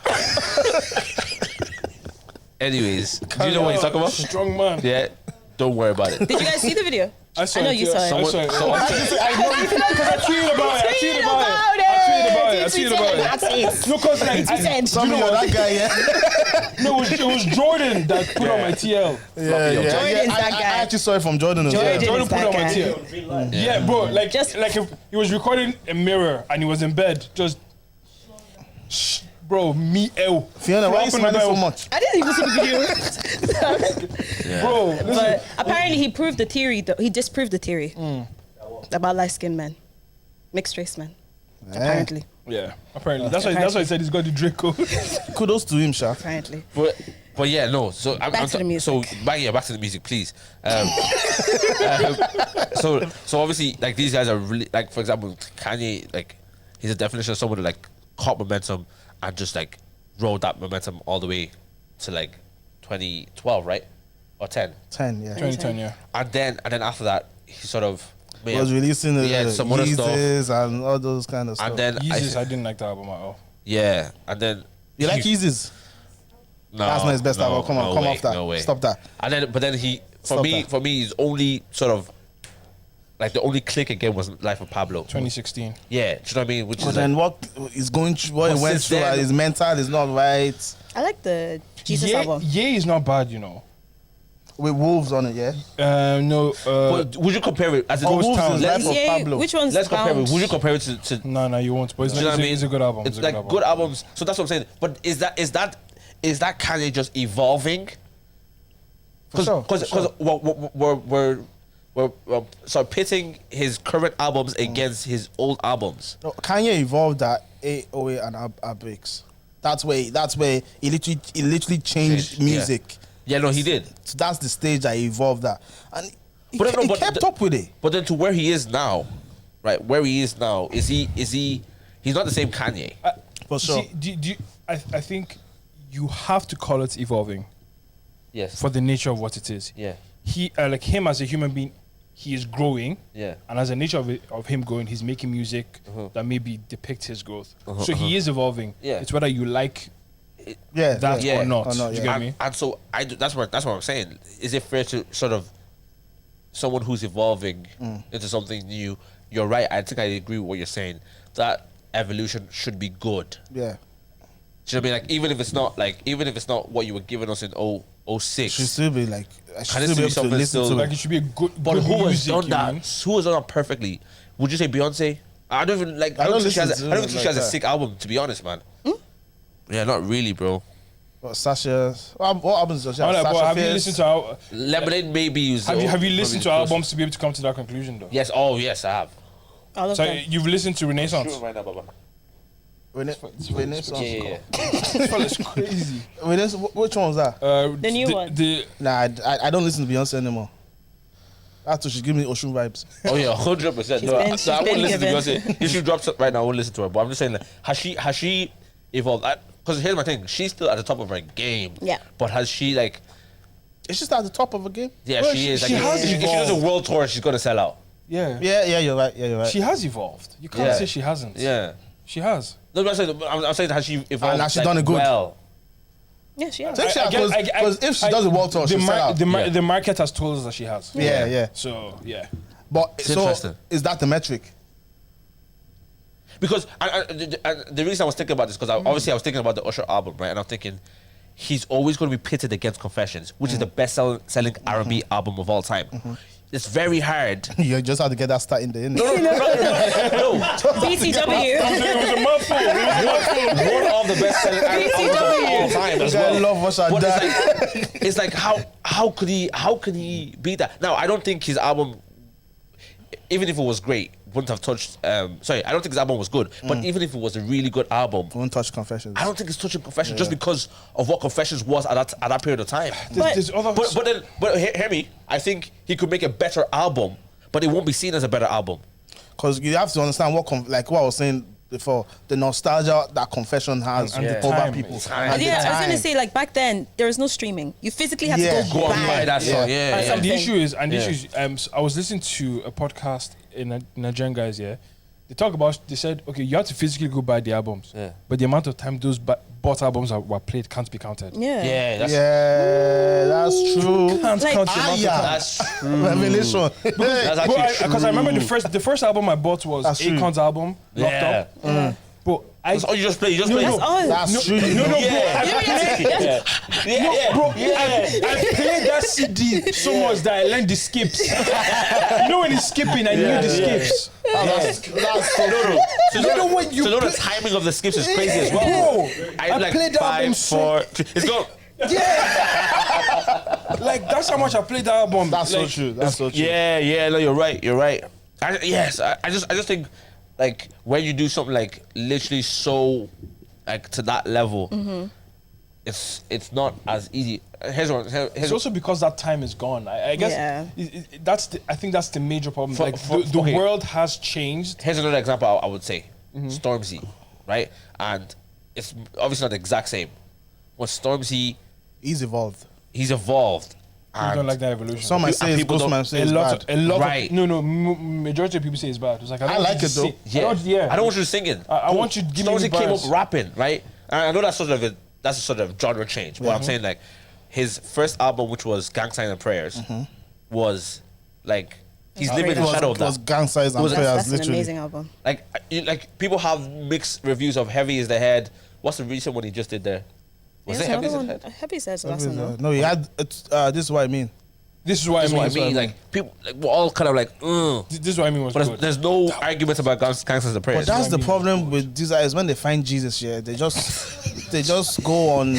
A: Anyways, do you know what he's talking about?
C: Strong man.
A: Yeah, don't worry about it.
B: Did you guys see the video?
C: I saw
B: I know
C: it,
B: you
C: yeah.
B: saw it.
C: I saw it.
A: Someone-
C: I tweeted about it. I tweeted about it. No, cause like,
E: Tell me you're that guy, yeah?
C: no, it was Jordan that put on my TL.
B: Jordan's that
E: I
B: guy.
E: actually saw it from Jordan as well.
B: Jordan.
C: Jordan
B: is
C: put it
B: that
C: on my
B: guy.
C: TL. Yeah, bro. Like,
B: Just-
C: like if he was recording a mirror and he was in bed, just, bro, me L.
E: Fiona, why are you
C: Flopping
E: smiling so
C: about-
E: much?
B: I didn't even see the video.
C: Bro, listen.
B: But apparently he proved the theory. He disproved the theory about light-skinned men, mixed race men. Apparently,
C: Yeah, apparently. That's why he said he's got the Draco.
E: Kudos to him, Sha.
B: apparently.
A: But yeah, no. So
B: Back to the music.
A: So back to the music, please. So obviously, like these guys are really like, for example, Kanye, like he's a definition of someone who like caught momentum and just like rode that momentum all the way to like 2012, right, or 10,
E: 10, yeah.
C: 2010, yeah.
A: and then after that he sort of
E: He was releasing the
A: some other stuff,
E: Yeezys and all those kind of stuff.
A: and then
C: Yeezus, I didn't like the album at all.
A: yeah, and then
E: you like Yeezys?
A: No,
E: That's not his best album. Come on,
A: no
E: come
A: way,
E: off that.
A: No way.
E: Stop that.
A: And then, but then he,
E: Stop that.
A: for me, his only sort of, like the only click again was Life of Pablo.
C: 2016.
A: Yeah, do you know what I mean? Which
E: But
A: is
E: then
A: like,
E: what is going through, what
A: But
E: he went
A: since
E: through,
A: then-
E: his mental is not right.
B: I like the Jesus
C: Yeah,
B: album.
C: yeah, is not bad, you know.
E: with wolves on it, yeah.
C: No.
A: But would you compare it as a
E: Wolves
C: Town.
E: is life of
B: Yeah,
E: Pablo.
B: which one's
A: Let's compare it.
B: bound?
A: Would you compare it to
C: No, you won't. But it's,
A: do you know what I mean?
C: it's a good album.
A: It's
C: a
A: like
C: good album.
A: good albums. So that's what I'm saying. But is that Kanye just evolving? Because we're so pitting his current albums against his old albums.
E: No, Kanye evolved that 808 and Abrix. That's where he literally changed music.
A: Yeah, no, he did.
E: So that's the stage that he evolved at, and he kept up with it.
A: But then to where he is now, right? Where he is now, is he? He's not the same Kanye.
E: For sure.
C: See, I think you have to call it evolving
A: Yes.
C: for the nature of what it is.
A: Yeah.
C: He like him as a human being, he is growing.
A: Yeah.
C: And as a nature of him growing, he's making music that maybe depicts his growth. So he is evolving.
A: Yeah.
C: It's whether you like
E: Yeah,
C: that
A: yeah.
C: or not.
E: Or not,
C: Do you
E: yeah.
C: get me?
A: And so that's what I'm saying. Is it fair to sort of someone who's evolving into something new? You're right. I think I agree with what you're saying. That evolution should be good.
E: Yeah.
A: Do you know what I mean? Like even if it's not what you were giving us in 06.
E: Should still be like. I
A: Can
E: should
A: it
E: still be
A: be
E: able to
A: something
E: listen
A: still-
E: to
C: Like
E: it.
C: it should be a good.
A: But
C: good
A: who has
C: music,
A: done
C: you
A: that?
C: mean?
A: Who has done that perfectly? Would you say Beyonce? I don't even like. I
E: I
A: don't
E: don't
A: think she has.
E: listen
A: I
E: to
A: don't
E: it
A: think she has
E: like
A: a
E: that.
A: sick album. To be honest, man. Yeah, not really, bro.
E: But Sasha, what albums does she have?
C: Alright, but
E: Sasha
C: have you
E: Fierce?
C: listened to
A: Lemonade maybe is.
C: have you listened to
A: probably the
C: albums to be able to come to that conclusion though?
A: closest. Yes. Oh, yes, I have.
B: All of
C: So
B: them.
C: you've listened to Renaissance.
A: Right now, Baba.
E: Renaissance.
A: Yeah.
C: This fella's crazy.
E: Which one was that?
B: The new one.
E: Nah, I don't listen to Beyonce anymore. That's what she give me Ocean vibes.
A: Oh yeah, 100%.
B: She's
A: No,
B: been-
A: so I
B: she's
A: won't
B: been
A: listen to
B: given.
A: Beyonce. If she drops it right now, I won't listen to her. But I'm just saying, like, has she evolved? Because here's my thing: she's still at the top of her game.
B: Yeah.
A: But has she like?
E: It's just at the top of a game.
A: Yeah,
C: Well,
A: she is.
C: she
A: Like,
C: has
A: if she does a
C: evolved.
A: world tour, she's gonna sell out.
C: Yeah.
E: Yeah, you're right. Yeah, you're right.
C: She has evolved. You can't
A: Yeah.
C: say she hasn't.
A: Yeah.
C: She has.
A: No, but I'm saying has she evolved?
E: And has she
A: like,
E: done it good?
A: Well,
B: Yeah, she has.
E: Think she has, because if she does a world tour,
C: the,
E: she'll sell out.
A: Yeah.
C: the market has told us that she has.
E: Yeah.
C: So yeah.
E: But
A: It's
E: so
A: interesting.
E: is that the metric?
A: because the reason I was thinking about this because obviously I was thinking about the Usher album, right? And I'm thinking he's always going to be pitted against Confessions, which is the best-selling R&B album of all time. It's very hard.
E: You just have to get that start in the end.
A: No.
B: BCW.
A: One of the best-selling R&B albums of all time as
E: I
A: well.
E: love Usher.
A: But
E: Die.
A: it's like how could he beat that? Now I don't think his album, even if it was great, wouldn't have touched. Sorry, I don't think his album was good. But even if it was a really good album,
E: Won't touch Confessions.
A: I don't think it's touching Confessions just because of what Confessions was at that period of time.
C: There's other.
A: But hear me. I think he could make a better album, but it won't be seen as a better album.
E: Because you have to understand what I was saying before, the nostalgia that Confession has
C: And the
E: over
C: time.
E: people.
A: Time.
E: And the
B: Yeah, I was
E: time.
B: gonna say like back then there was no streaming. You physically had
E: Yeah.
B: to
A: Go
B: go
A: and buy that song.
B: or
A: Yeah.
C: And
B: something.
C: the issue is, I was listening to a podcast in Nigerian guys. Yeah, they said, okay, you have to physically go buy the albums,
A: Yeah.
C: but the amount of time those bought albums were played can't be counted.
B: Yeah.
A: That's
E: Yeah, that's true.
C: Can't
B: Like-
C: count the amount of
E: yeah.
C: time.
A: that's true.
E: Revelation.
A: That's actually
C: Because I remember the first album I bought was
E: That's true.
C: Akon's album, Locked
A: Yeah.
C: Up. But
A: That's all you just play. You just
C: No,
A: play.
C: no.
B: That's all.
E: That's true.
C: no, bro,
A: Yeah.
C: bro, I played that CD so much that I learned the skips. You know when he's skipping, I knew the skips.
E: That's so true.
A: So
C: You know when you
A: so the
C: play-
A: timing of the skips is crazy as well.
C: Bro, I played the album
A: 5,
C: so-
A: 4, 3. It's go.
C: Like that's how much I played that album.
E: That's so
C: Like,
E: true. That's so true.
A: Yeah. No, you're right. I just think like when you do something like literally so like to that level, it's not as easy.
C: It's also because that time is gone. I guess
B: Yeah.
C: I think that's the major problem.
A: For-
C: Like
A: for-
C: the
A: okay.
C: world has changed.
A: Here's another example I would say. Stormzy, right? And it's obviously not the exact same. But Stormzy,
E: He's evolved.
A: he's evolved.
C: I don't like that evolution.
E: Some might
A: And
E: say it's
A: people don't-
E: Ghostman say
C: a
E: it's
C: lot,
E: bad.
C: a lot.
A: Right.
C: Majority of people say it's bad. It's like I, don't
E: I
C: want
E: like
C: you
E: it
C: to
E: though.
C: sing-
A: Yeah. I don't want you singing.
C: I want you to give me
A: Stormzy came up
C: bars.
A: rapping, right? And I know that's a sort of genre change. But I'm saying like his first album, which was Gang Sign and Prayers, was like he's living in the shadow of
E: It was
A: that.
E: gang size and
A: was-
E: prayers,
B: That's an
E: literally.
B: amazing album.
A: Like people have mixed reviews of Heavy Is the Head. What's the recent one he just did there? Was
B: There's
A: it Heavy Is
B: another
A: the
B: one.
A: Head?
B: Happy says the last one. though.
E: No, he had. This is what I mean.
C: This is what I mean.
A: Like people, like, we're all kind of like,
C: This is what I mean was
A: but
C: good.
A: there's no arguments about gangsters and prayers.
E: But that's the problem with these guys. When they find Jesus, they just go on.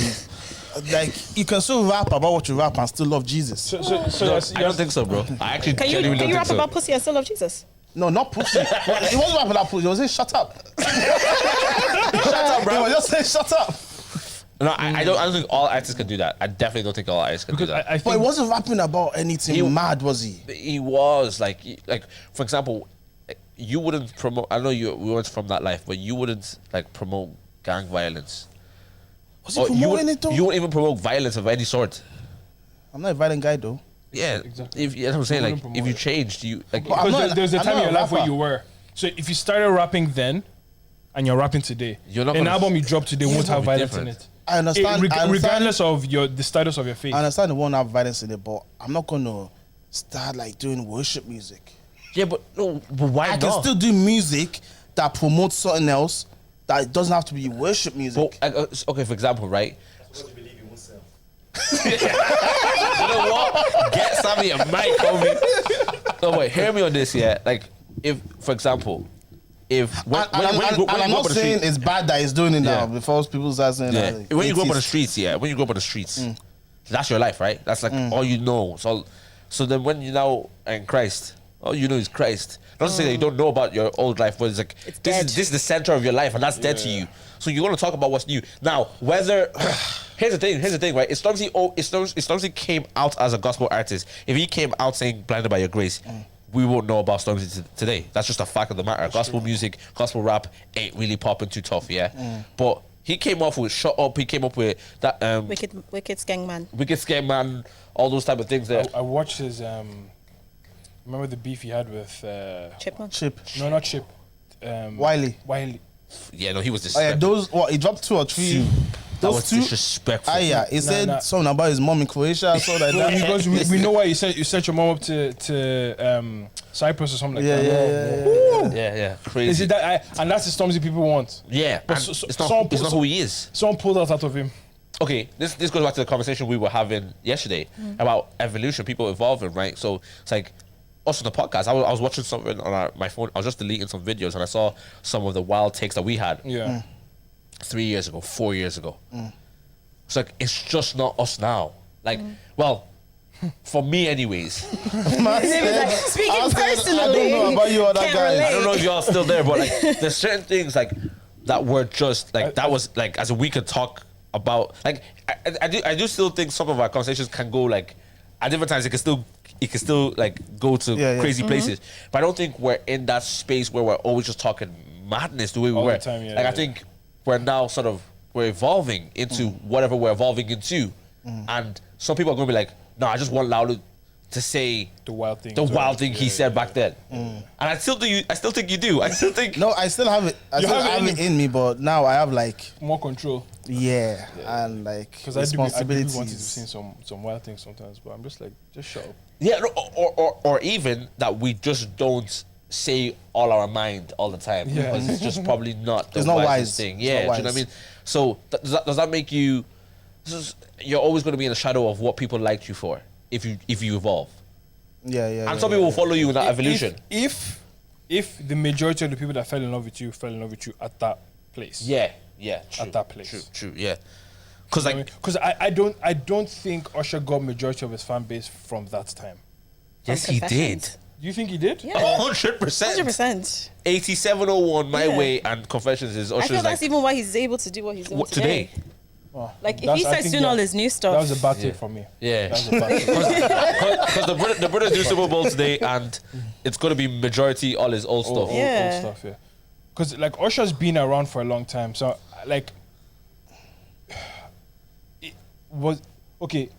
E: Like, you can still rap about what you rap and still love Jesus.
C: So
A: I don't think so, bro. I actually
B: Can
A: genuinely
B: you
A: don't
B: rap
A: think
B: about pussy and still love Jesus?
E: No, not pussy. He wasn't rapping about pussy. He was saying, shut up. Shut up, bro. He was just saying, shut up.
A: No, I don't think all artists can do that. I definitely don't think all artists can do that.
C: I think
E: But he wasn't rapping about anything mad, was he?
A: He was like for example, you wouldn't promote. I know we weren't from that life, but you wouldn't like promote gang violence.
E: Was he promoting it though?
A: You wouldn't even promote violence of any sort.
E: I'm not a violent guy though.
A: Yeah,
C: Exactly.
A: If that's what I'm saying,
C: You
A: like
C: wouldn't
A: if you
C: promote it.
A: changed, you like.
E: But I'm
C: because
E: not-
C: there's a
E: I'm
C: time in
E: not
C: your
E: a
C: life where
E: rapper.
C: you were. So if you started rapping then, and you're rapping today,
A: You're not
C: an
A: gonna-
C: album you drop today won't
A: It's
C: have
A: gonna be
C: violence in
A: different.
C: it.
E: I understand. I understand.
C: Regardless of the status of your face.
E: I understand it won't have violence in it, but I'm not gonna start like doing worship music.
A: Yeah, but no, but why
E: I
A: not?
E: can still do music that promotes something else that doesn't have to be worship music.
A: But, okay, for example, right?
D: That's what you believe you won't sell.
A: You know what? Get Sammy a mic, homie. No, wait, hear me on this, yeah. Like, if, for example, when
E: And
A: you
E: I'm
A: grow up
E: not
A: on the
E: saying
A: street,
E: it's bad that he's doing it now
A: Yeah.
E: before people start saying
A: yeah,
E: that.
A: when you grow up on the
E: 80s.
A: streets, when you grow up on the streets, that's your life, right? That's like all you know. So then when you now are in Christ, all you know is Christ. Not to say that you don't know about your old life, but it's like
B: It's
A: this
B: dead.
A: is the center of your life, and that's dead to you. So you're gonna talk about what's new now. Whether here's the thing, right? If Stormzy came out as a gospel artist, if he came out saying "Blinded by Your Grace," we won't know about Stormzy today. That's just a fact of the matter. Gospel music, gospel rap ain't really popping too tough, But he came off with "Shut Up." He came up with that
B: Wicked Skeng Man.
A: "Wicked Scare Man," all those type of things there.
C: I watched his. Remember the beef he had with.
B: Chipmunk.
E: Chip.
C: No, not Chip.
E: Wiley.
A: Yeah, no, he was
E: Oh yeah,
A: disrespectful.
E: those what he dropped 2 or 3.
A: That
E: Those
A: was
E: 2.
A: disrespectful.
E: Ah yeah, he said
C: nah.
E: something about his mom in Croatia, so like that.
C: Because we know why you sent your mom up to Cyprus or something like
E: Yeah,
C: that.
E: yeah.
A: Yeah, crazy.
C: Is it that? And that's the Stormzy people want.
A: Yeah,
C: But
A: and
C: so-
A: it's
C: someone
A: not
C: put-
A: who he is.
C: Someone pulled that out of him.
A: Okay, this goes back to the conversation we were having yesterday about evolution, people evolving, right? So it's like us on the podcast. I was watching something on my phone. I was just deleting some videos, and I saw some of the wild takes that we had
C: Yeah.
A: 3 years ago, 4 years ago. It's like it's just not us now. Like, well, for me, anyways.
B: Speaking
E: I
B: personally,
E: don't know about you other
B: can't
E: guys.
A: I don't know
B: relate.
A: if y'all still there, but like there's certain things like that were just like that was like as we could talk about like I do still think some of our conversations can go like at different times it can still like go to
E: Yeah, yeah.
A: crazy places. But I don't think we're in that space where we're always just talking madness the way we
C: All the
A: were.
C: time, yeah,
A: like I
C: yeah.
A: think we're now sort of we're evolving into whatever we're evolving into. And some people are gonna be like, no, I just want Laulu to say
C: The wild thing.
A: he said back then. And I still think you do. I still think
E: No, I still have it. I
C: You
E: still
C: have it
E: have
C: in
E: it
C: you.
E: in me, but now I have like
C: More control.
E: and like
C: Because I do want to
E: responsibilities.
C: see some wild things sometimes, but I'm just like, just shut up.
A: yeah, no, or even that we just don't say all our mind all the time
C: Yeah.
A: because it's just probably not the
E: It's not
A: wisest
E: wise.
A: thing.
E: It's
A: Yeah,
E: not
A: do you know what I
E: wise.
A: mean? So does that make you? You're always going to be in the shadow of what people liked you for if you evolve,
E: Yeah.
A: and some people will follow you in that evolution.
C: If the majority of the people that fell in love with you at that place.
A: Yeah, true,
C: At that place.
A: True, yeah. Because like,
C: Because I don't think Usher got majority of his fan base from that time.
A: yes, he did.
B: Confessions.
C: Do you think he did?
B: Yeah.
A: 100%.
B: 100%.
A: 8701 My
B: Yeah.
A: Way and Confessions is
B: I
A: Usher's
B: feel
A: like
B: that's even why he's able to do what he's doing
A: what today.
C: Oh,
B: Like, if
C: that's-
B: he
C: I
B: starts
C: think
B: doing all his new stuff.
C: That was a bad take from me.
A: Yeah.
C: That was a bad take.
A: Because the British do Super Bowl today, and it's going to be majority all his old stuff.
C: Old
B: Yeah.
C: stuff, yeah. Because like Usher's been around for a long time, so like, it was okay.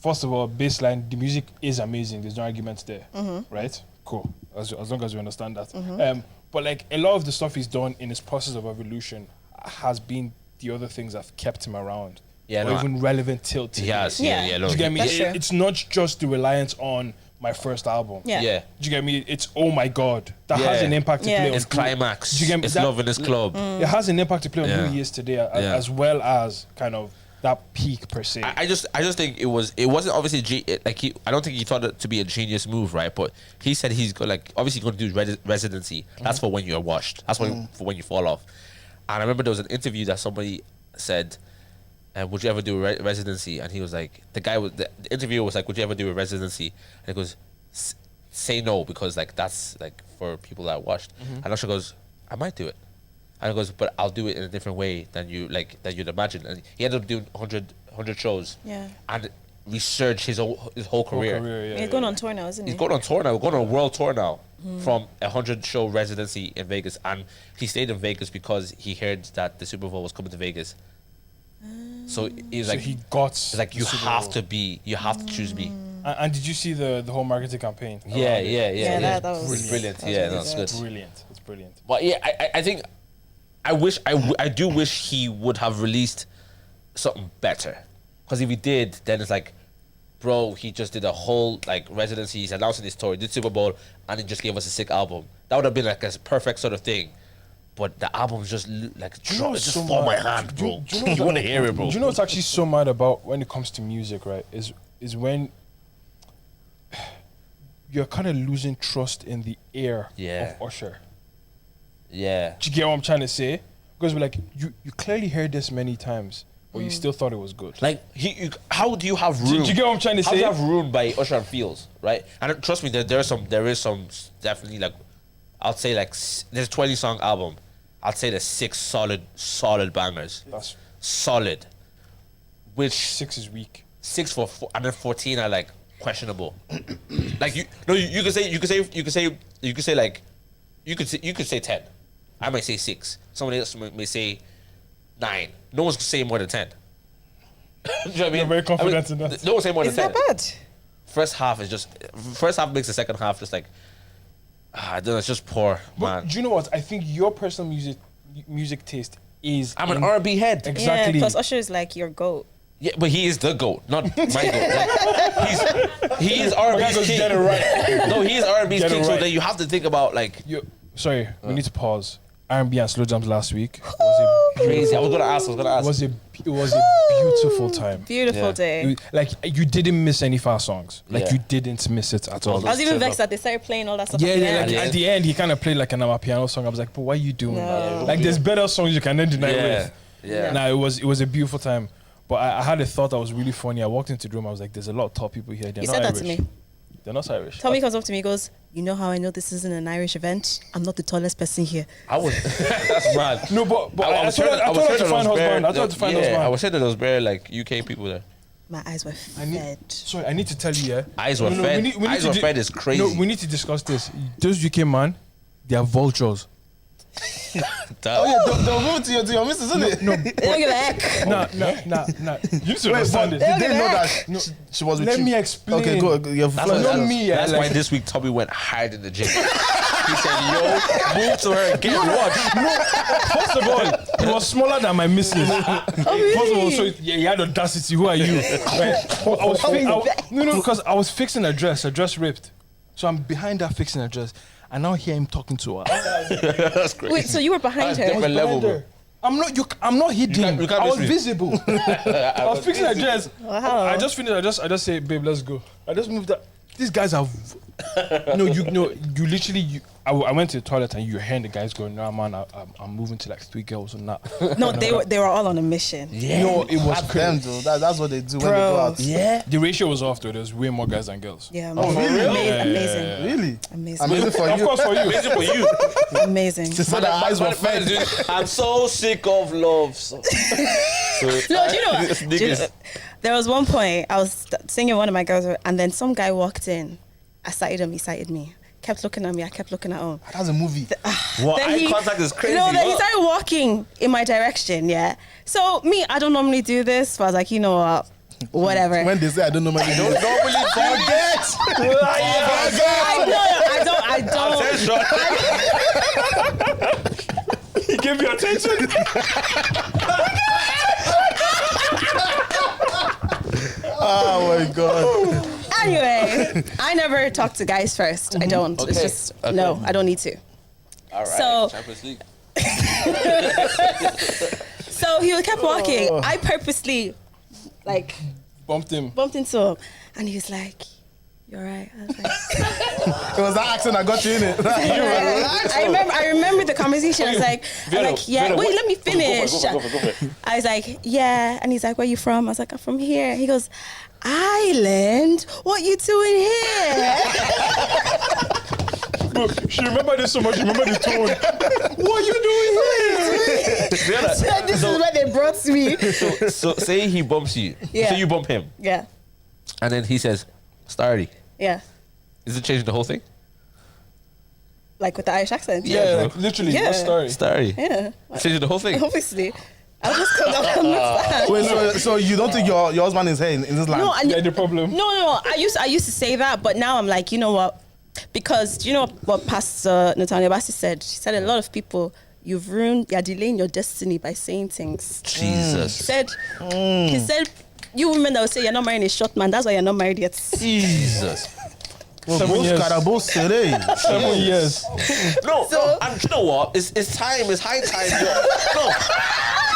C: First of all, baseline, the music is amazing. There's no arguments there, right? Cool. As long as you understand that. But like a lot of the stuff he's done in his process of evolution has been the other things that have kept him around.
A: Yeah,
C: or
A: no,
C: even relevant till today.
A: He has,
B: Yeah.
A: yeah.
C: Do you get me?
B: That's true.
C: It's not just the reliance on my first album.
B: Yeah.
A: Yeah.
C: Do you get me? It's oh my god, that
A: Yeah.
C: has an impact to
B: Yeah.
C: play on
A: It's
C: who-
A: climax.
C: Do you get me?
A: It's
C: That-
A: love in this club.
C: It has an impact to play on
A: Yeah.
C: who he is today,
A: Yeah.
C: as well as kind of that peak per se.
A: I just think it wasn't obviously I don't think he thought it to be a genius move, right? But he said he's going obviously going to do residency. That's for when you're washed. That's for when you fall off. And I remember there was an interview that somebody said, would you ever do a residency? And he was like, the interviewer was like, would you ever do a residency? And he goes, say no, because like that's like for people that are washed. And Usher goes, I might do it. And he goes, but I'll do it in a different way than you'd imagine. And he ended up doing 100 shows.
B: Yeah.
A: And resurged his whole career.
B: He's going on tour now, isn't he?
A: He's going on tour now. We're going on a world tour now from a 100-show residency in Vegas. And he stayed in Vegas because he heard that the Super Bowl was coming to Vegas. So he's like,
C: he got.
A: It's like you have to choose me.
C: And did you see the whole marketing campaign?
B: Yeah, that was
A: brilliant. That's good.
C: Brilliant. It's brilliant.
A: But yeah, I think I do wish he would have released something better. Because if he did, then it's like, bro, he just did a whole like residency. He's announcing his tour, he did Super Bowl, and he just gave us a sick album. That would have been like a perfect sort of thing. But the album's just like it just fall my hand, bro. You want to hear it, bro?
C: Do you know what's actually so mad about when it comes to music, right? Is when you're kind of losing trust in the air of Usher.
A: Yeah.
C: Do you get what I'm trying to say? Because we're like, you clearly heard this many times, but you still thought it was good.
A: Like, how do you have room?
C: Do you get what I'm trying to say?
A: How do you have room by Usher and Fields, right? And trust me, there is some definitely like, I'd say like there's a 20-song album. I'd say there's 6 solid bangers.
C: That's
A: solid. Which
C: 6 is weak.
A: 6 for 4, and then 14 are like questionable. Like you could say like you could say 10. I might say 6. Someone else may say 9. No one's saying more than 10. Do you know what I mean?
C: You're very confident in that.
A: No one's saying more than
B: Is
A: 10.
B: that bad?
A: First half makes the second half just like I don't know, it's just poor,
C: But
A: man.
C: do you know what? I think your personal music taste is.
A: I'm an R&B head.
C: Exactly.
B: Yeah, plus Usher is like your GOAT.
A: Yeah, but he is the GOAT, not my GOAT. Like, he is R&B's king.
C: Get it right.
A: No, he is R&B's
C: Get it
A: king. So
C: right.
A: then you have to think about like
C: Sorry, we need to pause. R&B and slow jams last week was
A: crazy. I was gonna ask.
C: it was a beautiful time.
B: Beautiful day.
C: Like you didn't miss any fast songs. Like
A: Yeah.
C: you didn't miss it at all.
B: I was even vexed that they started playing all that stuff.
C: Yeah,
B: at the
C: yeah.
B: end.
C: Like, at the end, he kind of played like an piano song. I was like, but why are you doing
B: No.
C: that? Like, there's better songs you can end the night with.
A: Yeah.
C: Nah, it was a beautiful time. But I had a thought that was really funny. I walked into the room. I was like, there's a lot of top people here. They're
B: He
C: not
B: said
C: Irish.
B: that to me.
C: They're not Irish.
B: Tommy comes up to me, he goes, you know how I know this isn't an Irish event? I'm not the tallest person here.
A: I was. That's mad.
C: No, but I told her to find husband. I told her to find husband.
A: I was saying that there was bare like UK people there.
B: My eyes were fed.
C: Sorry, I need to tell you, yeah.
A: Eyes were fed.
C: we need
A: Eyes
C: to
A: were fed is crazy.
C: No, we need to discuss this. Those UK man, they are vultures.
E: Oh yeah, they'll move to your missus, isn't it?
C: No,
B: They don't give a heck.
C: nah. You need to
E: Wait,
C: understand
E: but
C: it.
E: did they know that she was with
C: Let
E: you?
C: me explain.
E: Okay, go. You're
A: That's,
E: flowing.
C: not me, yeah,
A: that's
C: like-
A: why this week Tommy went hard in the gym. He said, "Yo, move to her and get watch."
C: First of all, he was smaller than my missus. First of all, so he had audacity. Who are you? Right? Because I was fixing a dress. A dress ripped, so I'm behind her fixing a dress. I now hear him talking to her.
A: That's crazy.
B: Wait, so you were behind her?
A: different level, bro.
C: I'm not hidden.
A: you can't
C: I was
A: miss me.
C: visible. I was fixing a dress.
B: Wow.
C: I just finished. I just say, babe, let's go. I just moved that. These guys are. You literally. I went to the toilet and you heard the guys going, "No, man, I'm moving to like 3 girls and that."
B: No, they were all on a mission.
A: Yeah.
C: No, it was
E: That's them,
C: crazy.
E: though. That's what they do when they go out.
A: Yeah.
C: The ratio was off though. There's way more guys than girls.
B: Yeah.
E: Oh, really?
B: Amazing.
E: Really?
B: Amazing.
E: Amazing for
C: Of
E: you.
C: course, for you.
A: Amazing for you.
B: Amazing.
E: She said her eyes were fed.
A: I'm so sick of love. So,
B: No, do you know, do you know, there was one point I was singing one of my girls, and then some guy walked in. I sighted him, he sighted me. Kept looking at me, I kept looking at him.
E: That's a movie.
A: What?
B: Then
A: Eye contact is crazy.
B: No, then he
A: What?
B: started walking in my direction, yeah. So me, I don't normally do this, but I was like, you know what, whatever.
E: When they say I don't know my name,
A: Don't normally forget.
B: I don't.
C: He gave you attention.
E: Oh my god.
B: Anyway, I never talk to guys first. I don't. It's
A: Okay.
B: just,
A: Okay.
B: no, I don't need to.
A: All right.
B: So-
A: Champions League.
B: So he kept walking. I purposely like
C: Bumped him.
B: bumped into him, and he was like, "You're right." I was like,
E: It was that accent that got you in it.
B: I remember the conversation. I was like, yeah.
A: Fiona,
B: Wait,
A: what-
B: let me finish.
A: Go for it.
B: I was like, yeah, and he's like, "Where you from?" I was like, "I'm from here." He goes, "Island? What you doing here?"
C: Bro, she remember this so much. Remember the tone. What are you doing here?
A: Fiona,
B: I said, "This is where they brought me."
A: so say he bumps you.
B: Yeah.
A: Say you bump him,
B: Yeah,
A: and then he says, "Starry."
B: yeah,
A: Is it changing the whole thing?
B: like with the Irish accent.
C: Yeah,
A: bro.
C: like, literally.
B: Yeah.
C: What story?
A: Starry.
B: Yeah.
A: Changing the whole thing.
B: Obviously, I just couldn't understand.
E: Wait, so you don't think your husband is here in this land?
B: No, and
C: Yeah, the problem.
B: no. I used to say that, but now I'm like, you know what? Because you know what Pastor Nathaniel Bassi said. He said a lot of people, you're delaying your destiny by saying things.
A: Jesus.
B: He said, you women that will say you're not marrying a short man, that's why you're not married yet.
A: Jesus.
E: Well,
C: 7
E: both
C: years.
E: Carabos today.
C: 7 years.
A: No,
B: So-
A: no, and you know what? It's time. It's high time. No,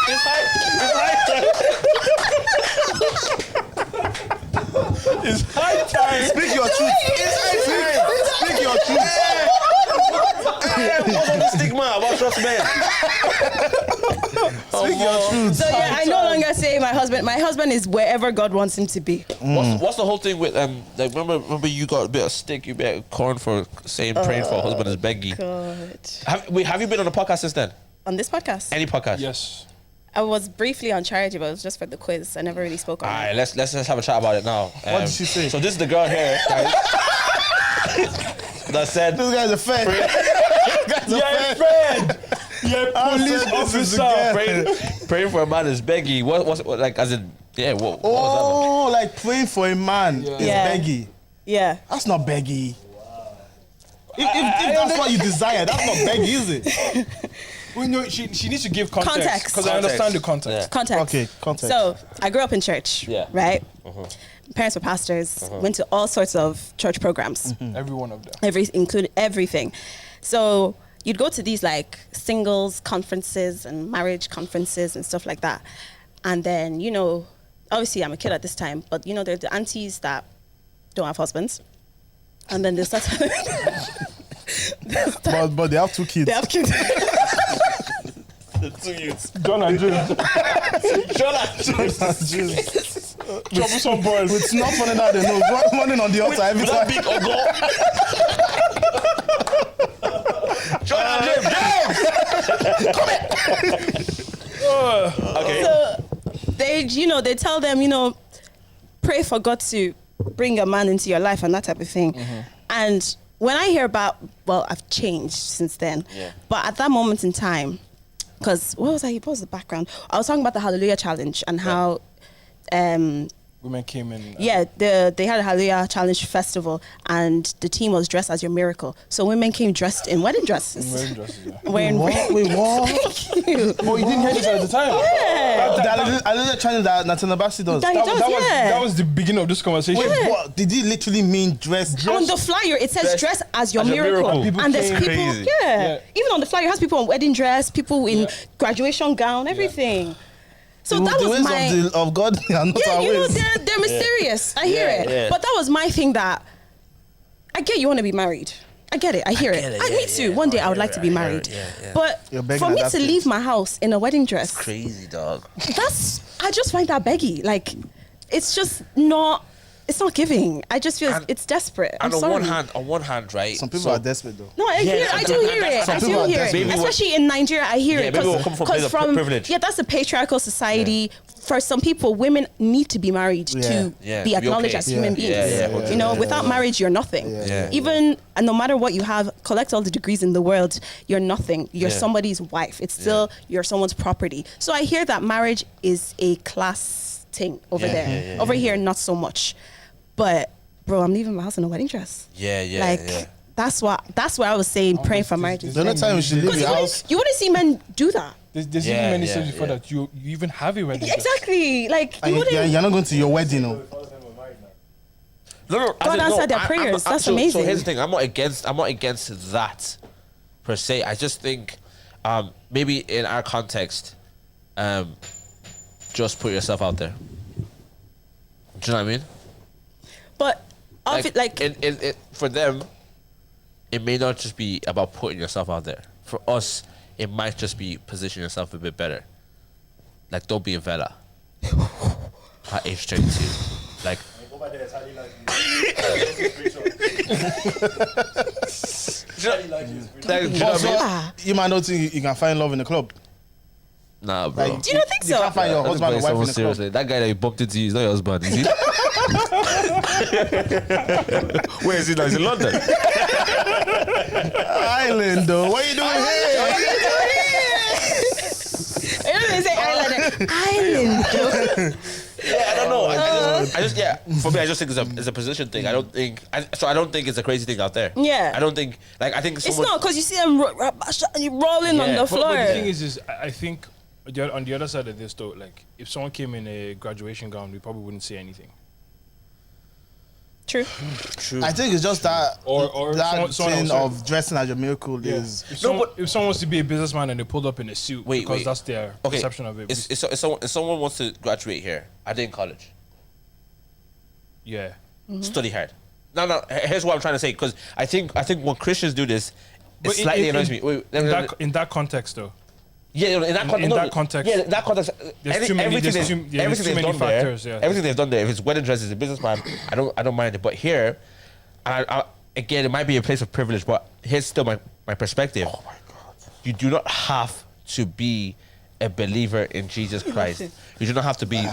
A: it's high time.
C: It's high time.
E: Speak your truth.
A: It's high time.
E: Speak your truth.
A: What's on the stigma about trust men?
E: Speak your truth.
B: So yeah, I no longer say my husband. My husband is wherever God wants him to be.
A: What's the whole thing with like remember you got a bit of stick, you bit of corn for saying praying for a husband is beggy.
B: God.
A: Have you been on a podcast since then?
B: On this podcast,
A: Any podcast?
C: Yes.
B: I was briefly on charity, but it was just for the quiz. I never really spoke on
A: All
B: it.
A: right, let's just have a chat about it now.
E: What did she say?
A: So this is the girl here, guys, that said
E: This guy's a fan.
C: Yeah, friend. Yeah, police officer.
A: praying for a man is beggy. What's like as in yeah? What was
E: Oh, like praying for a man is
B: Yeah.
E: beggy.
B: Yeah.
E: That's not beggy. If that's what you desire, that's not beggy, is it?
C: Well, no, she needs to give context.
B: Context.
C: Because I understand the context.
B: Context.
E: Okay, context.
B: So I grew up in church.
A: Yeah.
B: Right. Parents were pastors. Went to all sorts of church programs.
C: Every one of them.
B: Including everything. So you'd go to these like singles conferences and marriage conferences and stuff like that. And then, you know, obviously I'm a kid at this time, but you know, there are the aunties that don't have husbands. And then they start
E: but they have 2 kids.
B: they have kids.
C: John and James. Troublesome boys.
E: It's not funny that they know. Running on the altar every
A: that
E: time.
A: big ogo? John James. Okay.
B: So they tell them, pray for God to bring a man into your life and that type of thing. And when I hear about, well, I've changed since then.
A: Yeah.
B: But at that moment in time, because what was the background? I was talking about the Hallelujah Challenge and how
C: Women came in.
B: they had a Hallelujah Challenge festival and the team was dressed as your miracle. So women came dressed in wedding dresses.
C: Wearing dresses, yeah.
B: Wearing
E: What? Wait, what?
B: Thank you.
C: Oh, you didn't hear this at the time?
E: I know the challenge that Nathaniel Bassi does.
B: That he does, yeah.
C: That was the beginning of this conversation.
E: Wait, what? Did he literally mean dress?
B: On the flyer, it says dress as your miracle.
C: People
B: And there's
C: came
B: people,
A: crazy.
B: yeah. Even on the flyer, it has people in wedding dress, people in graduation gown, everything. So that
E: the
B: was
E: ways
B: my...
E: of God are not
B: Yeah,
E: our
B: you know,
E: ways.
B: they're mysterious. I hear it.
A: yeah.
B: But that was my thing that... I get you want to be married. I get it. I hear it. Me too. One day I would like to be married. But
E: You're begging
B: for
E: at
B: me
E: that
B: to
E: stage.
B: leave my house in a wedding dress,
A: Crazy dog.
B: I just find that beggy. Like, it's just not... It's not giving. I just feel
A: And-
B: it's desperate. I'm
A: And on
B: sorry.
A: one hand, right?
E: Some people
A: so-
E: are desperate though.
B: No, I do hear it.
E: Some
B: I
E: people
B: do
E: are
B: hear it.
E: desperate.
A: Maybe
B: Especially in Nigeria, I hear
A: Yeah,
B: it.
A: maybe we'll come from a place of privilege.
B: Yeah, that's a patriarchal society. For some people, women need to be married to
A: Yeah,
B: be
A: to be
B: acknowledged
A: okay.
B: as human beings.
A: Yeah,
B: Without marriage, you're nothing.
A: Yeah.
B: Even and no matter what you have, collect all the degrees in the world, you're nothing. You're
A: Yeah.
B: somebody's wife. It's still you're someone's property. So I hear that marriage is a class thing over
A: Yeah,
B: there.
A: yeah, yeah,
B: Over here, not so much. But bro, I'm leaving my house in a wedding dress.
A: Yeah.
B: That's why I was saying praying for marriage.
E: The only time you should leave
B: Because
E: your house.
B: you wouldn't see men do that.
C: There's
A: Yeah,
C: even many
A: yeah,
C: steps before
A: yeah.
C: that you even have a wedding dress.
B: Exactly. Like you
E: And
B: wouldn't.
E: you're not going to your wedding, no.
A: No.
B: God answered their prayers. That's
A: So
B: amazing.
A: here's the thing. I'm not against that per se. I just think maybe in our context, just put yourself out there. Do you know what I mean?
B: But like
A: it for them, it may not just be about putting yourself out there. For us, it might just be positioning yourself a bit better. Like, don't be a Vela at age 32. Like,
D: Over there, it's highly likely.
A: do you know what I mean?
B: Ah.
E: You might not think you can find love in the club.
A: Nah, bro.
E: Like,
B: Do you not think
E: you
B: so?
E: can't find your
A: Let's
E: husband
A: play
E: or wife in
A: someone
E: the
A: seriously. That guy that you bumped into is not your husband, is he? Where is he now? He's in London.
E: club. Island, though. What are you doing here?
B: I don't even say island. Island.
A: Yeah, I don't know. I just yeah. For me, I just think it's a position thing. I don't think it's a crazy thing out there.
B: Yeah.
A: I don't think I think
B: It's
A: someone.
B: not because you see them and you rolling on
A: Yeah.
B: the
A: But
B: floor.
C: But the thing is I think on the other side of this though, like if someone came in a graduation gown, we probably wouldn't say anything.
B: True.
A: True.
E: I think it's just that
C: Or
E: that
C: someone
E: thing
C: else
E: of dressing as your miracle is.
C: If someone wants to be a businessman and they pulled up in a suit
A: Wait,
C: because
A: wait.
C: that's their perception of it.
A: If someone wants to graduate here, are they in college?
C: Yeah.
A: Study hard. No. Here's what I'm trying to say, because I think when Christians do this, it
C: But
A: slightly annoys me. Wait,
C: In that context though.
A: yeah, in that context.
C: in that context,
A: Yeah, in that context.
C: there's too many-
A: everything
C: there's
A: they've-
C: too- yeah, there's
A: everything
C: too
A: they've
C: many
A: done
C: factors,
A: there.
C: yeah.
A: Everything they've done there. If it's wedding dresses, as a businessman, I don't mind it. But here, I again, it might be a place of privilege, but here's still my perspective. Oh my God! You do not have to be a believer in Jesus Christ. You do not have to be.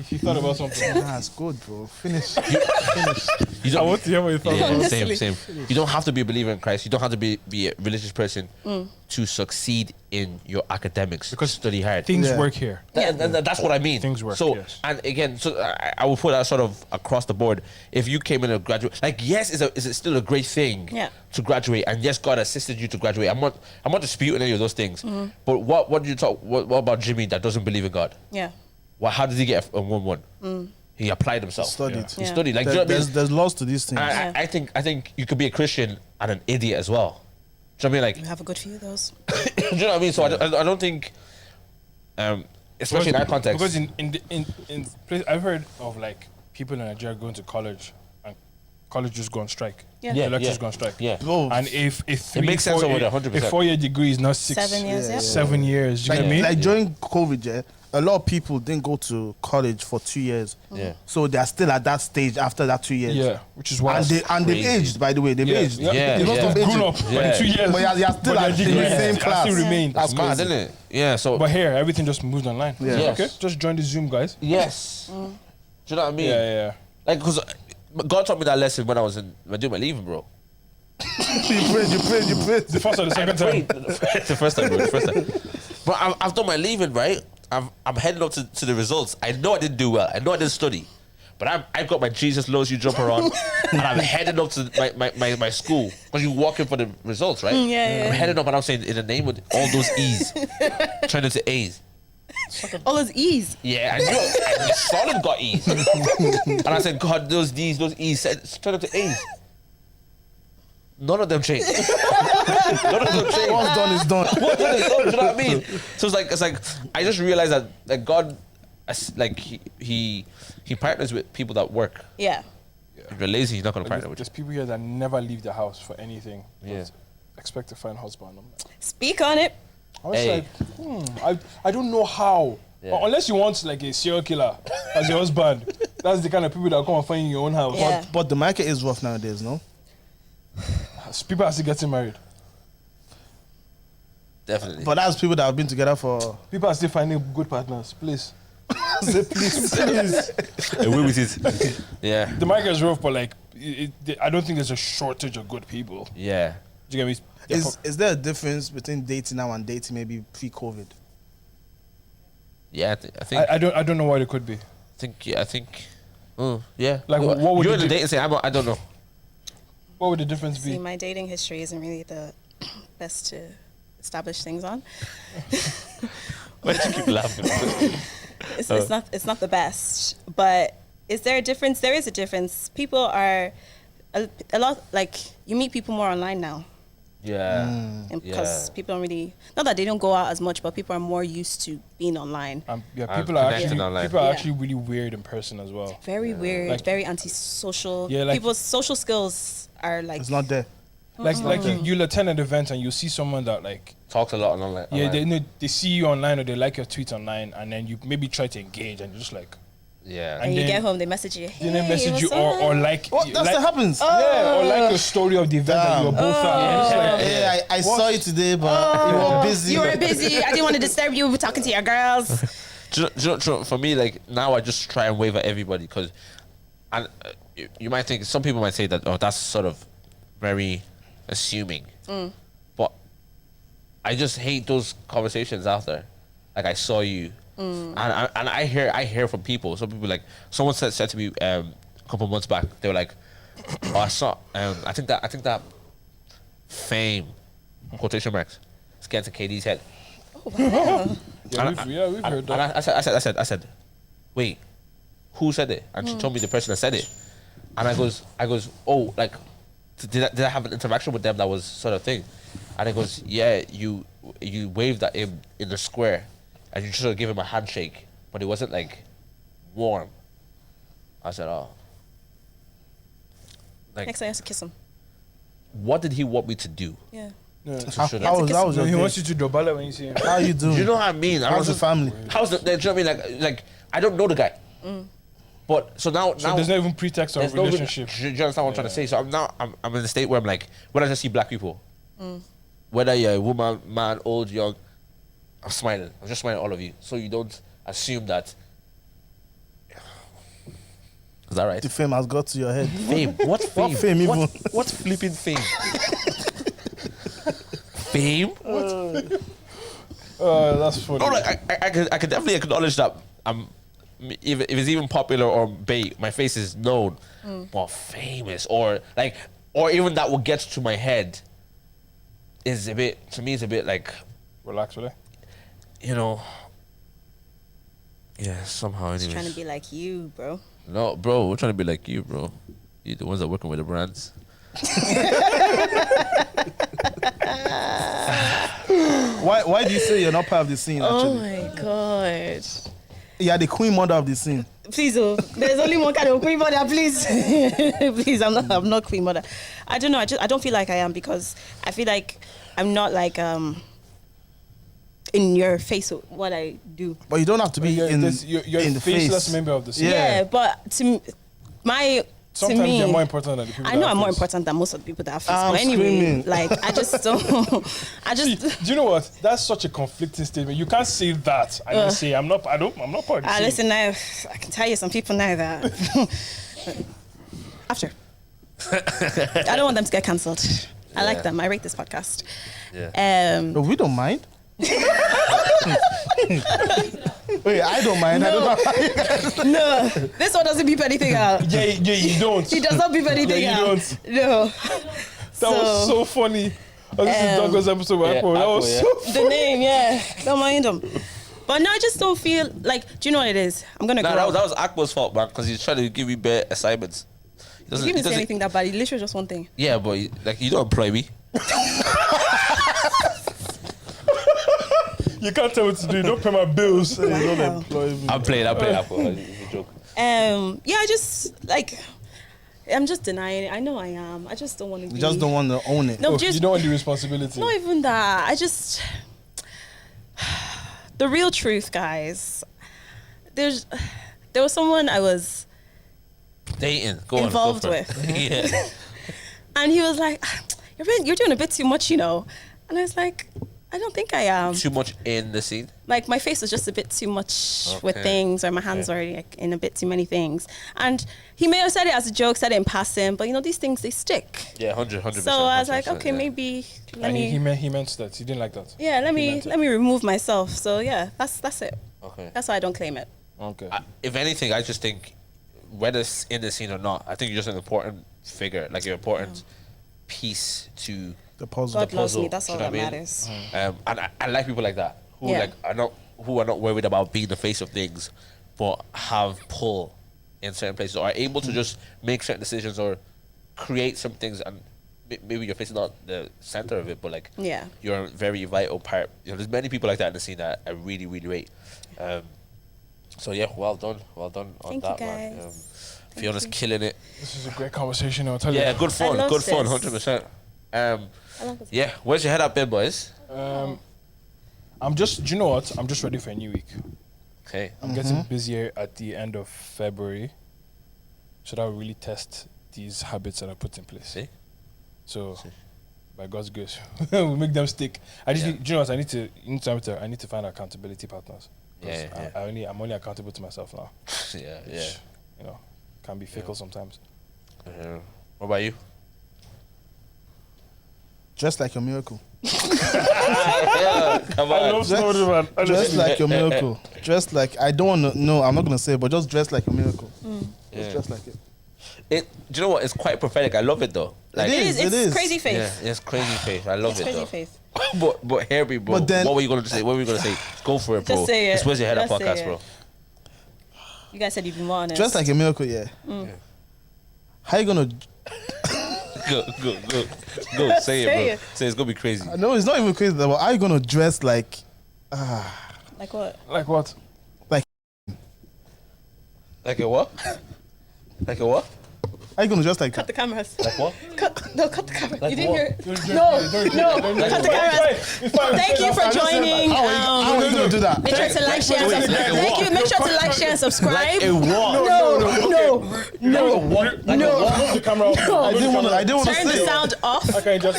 C: If you thought about something,
E: Nah, it's good, bro. Finish.
A: You
C: I
A: don't,
C: want to hear what you thought
A: yeah,
C: about.
A: same. You don't have to be a believer in Christ. You don't have to be a religious person to succeed in your academics. Because study hard.
C: Things
E: Yeah.
C: work here.
A: That's what I mean.
C: Things work,
A: So,
C: yes.
A: and again, so I will put that sort of across the board. If you came in a graduate, like, yes, is it still a great thing to graduate, and yes, God assisted you to graduate. I'm not disputing any of those things. But what do you talk? What about Jimmy that doesn't believe in God?
B: Yeah.
A: Well, how did he get a 1-1? He applied himself.
E: Studied.
A: He
B: Yeah.
A: studied. Like, do you know what I mean?
E: There's laws to these things.
A: I think you could be a Christian and an idiot as well. Do you know what I mean?
B: You
A: Like,
B: have a good few of those.
A: do you know what I mean? So I don't think, especially in that context.
C: Because in place, I've heard of like people in Nigeria going to college and college just go on strike.
B: Yeah.
C: The lecturers go on strike.
A: Yeah.
E: Bro,
C: And if
A: It makes sense over there, 100%.
C: A 4-year degree is not
B: 7 years, yeah.
C: 7 years. You
E: like,
C: know what I mean?
E: like during COVID, yeah, a lot of people didn't go to college for 2 years.
A: Yeah.
E: So they are still at that stage after that 2 years.
C: Yeah, which is why.
E: And they've
A: crazy.
E: aged, by the way. They've aged.
A: Yeah,
C: They must have
A: yeah.
C: grown up
A: Yeah.
C: in 2 years.
E: But you're still
C: But
E: at
C: their
E: the
C: degree
E: same
C: has
E: class.
C: still remained.
E: That's
A: Mad,
E: crazy.
A: isn't it? Yeah. So
C: But here, everything just moved online.
E: Yeah.
A: Yes.
C: Okay, just join the Zoom, guys.
A: yes. Do you know what I mean?
C: Yeah.
A: Like, because God taught me that lesson when I was doing my leaving, bro.
E: You prayed.
C: The first or the second time.
A: the first time, bro. The first time. But I've done my leaving, right? I'm heading up to the results. I know I didn't do well. I know I didn't study. But I've got my Jesus loves you jumper on, and I'm heading up to my school because you walk in for the results, right?
B: Yeah.
A: I'm heading up, and I'm saying in the name of all those E's, turn into A's.
B: All those E's.
A: Yeah, and solid got E's. And I said, God, those E's turn into A's. None of them changed. None of them changed.
E: What's done is done.
A: What did it do? You know what I mean? So it's like I just realized that God, like he partners with people that work.
B: Yeah.
A: If you're lazy, he's not going to partner with you.
C: There's people here that never leave the house for anything.
A: Yeah.
C: But expect to find husband.
B: Speak on it.
C: I was
A: Hey.
C: like, I don't know how.
A: Yeah.
C: Unless you want like a serial killer as your husband. That's the kind of people that come and find you in your own house.
B: Yeah.
E: But the market is rough nowadays, no?
C: People are still getting married.
A: Definitely.
E: But that's people that have been together for.
C: People are still finding good partners. Please. Say please.
A: Away with it. Yeah.
C: The market is rough, but like, I don't think there's a shortage of good people.
A: Yeah.
C: Do you get me?
E: Is there a difference between dating now and dating maybe pre-COVID?
A: Yeah. I think.
C: I don't know why it could be.
A: I think. Oh yeah.
C: Like, what would
A: you're
C: you
A: in the
C: do?
A: date and say I don't know.
C: What would the difference
B: See,
C: be?
B: my dating history isn't really the best to establish things on.
A: Why did you keep laughing?
B: It's not the best. But is there a difference? There is a difference. People are a lot like you meet people more online now.
A: Yeah.
B: Because people don't really, not that they don't go out as much, but people are more used to being online.
C: People are
A: connecting online.
C: people are
B: Yeah.
C: actually really weird in person as well.
B: Very weird,
C: Like-
B: very antisocial.
C: Yeah, like-
B: People's social skills are like,
E: It's not there.
C: Like you'll attend an event and you'll see someone that like
A: Talks a lot on online.
C: yeah they see you online or they like your tweets online and then you maybe try to engage and you're just like
A: Yeah.
B: and you
C: then-
B: get home, they message you.
C: then they
B: "Hey,
C: message you
B: what's
C: or
B: up?"
C: like
E: What? That
C: like,
E: happens.
C: yeah or like your story of the event that you were both at. And it's like,
E: Yeah, I saw you today, but you were busy.
B: You were busy. I didn't want to disturb you talking to your girls.
A: Do you know, for me, like now I just try and wave at everybody because, and you might think some people might say that that's sort of very assuming, but I just hate those conversations out there. Like I saw you, and I hear from people. Some people like someone said to me a couple months back. They were like, "Oh, I saw. I think that fame quotation marks is getting to KD's head."
C: yeah, we've heard
A: And
C: that.
A: I said, wait, who said it? And she told me the person that said it. And I goes, oh, like, did I have an interaction with them that was sort of thing? And it goes, yeah, you waved at him in the square, and you should have given him a handshake, but it wasn't like warm. I said, oh, like,
B: Next time I have to kiss him.
A: what did he want me to do?
B: Yeah.
C: No,
A: To show
E: How
A: that?
E: was
C: no,
E: your
C: he
E: day?
C: wants you to dobala when you see him.
E: How you doing?
A: You know what I mean? I
E: How's the
A: was
E: family?
A: How's the? Do you know what I mean? Like I don't know the guy, but so now
C: So there's not even pretext of
A: there's no
C: relationship.
A: Do you understand what I'm trying to say? So I'm in a state where I'm like, when I just see black people, whether you're a woman, man, old, young, I'm smiling. I'm just smiling at all of you. So you don't assume that. Is that right?
E: The fame has got to your head.
A: Fame. What fame?
E: What fame even?
A: What flipping fame? Fame?
C: That's funny.
A: No, like, I can definitely acknowledge that if it's even popular or bait, my face is known, but famous or even that what gets to my head is a bit, to me, it's a bit like,
C: Relax, really.
A: you know, yeah, somehow
B: Just
A: anyways.
B: trying to be like you, bro.
A: No, bro, we're trying to be like you, bro. You the ones that are working with the brands.
E: Why do you say you're not part of the scene?
B: Oh
E: Actually,
B: my god.
E: you are the queen mother of the scene.
B: Please, oh, there's only one kind of queen mother. Please, please, I'm not queen mother. I don't know. I don't feel like I am because I feel like I'm not like in your face with what I do.
E: But you don't have to be
C: You're
E: in
C: a
E: the
C: faceless
E: face.
C: member of the scene.
E: Yeah.
B: Yeah, but to
C: Sometimes
B: me,
C: they're more important than the people.
B: I
C: that
B: know
C: have
B: I'm more
C: face.
B: important than most of the people that have face.
E: I'm
B: But anyway,
E: screaming.
B: like I just don't. I
C: See,
B: just.
C: do you know what? That's such a conflicting statement. You can't say that and then say I'm not part of the scene.
B: Listen now, I can tell you some people now that after. I don't want them to get cancelled. I like them. I rate this podcast.
A: Yeah.
E: No, we don't mind. Wait, I don't mind. I don't know.
B: No, this one doesn't beep anything out.
C: Yeah, you don't.
B: He does not beep anything
C: Yeah, you
B: out. No.
C: That was so funny. Oh, this is Douglas episode with
A: yeah,
C: Apple. That
A: Apple,
C: was
A: yeah.
C: so
B: The name, yeah. Don't mind him. But no, I just don't feel like. Do you know what it is? I'm gonna
A: Nah,
B: grow.
A: that was Akbar's fault, man, because he's trying to give me bare assignments. He
B: He didn't say anything that bad. He literally just one thing.
A: Yeah, but like you don't employ me.
C: You can't tell me what to do. Don't pay my bills.
E: You don't
B: Wow.
E: employ me.
A: I'm playing Apple. It's a joke.
B: Yeah, I just like. I'm just denying it. I know I am. I just don't want to.
E: You just don't want to own it.
B: No,
C: Oh,
B: just
C: you don't want the responsibility.
B: not even that. I just the real truth, guys. There was someone I was
A: Dating. Go
B: involved
A: on, go for it. Yeah.
B: and he was like, you're doing a bit too much, you know. And I was like, I don't think I am.
A: Too much in the scene.
B: Like my face was just a bit too much with
A: Okay.
B: things, or my hands were like in a bit too many things. And he may have said it as a joke, said it in passing, but you know these things, they stick.
A: Yeah, 100%.
B: So I was like,
A: 100%,
B: okay,
A: yeah.
B: maybe let
C: And
B: me.
C: he meant that. He didn't like that.
B: Yeah, let
C: meant it.
B: me remove myself. So yeah, that's it.
A: Okay.
B: That's why I don't claim it.
C: Okay.
A: If anything, I just think whether it's in the scene or not, I think you're just an important figure, like you're an important piece to.
E: The puzzle.
B: God loves
A: puzzle,
B: me. That's
A: do
B: all
A: you know
B: that
A: what I mean?
B: matters.
A: And I like people like that who
B: Yeah.
A: are not worried about being the face of things, but have pull in certain places or are able to just make certain decisions or create some things and maybe your face is not the center of it, but like
B: Yeah.
A: you're a very vital part. You know, there's many people like that in the scene that I really, really rate. So yeah, well done on
B: Thank
A: that,
B: you,
A: man.
B: guys.
A: Fiona's killing it.
C: This is a great conversation. I'll tell you.
A: Yeah, good fun,
B: love
A: good fun,
B: this.
A: 100%.
B: I love this.
A: Yeah, where's your head up, bed boys?
C: I'm just. Do you know what? I'm just ready for a new week.
A: Okay.
C: I'm getting busier at the end of February, so that will really test these habits that I put in place.
A: See?
C: So, by God's grace, we'll make them stick. I just, do you know what? I need to find accountability partners. 'Cause
A: Yeah.
C: I'm only accountable to myself now.
A: Yeah.
C: Which, you know, can be fickle sometimes.
A: What about you?
E: Just like your miracle.
A: Yeah, come
C: I
A: on.
C: love story, man.
E: Dress like your miracle. Dress like, I don't want to, no, I'm not going to say it, but just dress like your miracle. Just dress like it.
A: Do you know what? It's quite prophetic. I love it though. Like,
E: It is, it is.
B: crazy face.
A: Yeah, it's crazy face. I love
B: It's
A: it
B: crazy
A: though.
B: face.
A: But Harry, bro.
E: But then-
A: what were you gonna say? What were you gonna say? Go for it, bro.
B: Just say it.
A: It's Where's Your Head Up
B: Just say
A: podcast,
B: it.
A: bro.
B: You guys said you'd be more honest.
E: Dress like your miracle, yeah. How you going to,
A: Go. Say it, bro.
B: Say it.
A: Say it's gonna be crazy.
E: no, it's not even crazy, but how you going to dress like,
B: Like what?
C: Like what?
A: Like a what? Like a what?
E: how you going to dress like
B: Cut the
E: that?
B: cameras.
A: Like what?
B: Cut the camera.
A: Like
B: You didn't
A: what?
B: hear it. No, cut the cameras. Thank you for joining.
E: How are you going to do that?
B: Make sure to like, share, and
A: Wait,
B: subscribe.
A: like a
B: Thank
A: what?
B: you. Make sure to like, share, and subscribe.
A: Like a what?
B: No.
A: What? Like a what?
C: Move the camera off.
E: I didn't want to
B: Turn the
E: say it.
B: sound off.
C: Okay, just.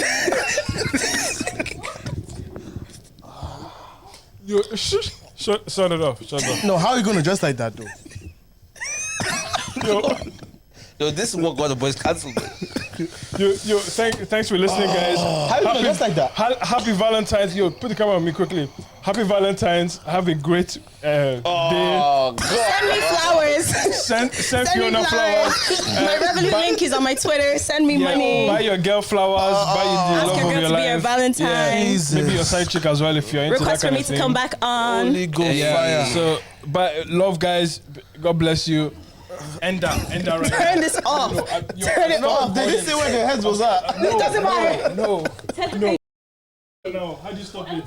C: You shut it off. Shut it off.
E: No, how are you going to dress like that, though?
A: Yo, this is what got the boys cancelled.
C: Thanks for listening, guys.
E: How are you going to dress like that?
C: Happy Valentine's. Yo, put the camera on me quickly. Happy Valentine's. Have a great day.
A: Oh god.
B: Send me flowers.
C: Send
B: Send me
C: Fiona flowers.
B: flowers. My Revolut link is on my Twitter. Send me money.
C: Buy your girl flowers. Buy you the
B: Ask
C: love
B: your
C: of
B: girl
C: your
B: to be your
C: life.
B: Valentine.
E: Jesus.
C: Maybe your side chick as well if you're into
B: Request
C: that
B: for
C: kind
B: me
C: of
B: to
C: thing.
B: come back on.
E: Holy Ghost fire.
C: So, but love, guys. God bless you. End that right
B: Turn
C: now.
B: this off. Turn it
E: No,
B: off.
E: they didn't say where their heads was at.
B: It doesn't matter.
C: No. How do you stop it?